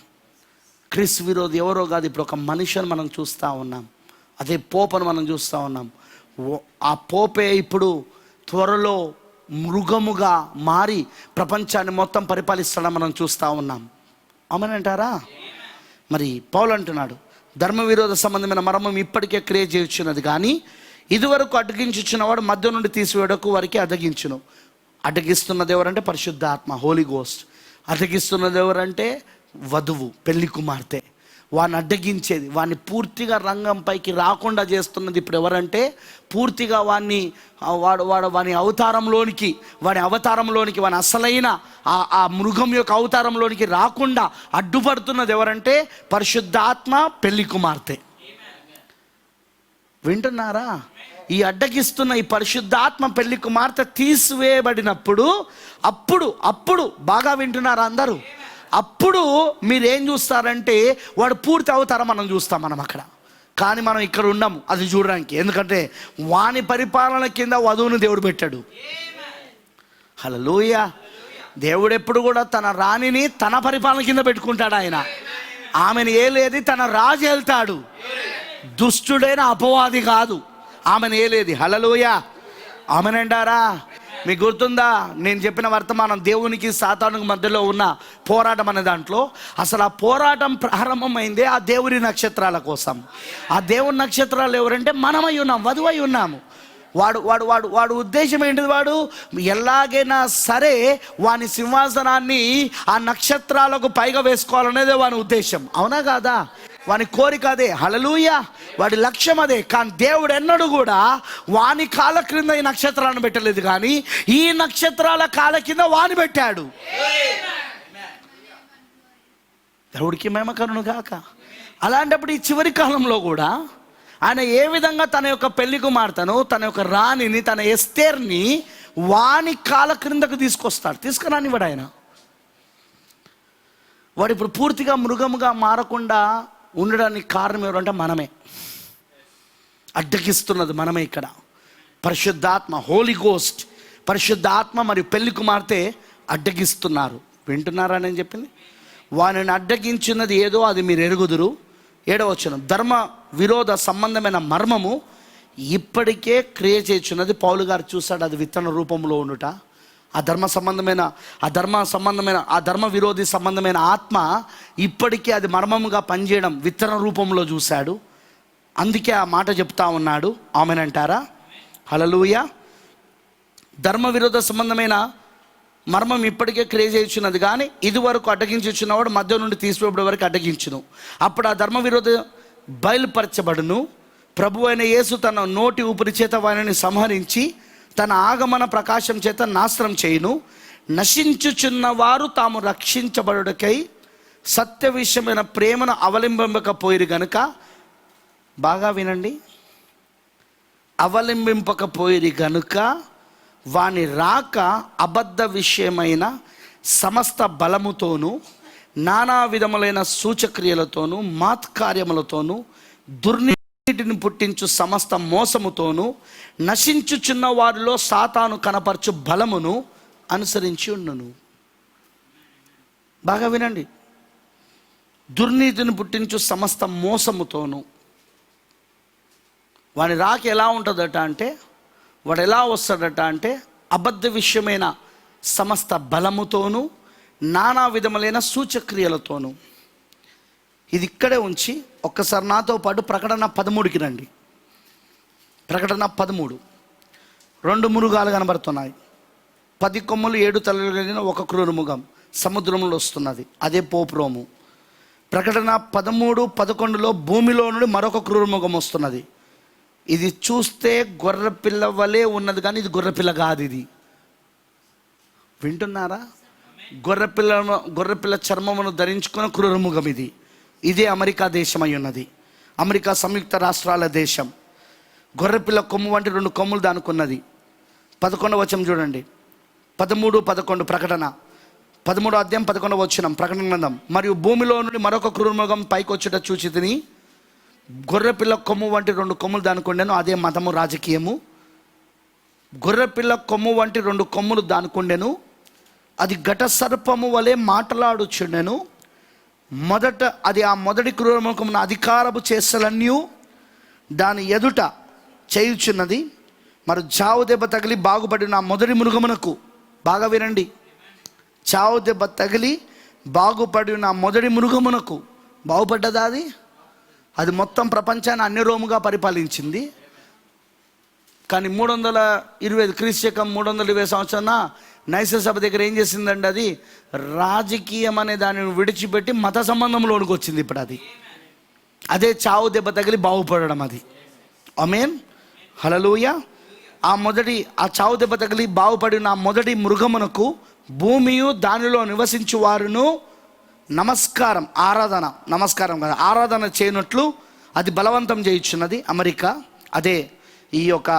క్రీస్తు విరోధి ఎవరో కాదు, ఇప్పుడు ఒక మనిషిని మనం చూస్తూ ఉన్నాం. అదే పోపను మనం చూస్తూ ఉన్నాం. ఆ పోపే ఇప్పుడు త్వరలో మృగముగా మారి ప్రపంచాన్ని మొత్తం పరిపాలిస్తాడని మనం చూస్తూ ఉన్నాం. అవునంటారా? మరి పౌలు అంటున్నాడు ధర్మ విరోధ సంబంధమైన మర్మం ఇప్పటికే క్రియ చేయుచున్నది, కానీ ఇదివరకు అడ్డగించుచున్నవాడు మధ్య నుండి తీసివేయడకు వారికి అడ్డగించును. అడ్డగిస్తున్నది ఎవరంటే పరిశుద్ధాత్మ, హోలీ గోస్ట్. అడ్డగిస్తున్నది ఎవరంటే వధువు, పెళ్లి కుమార్తె. వాడిని అడ్డగించేది, వాడిని పూర్తిగా రంగంపైకి రాకుండా చేస్తున్నది ఇప్పుడు ఎవరంటే పూర్తిగా వాడిని వాని అవతారంలోనికి వాని అసలైన ఆ మృగం యొక్క అవతారంలోనికి రాకుండా అడ్డుపడుతున్నది ఎవరంటే పరిశుద్ధాత్మ, పెళ్లి కుమార్తె. వింటున్నారా? ఈ అడ్డగిస్తున్న ఈ పరిశుద్ధాత్మ పెళ్లి కుమార్తె తీసివేయబడినప్పుడు అప్పుడు బాగా వింటున్నారా అందరూ? అప్పుడు మీరేం చూస్తారంటే వాడు పూర్తి అవతారం మనం చూస్తాం మనం అక్కడ. కానీ మనం ఇక్కడ ఉన్నాము అది చూడడానికి, ఎందుకంటే వాని పరిపాలన కింద వధువుని దేవుడు పెట్టాడు. హల్లెలూయా. దేవుడు ఎప్పుడు కూడా తన రాణిని తన పరిపాలన కింద పెట్టుకుంటాడు. ఆయన ఆమెను ఏలేది తన రాజు వెళ్తాడు, దుష్టుడైన అపవాది కాదు. ఆమెను ఏలేది. హల్లెలూయా. ఆమెనంటారా? మీకు గుర్తుందా నేను చెప్పిన వర్తమానం? దేవునికి సాతానుకి మధ్యలో ఉన్న పోరాటం అనే దాంట్లో అసలు ఆ పోరాటం ప్రారంభమైందే ఆ దేవుని నక్షత్రాల కోసం. ఆ దేవుని నక్షత్రాలు ఎవరంటే మనమై ఉన్నాం, వధువై ఉన్నాము. వాడు ఉద్దేశం ఏంటిది? వాడు ఎలాగైనా సరే వాని సింహాసనాన్ని ఆ నక్షత్రాలకు పైగా వేసుకోవాలనేదే వాని ఉద్దేశం. అవునా కాదా? వాని కోరిక అదే, హల్లెలూయా, వాడి లక్ష్యం అదే. కానీ దేవుడు ఎన్నడూ కూడా వాని కాళ్ళ క్రింద ఈ నక్షత్రాలను పెట్టలేదు, కానీ ఈ నక్షత్రాల కాళ్ళ కింద వాని పెట్టాడు. దేవుడికి మహిమ కలుగును గాక. అలాంటప్పుడు ఈ చివరి కాలంలో కూడా ఆయన ఏ విధంగా తన యొక్క పెళ్లి కుమార్తెను, తన యొక్క రాణిని, తన ఎస్తేర్ని వాని కాళ్ళ క్రిందకు తీసుకొస్తాడు. తీసుకురానివాడు ఆయన. వాడు ఇప్పుడు పూర్తిగా మృగముగా మారకుండా ఉండడానికి కారణం ఎవరంటే మనమే. అడ్డగిస్తున్నది మనమే. ఇక్కడ పరిశుద్ధాత్మ, హోలీ గోస్ట్, పరిశుద్ధాత్మ మరియు పెళ్లి కుమార్తె అడ్డగిస్తున్నారు. వింటున్నారా నేను చెప్పింది? వారిని అడ్డగించినది ఏదో అది మీరు ఎరుగుదురు. 7వ వచనం, ధర్మ విరోధ సంబంధమైన మర్మము ఇప్పటికే క్రియ చేయుచున్నది. పౌలు గారు చూశాడు అది విత్తన రూపంలో ఉండుట. ఆ ధర్మ విరోధి సంబంధమైన ఆత్మ ఇప్పటికే అది మర్మముగా పనిచేయడం విత్తన రూపంలో చూశాడు. అందుకే ఆ మాట చెప్తా ఉన్నాడు. ఆమెనంటారా? హల్లెలూయా. ధర్మ విరోధ సంబంధమైన మర్మం ఇప్పటికే క్రియ చేయుచున్నది, కానీ ఇదివరకు అడ్డగించుచున్నవాడు మధ్య నుండి తీసివేయబడే వరకు అడ్డగించును. అప్పుడు ఆ ధర్మ విరోధ బయలుపరచబడును. ప్రభు అయిన యేసు తన నోటి ఊపిరి చేత వారిని సంహరించి తన ఆగమన ప్రకాశం చేత నాశనం చేయును. నశించుచున్న వారు తాము రక్షించబడుటకై సత్య విషయమైన ప్రేమను అవలంబింపకపోయిరు గనుక, బాగా వినండి, అవలంబింపకపోయిరు గనుక వాని రాక అబద్ధ విషయమైన సమస్త బలముతోనూ నానా విధములైన సూచక్రియలతోనూ మాత్కార్యములతోనూ దుర్నీతిని పుట్టించు సమస్త మోసముతోనూ నశించుచున్న వారిలో సాతాను కనపరచు బలమును అనుసరించి ఉండును. బాగా వినండి, దుర్నీతిని పుట్టించు సమస్త మోసముతోనూ. వాని రాక ఎలా ఉంటుందట అంటే, వాడు ఎలా వస్తాడట అంటే అబద్ధ విషయమైన సమస్త బలముతోనూ నానా విధములైన సూచక్రియలతోనూ. ఇది ఇక్కడే ఉంచి ఒక్కసారి నాతో పాటు ప్రకటన 13కి రండి. ప్రకటన 13, 2 మృగాలు కనబడుతున్నాయి. 10 కొమ్ములు 7 తలలు కలిగిన ఒక క్రూర మృగం సముద్రంలో వస్తున్నది, అదే పోపురోము. ప్రకటన 13, 11లో భూమిలో నుండి మరొక క్రూర మృగం వస్తున్నది. ఇది చూస్తే గొర్రెపిల్ల వలె ఉన్నది, కానీ ఇది గొర్రెపిల్ల కాదు. ఇది వింటున్నారా? గొర్రెపిల్ల చర్మమును ధరించుకున్న క్రూర మృగం ఇది. ఇదే అమెరికా దేశం అయి ఉన్నది. అమెరికా సంయుక్త రాష్ట్రాల దేశం. గొర్రెపిల్ల కొమ్ము వంటి 2 కొమ్ములు దానుకున్నది. 11వ వచనం చూడండి. 13, 11 ప్రకటన 13వ అధ్యాయం 11వ వచనం ప్రకటన గ్రంథం. మరియు భూమిలో నుండి మరొక క్రూర మృగం పైకి వచ్చుట చూచి తిని, గొర్రెపిల్ల కొమ్ము వంటి 2 కొమ్ములు దానుకుండెను. అదే మతము, రాజకీయము. గొర్రెపిల్ల కొమ్ము వంటి 2 కొమ్ములు దానుకుండెను. అది ఘట సర్పము వలె మాటలాడుచుండెను. అది ఆ మొదటి క్రూర మృగమున అధికారపు చేష్టలన్నీ దాని ఎదుట చేయుచున్నది. మరి చావు దెబ్బ తగిలి బాగుపడిన ఆ మొదటి మృగమునకు, బాగా వినండి, చావు దెబ్బ తగిలి బాగుపడిన ఆ మొదటి మృగమునకు, బాగుపడ్డదా అది మొత్తం ప్రపంచాన్ని అన్యరోముగా పరిపాలించింది. కానీ 325 క్రీస్తు 320 సంవత్సరాన నైస సభ దగ్గర ఏం చేసిందండి? అది రాజకీయం అనే దానిని విడిచిపెట్టి మత సంబంధంలోనికి వచ్చింది. ఇప్పుడు అదే చావు దెబ్బ తగిలి బాగుపడడం. అది ఆమేన్, హల్లెలూయా. ఆ చావు దెబ్బ తగిలి బాగుపడిన ఆ మొదటి మృగమునకు భూమియు దానిలో నివసించు వారును నమస్కారం కదా, ఆరాధన చేయనట్లు అది బలవంతం చేయించున్నది అమెరికా. అదే ఈ యొక్క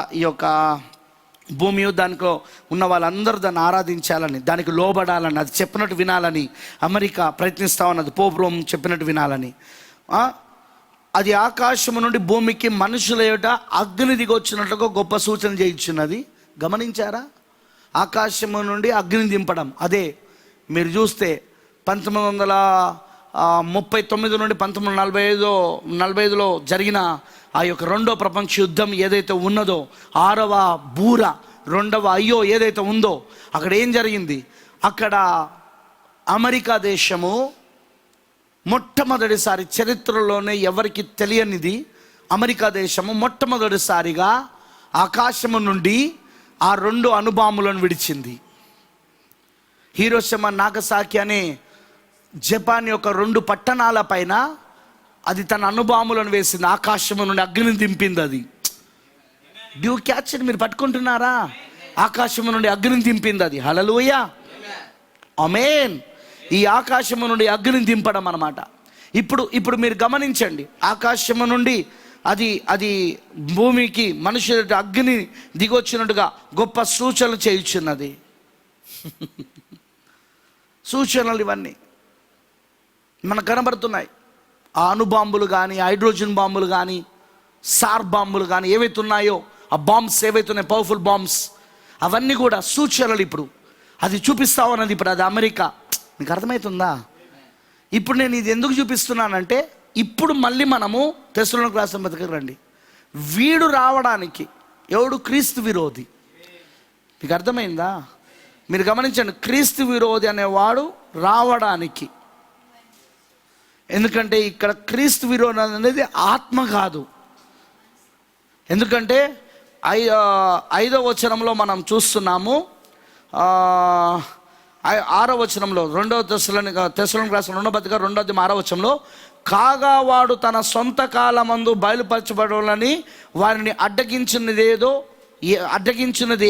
భూమి దానిలో ఉన్న వాళ్ళందరూ దాన్ని ఆరాధించాలని, దానికి లోబడాలని, అది చెప్పినట్టు వినాలని అమెరికా ప్రయత్నిస్తూ ఉన్నది. పోపురోం చెప్పినట్టు వినాలని. అది ఆకాశము నుండి భూమికి మనుషుల ఏట అగ్ని దిగొచ్చినట్లుగా గొప్ప సూచన చేయించున్నది. గమనించారా? ఆకాశము నుండి అగ్ని దింపడం. అదే మీరు చూస్తే 1939 నుండి 1945లో జరిగిన ఆ యొక్క 2వ ప్రపంచ యుద్ధం ఏదైతే ఉన్నదో, 6వ బూర, 2వ అయ్యో ఏదైతే ఉందో, అక్కడ ఏం జరిగింది? అక్కడ అమెరికా దేశము మొట్టమొదటిసారి చరిత్రలోనే ఎవరికి తెలియనిది, అమెరికా దేశము మొట్టమొదటిసారిగా ఆకాశము నుండి ఆ 2 అణుబాంబులను విడిచింది. హీరోషిమా, నాగసాకి అనే జపాన్ యొక్క 2 పట్టణాల పైన అది తన అణుబాంబులను వేసింది, ఆకాశము నుండి అగ్నిని దింపింది. అది డ్యూ క్యాచ్ ఇట్? మీరు పట్టుకుంటున్నారా? ఆకాశము నుండి అగ్నిని దింపింది అది. హల్లెలూయా, ఆమేన్. ఈ ఆకాశము నుండి అగ్నిని దింపడం అన్నమాట. ఇప్పుడు మీరు గమనించండి, ఆకాశము నుండి అది భూమికి మనుషుల అగ్ని దిగొచ్చినట్టుగా గొప్ప సూచనలు చేయుచున్నది. సూచనలు ఇవన్నీ మనకు కనబడుతున్నాయి. ఆ అణుబాంబులు కానీ, హైడ్రోజన్ బాంబులు కానీ, సార్ బాంబులు కానీ ఏవైతే ఉన్నాయో, ఆ బాంబ్స్ ఏవైతే ఉన్నాయో, పవర్ఫుల్ బాంబ్స్, అవన్నీ కూడా సూచనలు. ఇప్పుడు అది చూపిస్తా ఉన్నది. ఇప్పుడు అది అమెరికా. మీకు అర్థమవుతుందా? ఇప్పుడు నేను ఇది ఎందుకు చూపిస్తున్నానంటే, ఇప్పుడు మళ్ళీ మనము తెస్సలోనికీయులకు రాసిన పత్రికకు రండి. వీడు రావడానికి ఎవడు? క్రీస్తు విరోధి. మీకు అర్థమైందా? మీరు గమనించండి, క్రీస్తు విరోధి అనేవాడు రావడానికి. ఎందుకంటే ఇక్కడ క్రీస్తు విరోధి అనేది ఆత్మ కాదు. ఎందుకంటే 5వ వచనంలో మనం చూస్తున్నాము, 6వ వచనంలో, 2వ తెస్సలోనికీయులకు రాసిన 2వ పత్రిక 2వ వచనంలో, కాగా వాడు తన సొంత కాలమందు బయలుపరచబడాలని వారిని అడ్డగించినది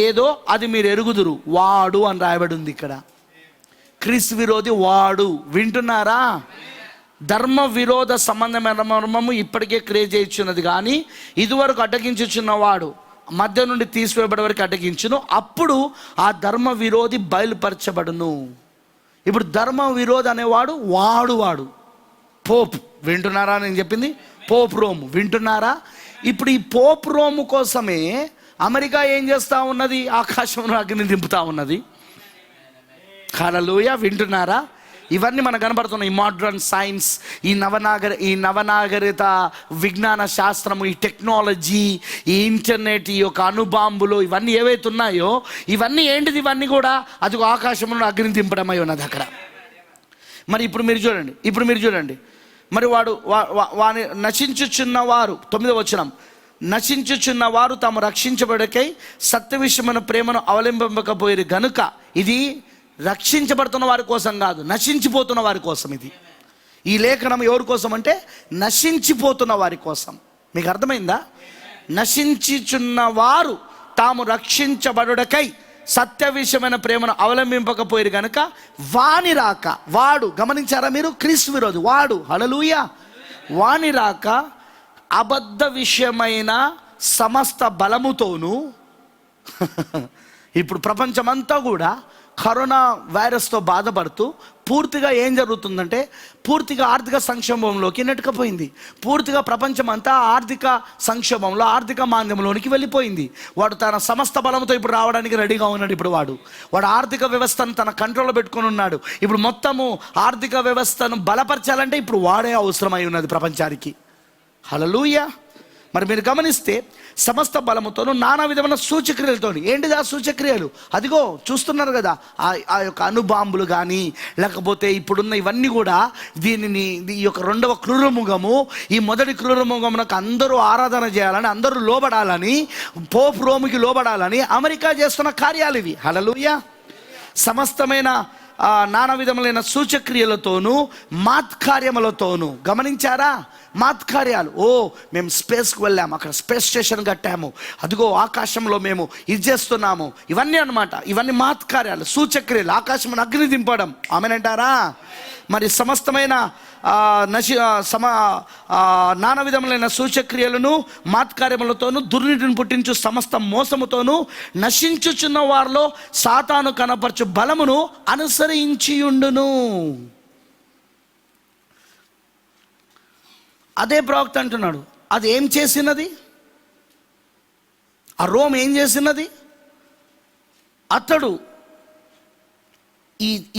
ఏదో అది మీరు ఎరుగుదురు. వాడు అని రాయబడి ఉంది ఇక్కడ. క్రీస్తు విరోధి వాడు. వింటున్నారా? ధర్మ విరోధ సంబంధమైన మర్మము ఇప్పటికే క్రియేట్ చేయుచున్నది, కానీ ఇదివరకు అడ్డగించుచున్నవాడు మధ్య నుండి తీసివేయబడే వరకు అడ్డగించును, అప్పుడు ఆ ధర్మ విరోధి బయలుపరచబడును. ఇప్పుడు ధర్మ విరోధి అనేవాడు వాడు పోప్. వింటున్నారా నేను చెప్పింది? Pope Rome. వింటున్నారా? ఇప్పుడు ఈ పోప్ రోము కోసమే అమెరికా ఏం చేస్తూ ఉన్నది? ఆకాశంలో అగ్ని దింపుతా ఉన్నది. హల్లెలూయా, వింటున్నారా? ఇవన్నీ మనకు కనబడుతున్నాయి. ఈ మోడ్రన్ సైన్స్, ఈ నవనాగరిక విజ్ఞాన శాస్త్రము, ఈ టెక్నాలజీ, ఈ ఇంటర్నెట్, ఈ యొక్క అణుబాంబులు, ఇవన్నీ ఏవైతే ఉన్నాయో ఇవన్నీ ఏంటిది? ఇవన్నీ కూడా అది ఆకాశంలో అగ్ని దింపడమై ఉన్నది అక్కడ. మరి ఇప్పుడు మీరు చూడండి, మరి వాని నశించుచున్నవారు, 9వ వచనం, నశించుచున్నవారు తాము రక్షించబడకై సత్య విషయమైన ప్రేమను అవలంబింపకపోయారు గనుక. ఇది రక్షించబడుతున్న వారి కోసం కాదు, నశించిపోతున్న వారి కోసం. ఇది ఈ లేఖనం ఎవరి కోసం అంటే నశించిపోతున్న వారి కోసం. మీకు అర్థమైందా? నశించుచున్న వారు తాము రక్షించబడుటకై సత్య విషయమైన ప్రేమను అవలంబింపకపోయారు కనుక వాని రాక. వాడు, గమనించారా మీరు? క్రీస్తు విరోధి వాడు. హల్లెలూయా. వాని రాక అబద్ధ విషయమైన సమస్త బలముతోనూ. ఇప్పుడు ప్రపంచమంతా కూడా కరోనా వైరస్తో బాధపడుతూ పూర్తిగా ఏం జరుగుతుందంటే, పూర్తిగా ఆర్థిక సంక్షోభంలోకి నెట్టుకుపోయింది. పూర్తిగా ప్రపంచం అంతా ఆర్థిక సంక్షోభంలో, ఆర్థిక మాంద్యంలోనికి వెళ్ళిపోయింది. వాడు తన సమస్త బలంతో ఇప్పుడు రావడానికి రెడీగా ఉన్నాడు. ఇప్పుడు వాడు ఆర్థిక వ్యవస్థను తన కంట్రోల్లో పెట్టుకొని ఉన్నాడు. ఇప్పుడు మొత్తము ఆర్థిక వ్యవస్థను బలపరచాలంటే ఇప్పుడు వాడే అవసరమై ఉన్నది ప్రపంచానికి. హల్లెలూయా. మరి మీరు గమనిస్తే సమస్త బలముతోను నానా విధమైన సూచక్రియలతో. ఏంటిది ఆ సూచక్రియలు? అదిగో చూస్తున్నారు కదా, ఆ యొక్క అణుబాంబులు కానీ, లేకపోతే ఇప్పుడున్న ఇవన్నీ కూడా దీనిని, ఈ యొక్క 2వ క్రూరముఖము, ఈ మొదటి క్రూరముఖమునకు అందరూ ఆరాధన చేయాలని, అందరూ లోబడాలని, పోప్ రోముకి లోబడాలని అమెరికా చేస్తున్న కార్యాలు ఇవి. హల్లెలూయా. సమస్తమైన నానా విధములైన సూచక్రియలతోనూ మాత్కార్యములతోనూ. గమనించారా? మాత్కార్యాలు. మేము స్పేస్కి వెళ్ళాము, అక్కడ స్పేస్ స్టేషన్ కట్టాము, అదిగో ఆకాశంలో మేము ఇది చేస్తున్నాము, ఇవన్నీ అన్నమాట. ఇవన్నీ మాత్కార్యాలు, సూచక్రియలు, ఆకాశం అగ్ని దింపడం. ఆమెనంటారా? మరి సమస్తమైన నానా విధములైన సూచక్రియలను మాత్కార్యములతోనూ దుర్నీతిని పుట్టించు సమస్త మోసముతోనూ నశించుచున్న వారిలో సాతాను కనపరచు బలమును అనుసరించియుండును. అదే ప్రవక్త అంటున్నాడు. అది ఏం చేసినది? ఆ రోమ్ ఏం చేసినది? అతడు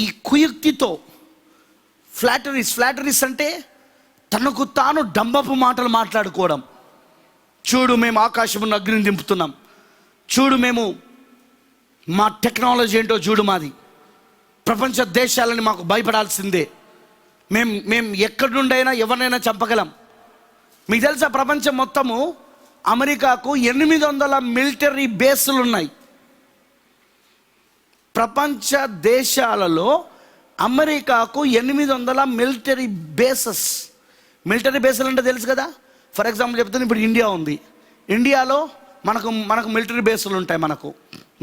ఈ కుయుక్తితో, ఫ్లాటరీస్ అంటే తనకు తాను డంబపు మాటలు మాట్లాడుకోవడం. చూడు, మేము ఆకాశమును అగ్నిని దింపుతున్నాం, చూడు మేము మా టెక్నాలజీ ఏంటో చూడు, మాది ప్రపంచ దేశాలని మాకు భయపడాల్సిందే, మేము ఎక్కడి నుండైనా ఎవరినైనా చంపగలం. మీకు తెలుసా, ప్రపంచం మొత్తము అమెరికాకు 800 మిలిటరీ బేసులు ఉన్నాయి. ప్రపంచ దేశాలలో అమెరికాకు 800 మిలిటరీ బేసెస్, మిలిటరీ బేస్లు అంటే తెలుసు కదా. ఫర్ ఎగ్జాంపుల్ చెప్తాను, ఇప్పుడు ఇండియా ఉంది. ఇండియాలో మనకు మిలిటరీ బేస్లు ఉంటాయి.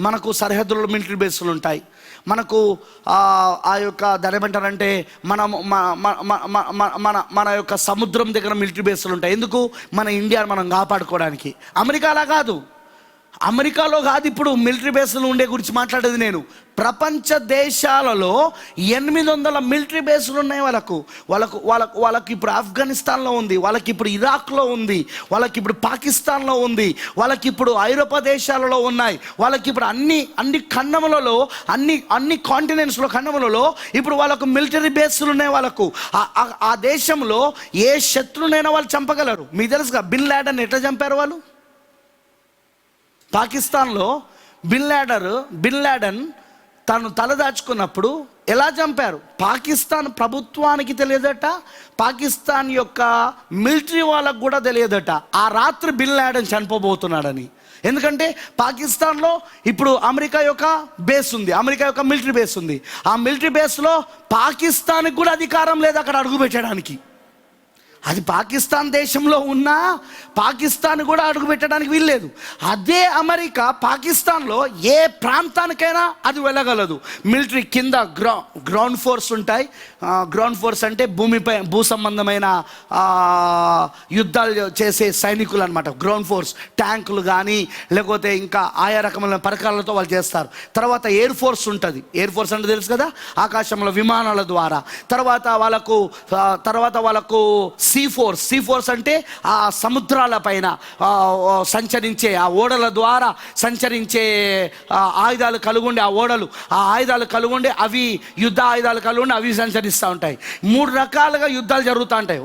మనకు సరిహద్దుల్లో మిలిటరీ బేస్లు ఉంటాయి. మనకు ఆ యొక్క దాని ఏమంటారంటే మన యొక్క సముద్రం దగ్గర మిలిటరీ బేస్లు ఉంటాయి. ఎందుకు? మన ఇండియాను మనం కాపాడుకోవడానికి. అమెరికాలా కాదు, అమెరికాలో కాదు ఇప్పుడు మిలిటరీ బేస్లు ఉండే గురించి మాట్లాడేది నేను. ప్రపంచ దేశాలలో 800 మిలిటరీ బేస్లు ఉన్నాయి. వాళ్ళకు ఇప్పుడు ఆఫ్ఘనిస్తాన్లో ఉంది, వాళ్ళకి ఇప్పుడు ఇరాక్లో ఉంది, వాళ్ళకి ఇప్పుడు పాకిస్తాన్లో ఉంది, వాళ్ళకి ఇప్పుడు ఐరోపా దేశాలలో ఉన్నాయి, వాళ్ళకి ఇప్పుడు అన్ని ఖండములలో అన్ని కాంటినెంట్స్లో ఖండములలో ఇప్పుడు వాళ్ళకు మిలిటరీ బేస్లు ఉన్నాయి. వాళ్ళకు ఆ దేశంలో ఏ శత్రునైనా వాళ్ళు చంపగలరు. మీకు తెలుసుగా బిన్ లాడెన్ ఎట్లా చంపారు వాళ్ళు? పాకిస్తాన్లో బిన్ లాడెన్ తను తలదాచుకున్నప్పుడు ఎలా చంపారు? పాకిస్తాన్ ప్రభుత్వానికి తెలియదట, పాకిస్తాన్ యొక్క మిలిటరీ వాళ్ళకు కూడా తెలియదట ఆ రాత్రి బిన్ లాడెన్ చనిపోబోతున్నాడని. ఎందుకంటే పాకిస్తాన్లో ఇప్పుడు అమెరికా యొక్క బేస్ ఉంది, అమెరికా యొక్క మిలిటరీ బేస్ ఉంది. ఆ మిలిటరీ బేస్లో పాకిస్తాన్కి కూడా అధికారం లేదు అక్కడ అడుగు పెట్టడానికి. అది పాకిస్తాన్ దేశంలో ఉన్నా పాకిస్తాన్ కూడా అడుగు పెట్టడానికి వీల్లేదు. అదే అమెరికా పాకిస్తాన్లో ఏ ప్రాంతానికైనా అది వెళ్ళగలదు. మిలిటరీ కింద గ్రౌండ్ ఫోర్స్ ఉంటాయి. గ్రౌండ్ ఫోర్స్ అంటే భూ సంబంధమైన యుద్ధాలు చేసే సైనికులు అనమాట. గ్రౌండ్ ఫోర్స్ ట్యాంకులు కానీ లేకపోతే ఇంకా ఆయా రకమైన పరికరాలతో వాళ్ళు చేస్తారు. తర్వాత ఎయిర్ ఫోర్స్ ఉంటుంది. ఎయిర్ ఫోర్స్ అంటే తెలుసు కదా, ఆకాశంలో విమానాల ద్వారా. తర్వాత వాళ్ళకు సీ ఫోర్స్ అంటే ఆ సముద్రాల పైన సంచరించే ఆ ఓడల ద్వారా సంచరించే ఆయుధాలు కలుగుండి, ఆ ఆయుధాలు కలుగుండి అవి యుద్ధ ఆయుధాలు కలుగుండి అవి సంచరిస్తూ ఉంటాయి. 3 రకాలుగా యుద్ధాలు జరుగుతూ ఉంటాయి.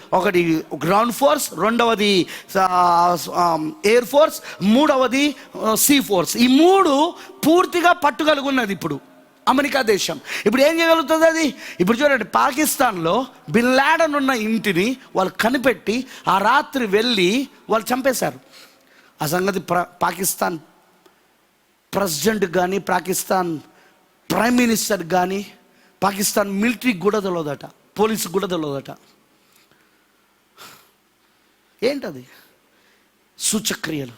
ఒకటి గ్రౌండ్ ఫోర్స్, రెండవది ఎయిర్ ఫోర్స్, మూడవది సీ ఫోర్స్. ఈ 3 పూర్తిగా పట్టుగలుగున్నది ఇప్పుడు అమెరికా దేశం. ఇప్పుడు ఏం చేయగలుగుతుంది అది? ఇప్పుడు చూడండి, పాకిస్తాన్లో బిన్ లాడెన్ ఉన్న ఇంటిని వాళ్ళు కనిపెట్టి ఆ రాత్రి వెళ్ళి వాళ్ళు చంపేశారు. ఆ సంగతి పాకిస్తాన్ ప్రెసిడెంట్ కానీ, పాకిస్తాన్ ప్రైమ్ మినిస్టర్ కానీ, పాకిస్తాన్ మిలిటరీకి కూడా తెలియదట, పోలీసుకి కూడా తెలియదట. ఏంటది? సూచక్రియలు,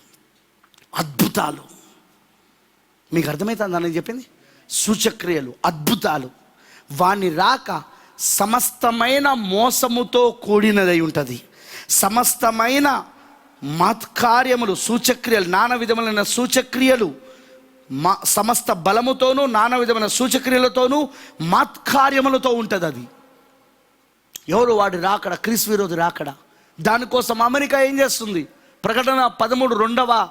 అద్భుతాలు. మీకు అర్థమవుతుంది అని చెప్పింది? సూచక్రియలు, అద్భుతాలు. వాని రాక సమస్తమైన మోసముతో కూడినదై ఉంటుంది. సమస్తమైన మత్కార్యములు, సూచక్రియలు, నానా విధములైన సూచక్రియలు, సమస్త బలముతోనూ నానా విధమైన సూచక్రియలతోనూ మత్కార్యములతో ఉంటుంది. అది ఎవరు? వాడి రాకడ, క్రీస్తు విరోధి రాకడ. దానికోసం అమెరికా ఏం చేస్తుంది? ప్రకటన 13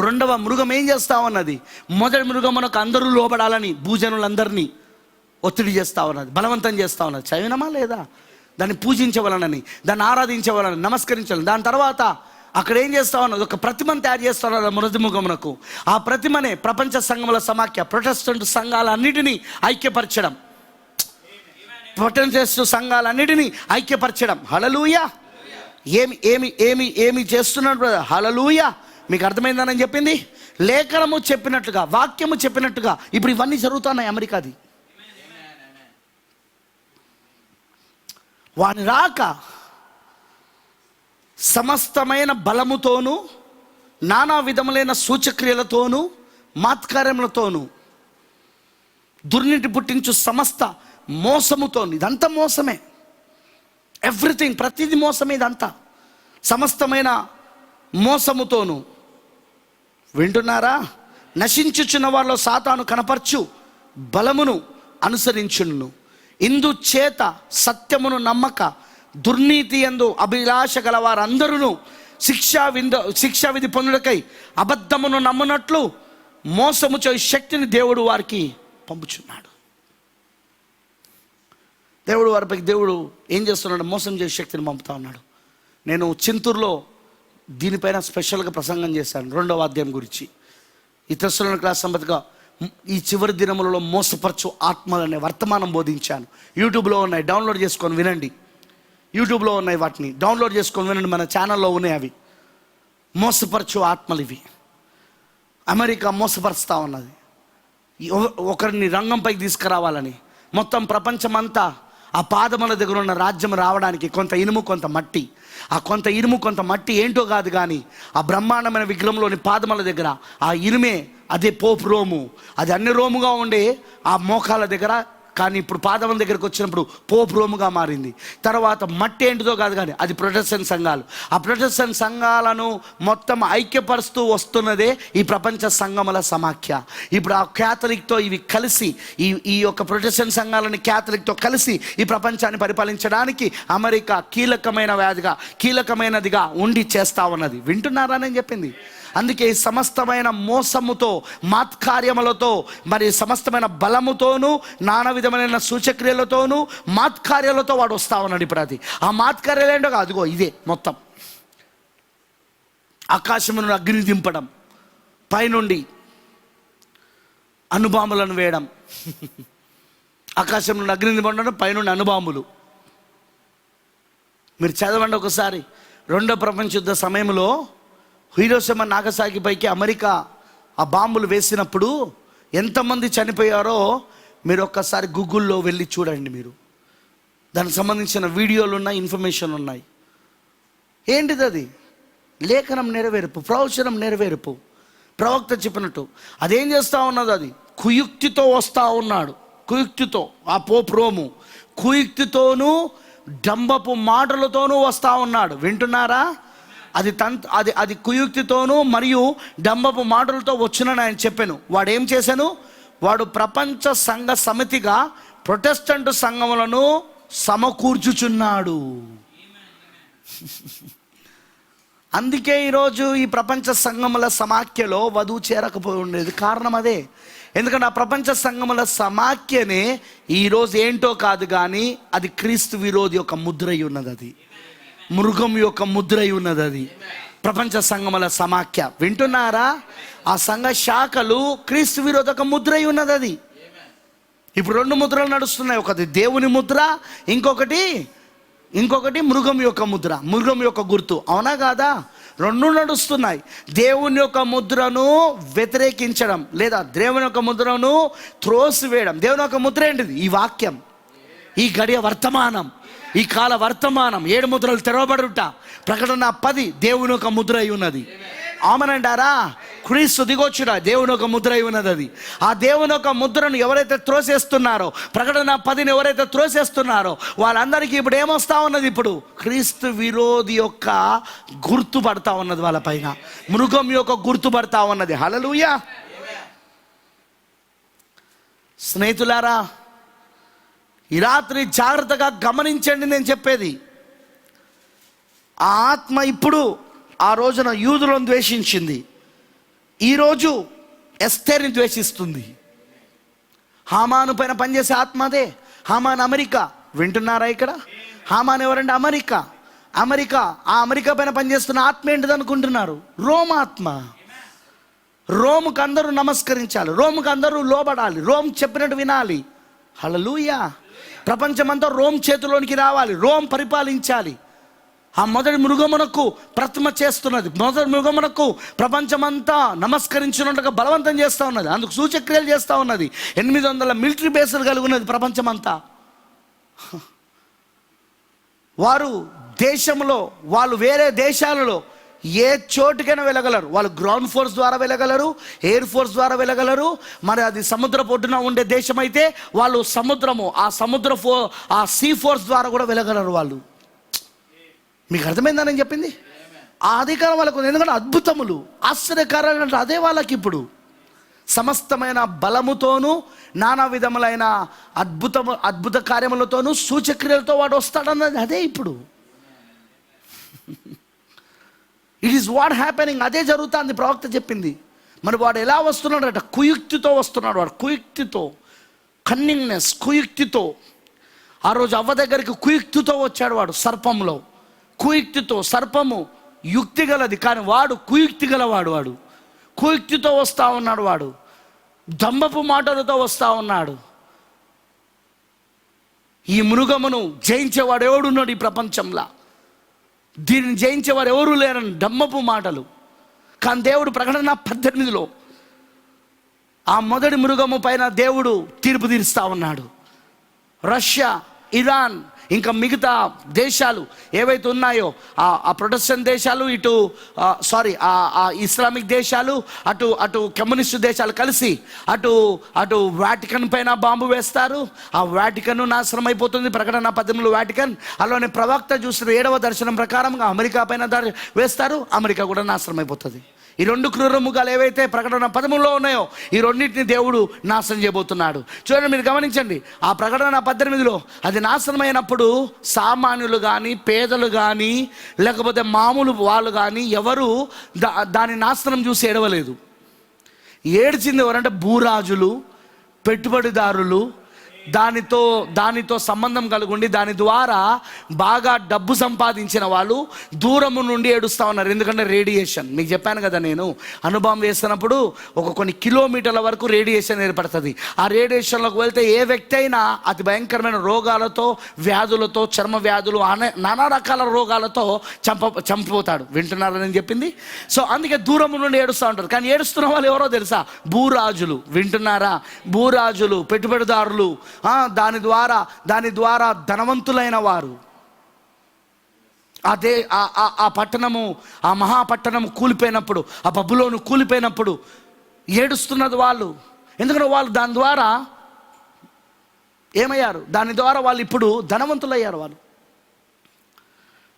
రెండవ మృగం ఏం చేస్తా ఉన్నది? మొదటి మృగం మనకు అందరూ లోబడాలని భూజనులందరినీ ఒత్తిడి చేస్తా ఉన్నది, బలవంతం చేస్తా ఉన్నది. చదివినమా లేదా? దాన్ని పూజించవలనని, దాన్ని ఆరాధించవలని, నమస్కరించాలని. దాని తర్వాత అక్కడ ఏం చేస్తా ఉన్నది? ఒక ప్రతిమను తయారు చేస్తా ఉన్నది మొదటి మృగమునకు. ఆ ప్రతిమనే ప్రపంచ సంఘముల సమాఖ్య, ప్రొటెస్టెంట్ సంఘాలన్నిటినీ ఐక్యపరచడం, ప్రొటెస్టెంట్ సంఘాలన్నిటినీ ఐక్యపరచడం. హల్లెలూయా! ఏమి చేస్తున్నాడు బ్రదర్? హల్లెలూయా! మీకు అర్థమైందని చెప్పింది. లేఖనము చెప్పినట్టుగా, వాక్యము చెప్పినట్టుగా ఇప్పుడు ఇవన్నీ జరుగుతున్నాయి అమెరికాది. వాని రాక సమస్తమైన బలముతోనూ నానా విధములైన సూచక్రియలతోనూ మాత్కార్యములతోనూ దుర్నీతి పుట్టించు సమస్త మోసముతో. ఇదంతా మోసమే, ఎవ్రీథింగ్, ప్రతిదీ మోసమే. ఇదంతా సమస్తమైన మోసముతోనూ. వింటున్నారా? నశించుచున్న వాళ్ళలో సాతాను కనపరచు బలమును అనుసరించును. ఇందుచేత సత్యమును నమ్మక దుర్నీతి యందు అభిలాష గల వారందరూ శిక్షావిధి పొందుటకై అబద్ధమును నమ్మునట్లు మోసము చేయ శక్తిని దేవుడు వారికి పంపుచున్నాడు. దేవుడు ఏం చేస్తున్నాడు? మోసం చేసే శక్తిని పంపుతా ఉన్నాడు. నేను చింతూరులో దీనిపైన స్పెషల్గా ప్రసంగం చేశాను, 2వ అధ్యాయం గురించి. ఈ తెస్సలోనికీయుల సంబంధిగా ఈ చివరి దినములలో మోసపరచు ఆత్మలనే వర్తమానం బోధించాను. యూట్యూబ్లో ఉన్నాయి, డౌన్లోడ్ చేసుకొని వినండి. యూట్యూబ్లో ఉన్నాయి, వాటిని డౌన్లోడ్ చేసుకొని వినండి. మన ఛానల్లో ఉన్నాయి అవి. మోసపరచు ఆత్మలు ఇవి. అమెరికా మోసపరుస్తూ ఉన్నది ఒకరిని రంగంపైకి తీసుకురావాలని. మొత్తం ప్రపంచమంతా ఆ పాదముల దగ్గర ఉన్న రాజ్యం రావడానికి కొంత ఇనుము కొంత మట్టి, ఆ కొంత ఇనుము కొంత మట్టి ఏంటో కాదు కానీ ఆ బ్రహ్మాండమైన విగ్రహంలోని పాదముల దగ్గర ఆ ఇనుమే అదే పోపు రోము. అది అన్ని రోముగా ఉండే ఆ మోకాల దగ్గర, కానీ ఇప్పుడు పాదముల దగ్గరకు వచ్చినప్పుడు పోపు రోముగా మారింది. తర్వాత మట్టి ఏంటిదో కాదు కానీ అది ప్రొటెస్టెంట్ సంఘాలు. ఆ ప్రొటెస్టెంట్ సంఘాలను మొత్తం ఐక్యపరుస్తూ వస్తున్నదే ఈ ప్రపంచ సంఘముల సమాఖ్య. ఇప్పుడు ఆ క్యాథలిక్తో ఇవి కలిసి ఈ యొక్క ప్రొటెస్టెంట్ సంఘాలని క్యాథలిక్తో కలిసి ఈ ప్రపంచాన్ని పరిపాలించడానికి అమెరికా కీలకమైనదిగా ఉండి చేస్తా ఉన్నది. వింటున్నారా నేను చెప్పింది? అందుకే సమస్తమైన మోసముతో, మాత్కార్యములతో, మరి సమస్తమైన బలముతోనూ, నానా విధమైన సూచక్రియలతోనూ, మాత్కార్యాలతో వాడు వస్తూ ఉన్నాడు. ఇప్పుడు అది ఆ మాత్కార్యాలు ఏంటో అదిగో ఇదే మొత్తం. ఆకాశమును అగ్ని దింపడం, పైనుండి అణుబాంబులను వేయడం. ఆకాశం నుండి అగ్ని దింపడం, పైనుండి అణుబాంబులు. మీరు చదవండి ఒకసారి. రెండో ప్రపంచ యుద్ధ సమయంలో హీరోషిమా నాగసాకి పైకి అమెరికా ఆ బాంబులు వేసినప్పుడు ఎంతమంది చనిపోయారో మీరు ఒక్కసారి గూగుల్లో వెళ్ళి చూడండి. మీరు దానికి సంబంధించిన వీడియోలు ఉన్నాయి, ఇన్ఫర్మేషన్ ఉన్నాయి. ఏంటిది అది? లేఖనం నెరవేర్పు, ప్రవచనం నెరవేర్పు. ప్రవక్త చెప్పినట్టు అదేం చేస్తూ ఉన్నది? అది కుయుక్తితో వస్తూ ఉన్నాడు. కుయుక్తితో ఆ పోపు రోము కుయుక్తితోనూ డంబపు మాటలతోనూ వస్తూ ఉన్నాడు. వింటున్నారా? అది కుయుక్తితోనూ మరియు డంబపు మాటలతో వచ్చునని ఆయన చెప్పాను. వాడు ఏం చేశాను? వాడు ప్రపంచ సంఘ సమితిగా ప్రొటెస్టెంట్ సంఘములను సమకూర్చుచున్నాడు. అందుకే ఈరోజు ఈ ప్రపంచ సంఘముల సమాఖ్యలో వధువు చేరకపోయి ఉండేది కారణం అదే. ఎందుకంటే ఆ ప్రపంచ సంఘముల సమాఖ్యనే ఈరోజు ఏంటో కాదు కానీ అది క్రీస్తు విరోధి యొక్క ముద్ర అయి ఉన్నది. అది మృగం యొక్క ముద్ర అయి ఉన్నది. అది ప్రపంచ సంఘముల సమాఖ్య. వింటున్నారా? ఆ సంఘ శాఖలు క్రీస్తు విరోధక ముద్ర అయి ఉన్నది. అది ఇప్పుడు 2 ముద్రలు నడుస్తున్నాయి. ఒకటి దేవుని ముద్ర, ఇంకొకటి మృగం యొక్క ముద్ర, మృగం యొక్క గుర్తు. అవునా కాదా? 2 నడుస్తున్నాయి. దేవుని యొక్క ముద్రను వ్యతిరేకించడం లేదా దేవుని యొక్క ముద్రను త్రోసివేయడం. దేవుని యొక్క ముద్ర ఏంటిది? ఈ వాక్యం, ఈ గడియ వర్తమానం, ఈ కాల వర్తమానం. 7 ముద్రలు తెరవబడుట. ప్రకటన 10 దేవుని యొక్క ముద్ర అయి ఉన్నది. ఆమనంటారా? క్రీస్తు దిగొచ్చుట దేవుని యొక్క ముద్ర అయి ఉన్నది. అది ఆ దేవుని యొక్క ముద్రను ఎవరైతే త్రోసేస్తున్నారో, ప్రకటన 10ని ఎవరైతే త్రోసేస్తున్నారో వాళ్ళందరికీ ఇప్పుడు ఏమొస్తా ఉన్నది? ఇప్పుడు క్రీస్తు విరోధి యొక్క గుర్తు పడతా ఉన్నది వాళ్ళ పైన. మృగం యొక్క గుర్తు పడతా ఉన్నది. హల్లెలూయా. స్నేహితులారా, ఈ రాత్రి జాగ్రత్తగా గమనించండి నేను చెప్పేది. ఆ ఆత్మ ఇప్పుడు ఆ రోజున యూదులను ద్వేషించింది, ఈరోజు ఎస్తేర్ని ద్వేషిస్తుంది. హామాను పైన పనిచేసే ఆత్మ అదే. హామాన్ అమెరికా. వింటున్నారా? ఇక్కడ హామాన్ ఎవరంటే అమెరికా. ఆ అమెరికా పైన పనిచేస్తున్న ఆత్మ ఏంటిది అనుకుంటున్నారు? రోమ్ ఆత్మ. రోముకు అందరూ నమస్కరించాలి, రోముకు అందరూ లోబడాలి, రోమ్ చెప్పినట్టు వినాలి. హల్లెలూయా. ప్రపంచమంతా రోమ్ చేతిలోనికి రావాలి, రోమ్ పరిపాలించాలి. ఆ మొదటి మృగమునకు ప్రతిమ చేస్తున్నది. మొదటి మృగమునకు ప్రపంచమంతా నమస్కరించినట్టుగా బలవంతం చేస్తూ ఉన్నది. అందుకు సూచక్రియలు చేస్తూ ఉన్నది. 800 మిలిటరీ బేసులు కలిగి ఉన్నది ప్రపంచమంతా. వారు దేశంలో, వాళ్ళు వేరే దేశాలలో ఏ చోటుకైనా వెళ్ళగలరు. వాళ్ళు గ్రౌండ్ ఫోర్స్ ద్వారా వెళ్ళగలరు, ఎయిర్ ఫోర్స్ ద్వారా వెళ్ళగలరు. మరి అది సముద్ర పొడ్డున ఉండే దేశం అయితే వాళ్ళు ఆ సీ ఫోర్స్ ద్వారా కూడా వెళ్ళగలరు వాళ్ళు. మీకు అర్థమైందని నేను చెప్పింది? ఆ అధికారం వాళ్ళకు. ఎందుకంటే అద్భుతములు, ఆశ్చర్యకారాలు అంటే అదే వాళ్ళకి. ఇప్పుడు సమస్తమైన బలముతోనూ, నానా విధములైన అద్భుత కార్యములతోనూ, సూచక్రియలతో వాడు వస్తాడన్నది అదే. ఇప్పుడు ఇట్ ఈస్ వాట్ హ్యాపెనింగ్. అదే జరుగుతుంది. ప్రవక్త చెప్పింది. మరి వాడు ఎలా వస్తున్నాడట? కుయుక్తితో వస్తున్నాడు. వాడు కుయుక్తితో, కన్నింగ్నెస్, కుయుక్తితో. ఆ రోజు అవ్వ దగ్గరికి కుయుక్తితో వచ్చాడు వాడు. సర్పంలో కుయుక్తితో. సర్పము యుక్తి గలది కానీ వాడు కుయుక్తి గలవాడు. వాడు కుయుక్తితో వస్తూ ఉన్నాడు. వాడు దంబపు మాటలతో వస్తూ ఉన్నాడు. ఈ మృగమును జయించేవాడు ఎవడున్నాడు ఈ ప్రపంచంలో? దీనిని జయించేవారు ఎవరూ లేరని డంబపు మాటలు. కానీ దేవుడు ప్రకటన 18లో ఆ మొదటి మృగము పైన దేవుడు తీర్పు తీరుస్తూ ఉన్నాడు. రష్యా ఇరాన్, ఇంకా మిగతా దేశాలు ఏవైతే ఉన్నాయో ఆ ప్రొటెస్టెంట్ దేశాలు, ఇటు ఇస్లామిక్ దేశాలు, అటు కమ్యూనిస్టు దేశాలు కలిసి అటు వాటికన్ పైన బాంబు వేస్తారు. ఆ వాటికన్ నాశనం అయిపోతుంది. ప్రకటన 10 వాటికన్. అలానే ప్రవక్త చూసిన 7వ దర్శనం ప్రకారంగా అమెరికా పైన వేస్తారు. అమెరికా కూడా నాశనం అయిపోతుంది. ఈ 2 క్రూర మృగాలు ఏవైతే ప్రకటన 13లో ఉన్నాయో ఈ రెండింటిని దేవుడు నాశనం చేయబోతున్నాడు. చూడండి, మీరు గమనించండి. ఆ ప్రకటన 18లో అది నాశనమైనప్పుడు సామాన్యులు కానీ, పేదలు కానీ, లేకపోతే మామూలు వాళ్ళు కానీ ఎవరు దాని నాశనం చూసి ఏడవలేదు. ఏడ్చింది ఎవరంటే భూరాజులు, పెట్టుబడిదారులు, దానితో సంబంధం కలుగుండి దాని ద్వారా బాగా డబ్బు సంపాదించిన వాళ్ళు దూరము నుండి ఏడుస్తూ ఉన్నారు. ఎందుకంటే రేడియేషన్, మీకు చెప్పాను కదా, నేను అణుబాంబు వేస్తున్నప్పుడు కొన్ని కిలోమీటర్ల వరకు రేడియేషన్ ఏర్పడుతుంది. ఆ రేడియేషన్లోకి వెళ్తే ఏ వ్యక్తి అయినా అతి భయంకరమైన రోగాలతో, వ్యాధులతో, చర్మ వ్యాధులు, నానా రకాల రోగాలతో చంపిపోతాడు. వింటున్నారని చెప్పింది. సో అందుకే దూరము నుండి ఏడుస్తూ ఉంటారు. కానీ ఏడుస్తున్న వాళ్ళు ఎవరో తెలుసా? భూరాజులు. వింటున్నారా? భూరాజులు, పెట్టుబడిదారులు, దాని ద్వారా ధనవంతులైన వారు. అదే ఆ పట్టణము, ఆ మహాపట్టణము కూలిపోయినప్పుడు, ఆ బబులోను కూలిపోయినప్పుడు ఏడుస్తున్నది వాళ్ళు. ఎందుకంటే వాళ్ళు దాని ద్వారా ఏమయ్యారు? దాని ద్వారా వాళ్ళు ఇప్పుడు ధనవంతులయ్యారు వాళ్ళు.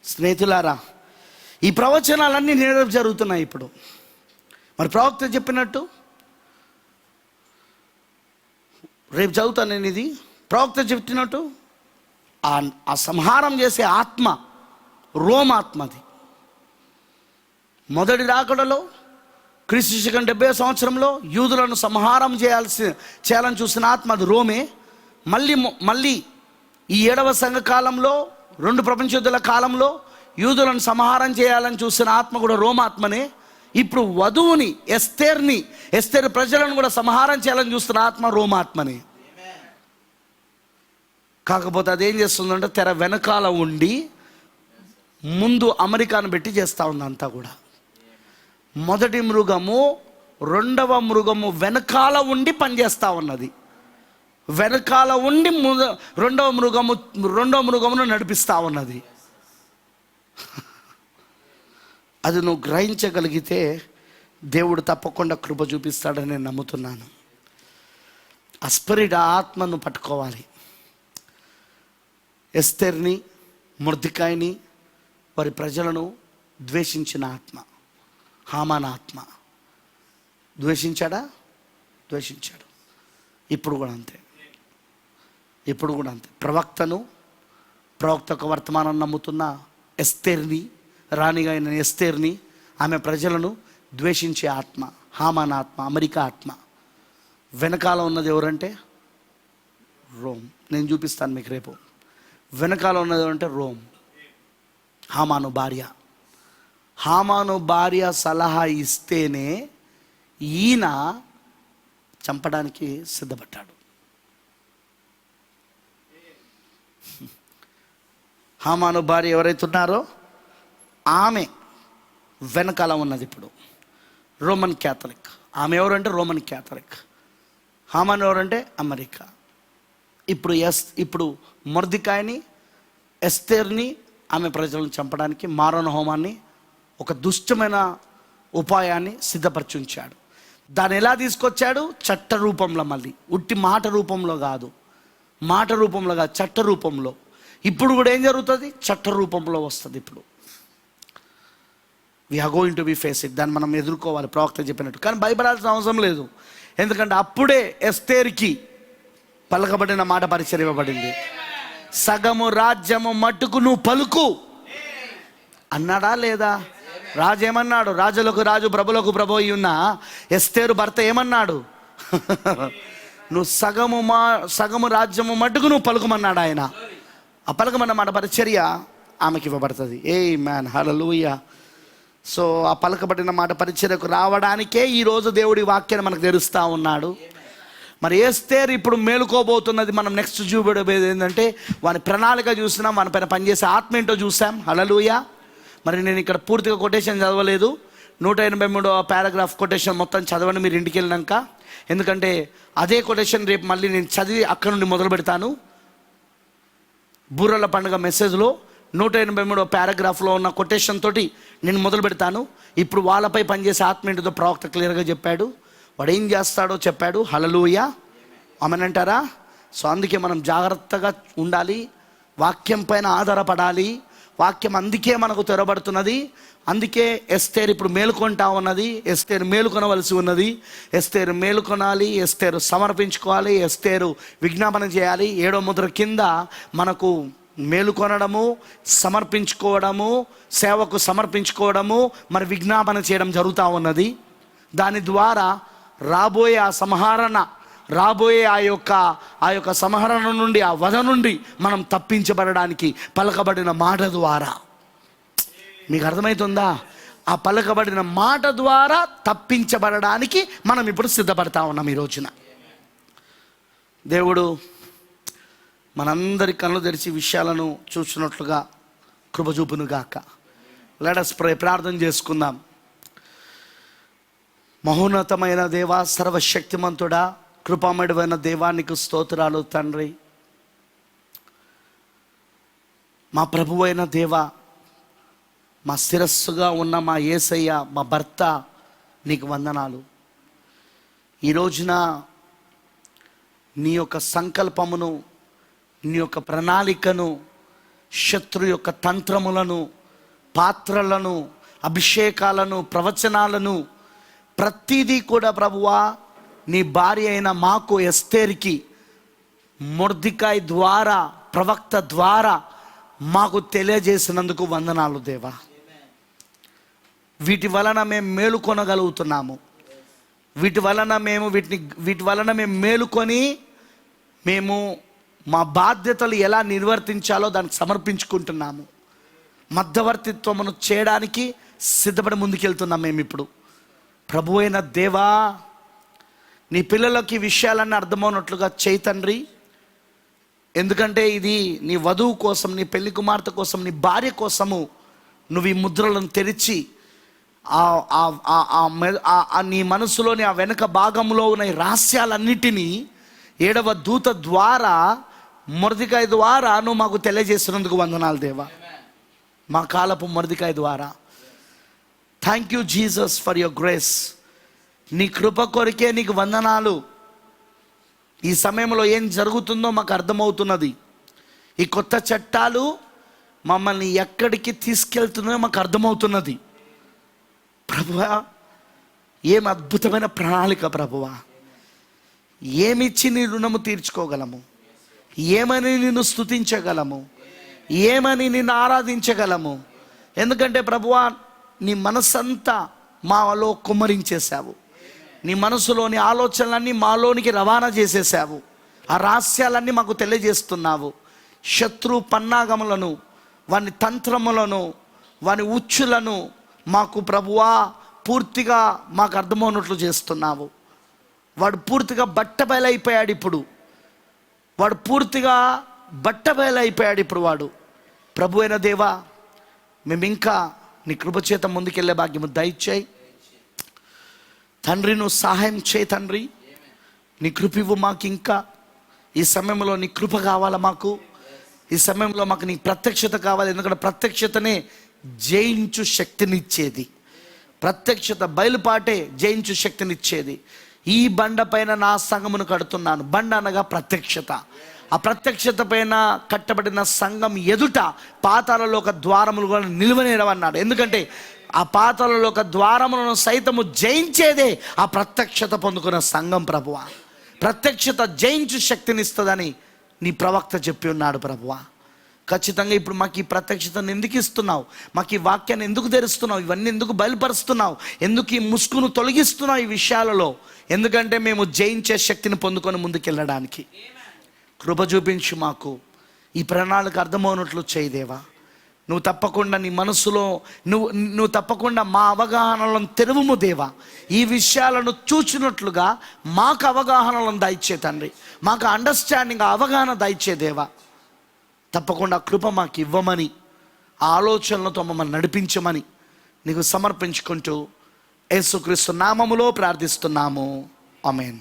స్నేహితులారా, ఈ ప్రవచనాలన్నీ నేడు జరుగుతున్నాయి ఇప్పుడు. మరి ప్రవక్త చెప్పినట్టు రేపు చదువుతాను నేను. ఇది ప్రవక్త చెప్పినట్టు ఆ సంహారం చేసే ఆత్మ రోమ్ ఆత్మది. మొదటి రాకడలో క్రీస్తు శకం 70వ సంవత్సరంలో యూదులను సంహారం చేయాలని చూసిన ఆత్మ అది రోమే. మళ్ళీ ఈ 7వ సంఘ కాలంలో, 2 ప్రపంచ యుద్ధాల కాలంలో యూదులను సంహారం చేయాలని చూసిన ఆత్మ కూడా రోమాత్మనే. ఇప్పుడు వధువుని, ఎస్తేరు ప్రజలను కూడా సంహారం చేయాలని చూస్తున్న ఆత్మ రోమాత్మని. కాకపోతే అదేం చేస్తుందంటే తెర వెనకాల ఉండి ముందు అమెరికాను పెట్టి చేస్తూ ఉంది అంతా కూడా. మొదటి మృగము, 2వ మృగము వెనకాల ఉండి పనిచేస్తూ ఉన్నది. వెనకాల ఉండి 2వ మృగమును నడిపిస్తూ ఉన్నది. అది నువ్వు గ్రహించగలిగితే దేవుడు తప్పకుండా కృప చూపిస్తాడని నేను నమ్ముతున్నాను. ఆ స్పిరిట్, ఆ ఆత్మను పట్టుకోవాలి. ఎస్తేర్ని, మొర్దెకాయిని, వారి ప్రజలను ద్వేషించిన ఆత్మ హామాన్ ఆత్మ. ద్వేషించాడా? ద్వేషించాడు. ఇప్పుడు కూడా అంతే. ప్రవక్త వర్తమానం నమ్ముతున్న ఎస్తేర్ని, రాణిగా అయిన ఎస్తేర్ని, ఆమె ప్రజలను ద్వేషించే ఆత్మ హామాన్ ఆత్మ, అమెరికా ఆత్మ. వెనకాల ఉన్నది ఎవరంటే రోమ్. నేను చూపిస్తాను మీకు రేపు. వెనకాల ఉన్నది ఎవరంటే రోమ్. హామాను భార్య సలహా ఇస్తేనే ఈయన చంపడానికి సిద్ధపడ్డాడు. హామాను భార్య ఎవరైతే ఉన్నారో ఆమె వెనకాల ఉన్నది ఇప్పుడు రోమన్ క్యాథలిక్. ఆమె ఎవరంటే రోమన్ క్యాథలిక్. హామాన్ ఎవరంటే అమెరికా. ఇప్పుడు మొర్దెకాయిని, ఎస్తేర్ని, ఆమె ప్రజలను చంపడానికి మారణ హోమాన్ని, ఒక దుష్టమైన ఉపాయాన్ని సిద్ధపరిచి ఉంచాడు. దాన్ని ఎలా తీసుకొచ్చాడు? చట్ట రూపంలో, మళ్ళీ ఉట్టి మాట రూపంలో కాదు, చట్ట రూపంలో. ఇప్పుడు కూడా ఏం జరుగుతుంది? చట్ట రూపంలో వస్తుంది. ఇప్పుడు we are going to be face it. దాన్ని మనం ఎదుర్కోవాలి ప్రవక్త చెప్పినట్టు. కానీ భయపడాల్సిన అవసరం లేదు. ఎందుకంటే అప్పుడే ఎస్తేర్కి పలకబడిన మాట పరిచర్యబడింది. సగము రాజ్యము మట్టుకు నువ్వు పలుకు అన్నాడా లేదా? రాజు ఏమన్నాడు? రాజులకు రాజు, ప్రభులకు ప్రభు అయ్యున్న ఎస్తేరు భర్త ఏమన్నాడు? నువ్వు సగము రాజ్యము మట్టుకు నువ్వు పలుకుమన్నాడు ఆయన. ఆ పలకమన్న మాట పరిచర్య ఆమెకి ఇవ్వబడుతుంది. ఆమేన్, హల్లెలూయా. సో ఆ పలకబడిన మాట పరిచర్యకు రావడానికే ఈరోజు దేవుడి వాక్యాన్ని మనకు తెరుస్తూ ఉన్నాడు. మరి ఎస్తేరు ఇప్పుడు మేలుకోబోతున్నది. మనం నెక్స్ట్ చూపబోయేది ఏంటంటే వాని ప్రణాళిక చూసినాం, వాని పైన పనిచేసే ఆత్మ ఏంటో చూసాం. హల్లెలూయా. మరి నేను ఇక్కడ పూర్తిగా కొటేషన్ చదవలేదు. 183వ పారాగ్రాఫ్ కొటేషన్ మొత్తం చదవండి మీరు ఇంటికి వెళ్ళినాక. ఎందుకంటే అదే కొటేషన్ రేపు మళ్ళీ నేను చదివి అక్కడ నుండి మొదలు పెడతాను. బూరల పండుగ మెసేజ్లో 183వ పారాగ్రాఫ్లో ఉన్న కొటేషన్ తోటి నేను మొదలు పెడతాను. ఇప్పుడు వాళ్ళపై పనిచేసే ఆత్మీయుడితో ప్రవక్త క్లియర్గా చెప్పాడు. వాడు ఏం చేస్తాడో చెప్పాడు. హల్లెలూయా, ఆమేన్ అంటారా? సో అందుకే మనం జాగ్రత్తగా ఉండాలి, వాక్యం పైన ఆధారపడాలి. వాక్యం అందుకే మనకు తెరబడుతున్నది. అందుకే ఎస్తేరు ఇప్పుడు మేలుకొంటా ఉన్నది. ఎస్తేరు మేలుకొనవలసి ఉన్నది. ఎస్తేరు మేలుకొనాలి, ఎస్తేరు సమర్పించుకోవాలి, ఎస్తేరు విజ్ఞాపన చేయాలి. 7వ ముద్ర కింద మనకు మేలుకొనడము, సమర్పించుకోవడము, సేవకు సమర్పించుకోవడము, మరి విజ్ఞాపన చేయడం జరుగుతూ ఉన్నది. దాని ద్వారా రాబోయే ఆ సంహరణ, రాబోయే ఆ యొక్క సంహరణ నుండి, ఆ వధ నుండి మనం తప్పించబడడానికి పలకబడిన మాట ద్వారా, మీకు అర్థమవుతుందా? ఆ పలకబడిన మాట ద్వారా తప్పించబడడానికి మనం ఇప్పుడు సిద్ధపడతా ఉన్నాం. ఈ రోజున దేవుడు మనందరి కళ్ళు తెరిచి విషయాలను చూసినట్లుగా కృప చూపునుగాక. Let us pray. ప్రార్థన చేసుకుందాం. మహోన్నతమైన దేవా, సర్వశక్తిమంతుడా, కృపామయుడైన దేవానికి స్తోత్రాలు తండ్రి. మా ప్రభువైన దేవా, మా శిరస్సుగా ఉన్న మా యేసయ్య, మా భర్త, నీకు వందనాలు. ఈ రోజున నీ యొక్క సంకల్పమును, నీ యొక్క ప్రణాళికను, శత్రు యొక్క తంత్రములను, పాత్రలను, అభిషేకాలను, ప్రవచనాలను, ప్రతిదీ కూడా ప్రభువా నీ భార్య అయిన మాకు ఎస్తేరుకి మొర్దెకాయి ద్వారా, ప్రవక్త ద్వారా మాకు తెలియజేసినందుకు వందనాలు దేవా. వీటి వలన మేము మేలుకొనగలుగుతున్నాము. వీటి వలన మేము మేలుకొని మేము మా బాధ్యతలు ఎలా నిర్వర్తించాలో దానికి సమర్పించుకుంటున్నాము. మధ్యవర్తిత్వమును చేయడానికి సిద్ధపడి ముందుకెళ్తున్నాం మేము ఇప్పుడు. ప్రభు అయిన దేవా, నీ పిల్లలకి విషయాలన్నీ అర్థమవునట్లుగా చేయి తండ్రి. ఎందుకంటే ఇది నీ వధువు కోసం, నీ పెళ్లి కుమార్తె కోసం, నీ భార్య కోసము నువ్వు ఈ ముద్రలను తెరిచి నీ మనసులోని ఆ వెనుక భాగంలో ఉన్న ఈ రహస్యాలన్నిటినీ 7వ దూత ద్వారా, మొర్దెకాయి ద్వారా నువ్వు మాకు తెలియజేస్తున్నందుకు వందనాలు దేవా. మా కాలపు మొర్దెకాయి ద్వారా thank you Jesus for your grace. నీ కృప కొరికే నీకు వందనాలు. ఈ సమయంలో ఏం జరుగుతుందో మాకు అర్థమవుతున్నది. ఈ కొత్త చట్టాలు మమ్మల్ని ఎక్కడికి తీసుకెళ్తున్నాయో మాకు అర్థమవుతున్నది. ప్రభువా, ఏం అద్భుతమైన ప్రణాళిక ప్రభువా. ఏమిచ్చి నీ రుణము తీర్చుకోగలము, ఏమని నిన్ను స్తుతించగలము, ఏమని నిన్ను ఆరాధించగలము. ఎందుకంటే ప్రభువా, నీ మనసంతా మాలో కుమ్మరించేశావు. నీ మనసులోని ఆలోచనలన్నీ మాలోనికి రవాణా చేసేసావు. ఆ రహస్యాలన్నీ మాకు తెలియజేస్తున్నావు. శత్రు పన్నాగములను, వాని తంత్రములను, వాని ఉచ్చులను మాకు ప్రభువా పూర్తిగా మాకు అర్థమవునట్లు చేస్తున్నావు. వాడు పూర్తిగా బట్టబయలైపోయాడు ఇప్పుడు. వాడు ప్రభు అయిన దేవా, మేము ఇంకా నీ కృపచేత ముందుకెళ్ళే భాగ్యము దయచేయి తండ్రి. నువ్వు సహాయం చేయి తండ్రి. నీ కృప ఇవ్వు మాకు. ఇంకా ఈ సమయంలో నీ కృప కావాలా మాకు. ఈ సమయంలో మాకు నీ ప్రత్యక్షత కావాలి. ఎందుకంటే ప్రత్యక్షతనే జయించు శక్తినిచ్చేది. ప్రత్యక్షత, బయలుపాటే జయించు శక్తినిచ్చేది. ఈ బండ పైన నా సంఘమును కడుతున్నాను. బండ అనగా ప్రత్యక్షత. ఆ ప్రత్యక్షత పైన కట్టబడిన సంఘం ఎదుట పాతాళలోక ద్వారములు కూడా నిలువనేరవన్నాడు. ఎందుకంటే ఆ పాతాళలోక ద్వారములను సైతము జయించేదే ఆ ప్రత్యక్షత పొందుకున్న సంఘం ప్రభువా. ప్రత్యక్షత జయించు శక్తినిస్తుందని నీ ప్రవక్త చెప్పి ఉన్నాడు ప్రభువా. ఖచ్చితంగా ఇప్పుడు మాకు ఈ ప్రత్యక్షతను ఎందుకు ఇస్తున్నావు, మాకు ఈ వాక్యాన్ని ఎందుకు తెరుస్తున్నావు, ఇవన్నీ ఎందుకు బయలుపరుస్తున్నావు, ఎందుకు ఈ ముసుగును తొలగిస్తున్నావు ఈ విషయాలలో? ఎందుకంటే మేము జయించే శక్తిని పొందుకొని ముందుకెళ్ళడానికి కృప చూపించు మాకు. ఈ ప్రణాళిక అర్థమవునట్లు చేయి దేవా. నువ్వు తప్పకుండా నీ మనసులో నువ్వు తప్పకుండా మా అవగాహనలను తెరువుము దేవా. ఈ విషయాలను చూచినట్లుగా మాకు అవగాహనలను దయచే తండ్రి. మాకు అండర్స్టాండింగ్, అవగాహన దయచే దేవా. తప్పకుండా కృప మాకు ఇవ్వమని, ఆ ఆలోచనలతో మమ్మల్ని నడిపించమని నీకు సమర్పించుకుంటూ యేసుక్రీస్తు నామములో ప్రార్థిస్తున్నాము. ఆమేన్.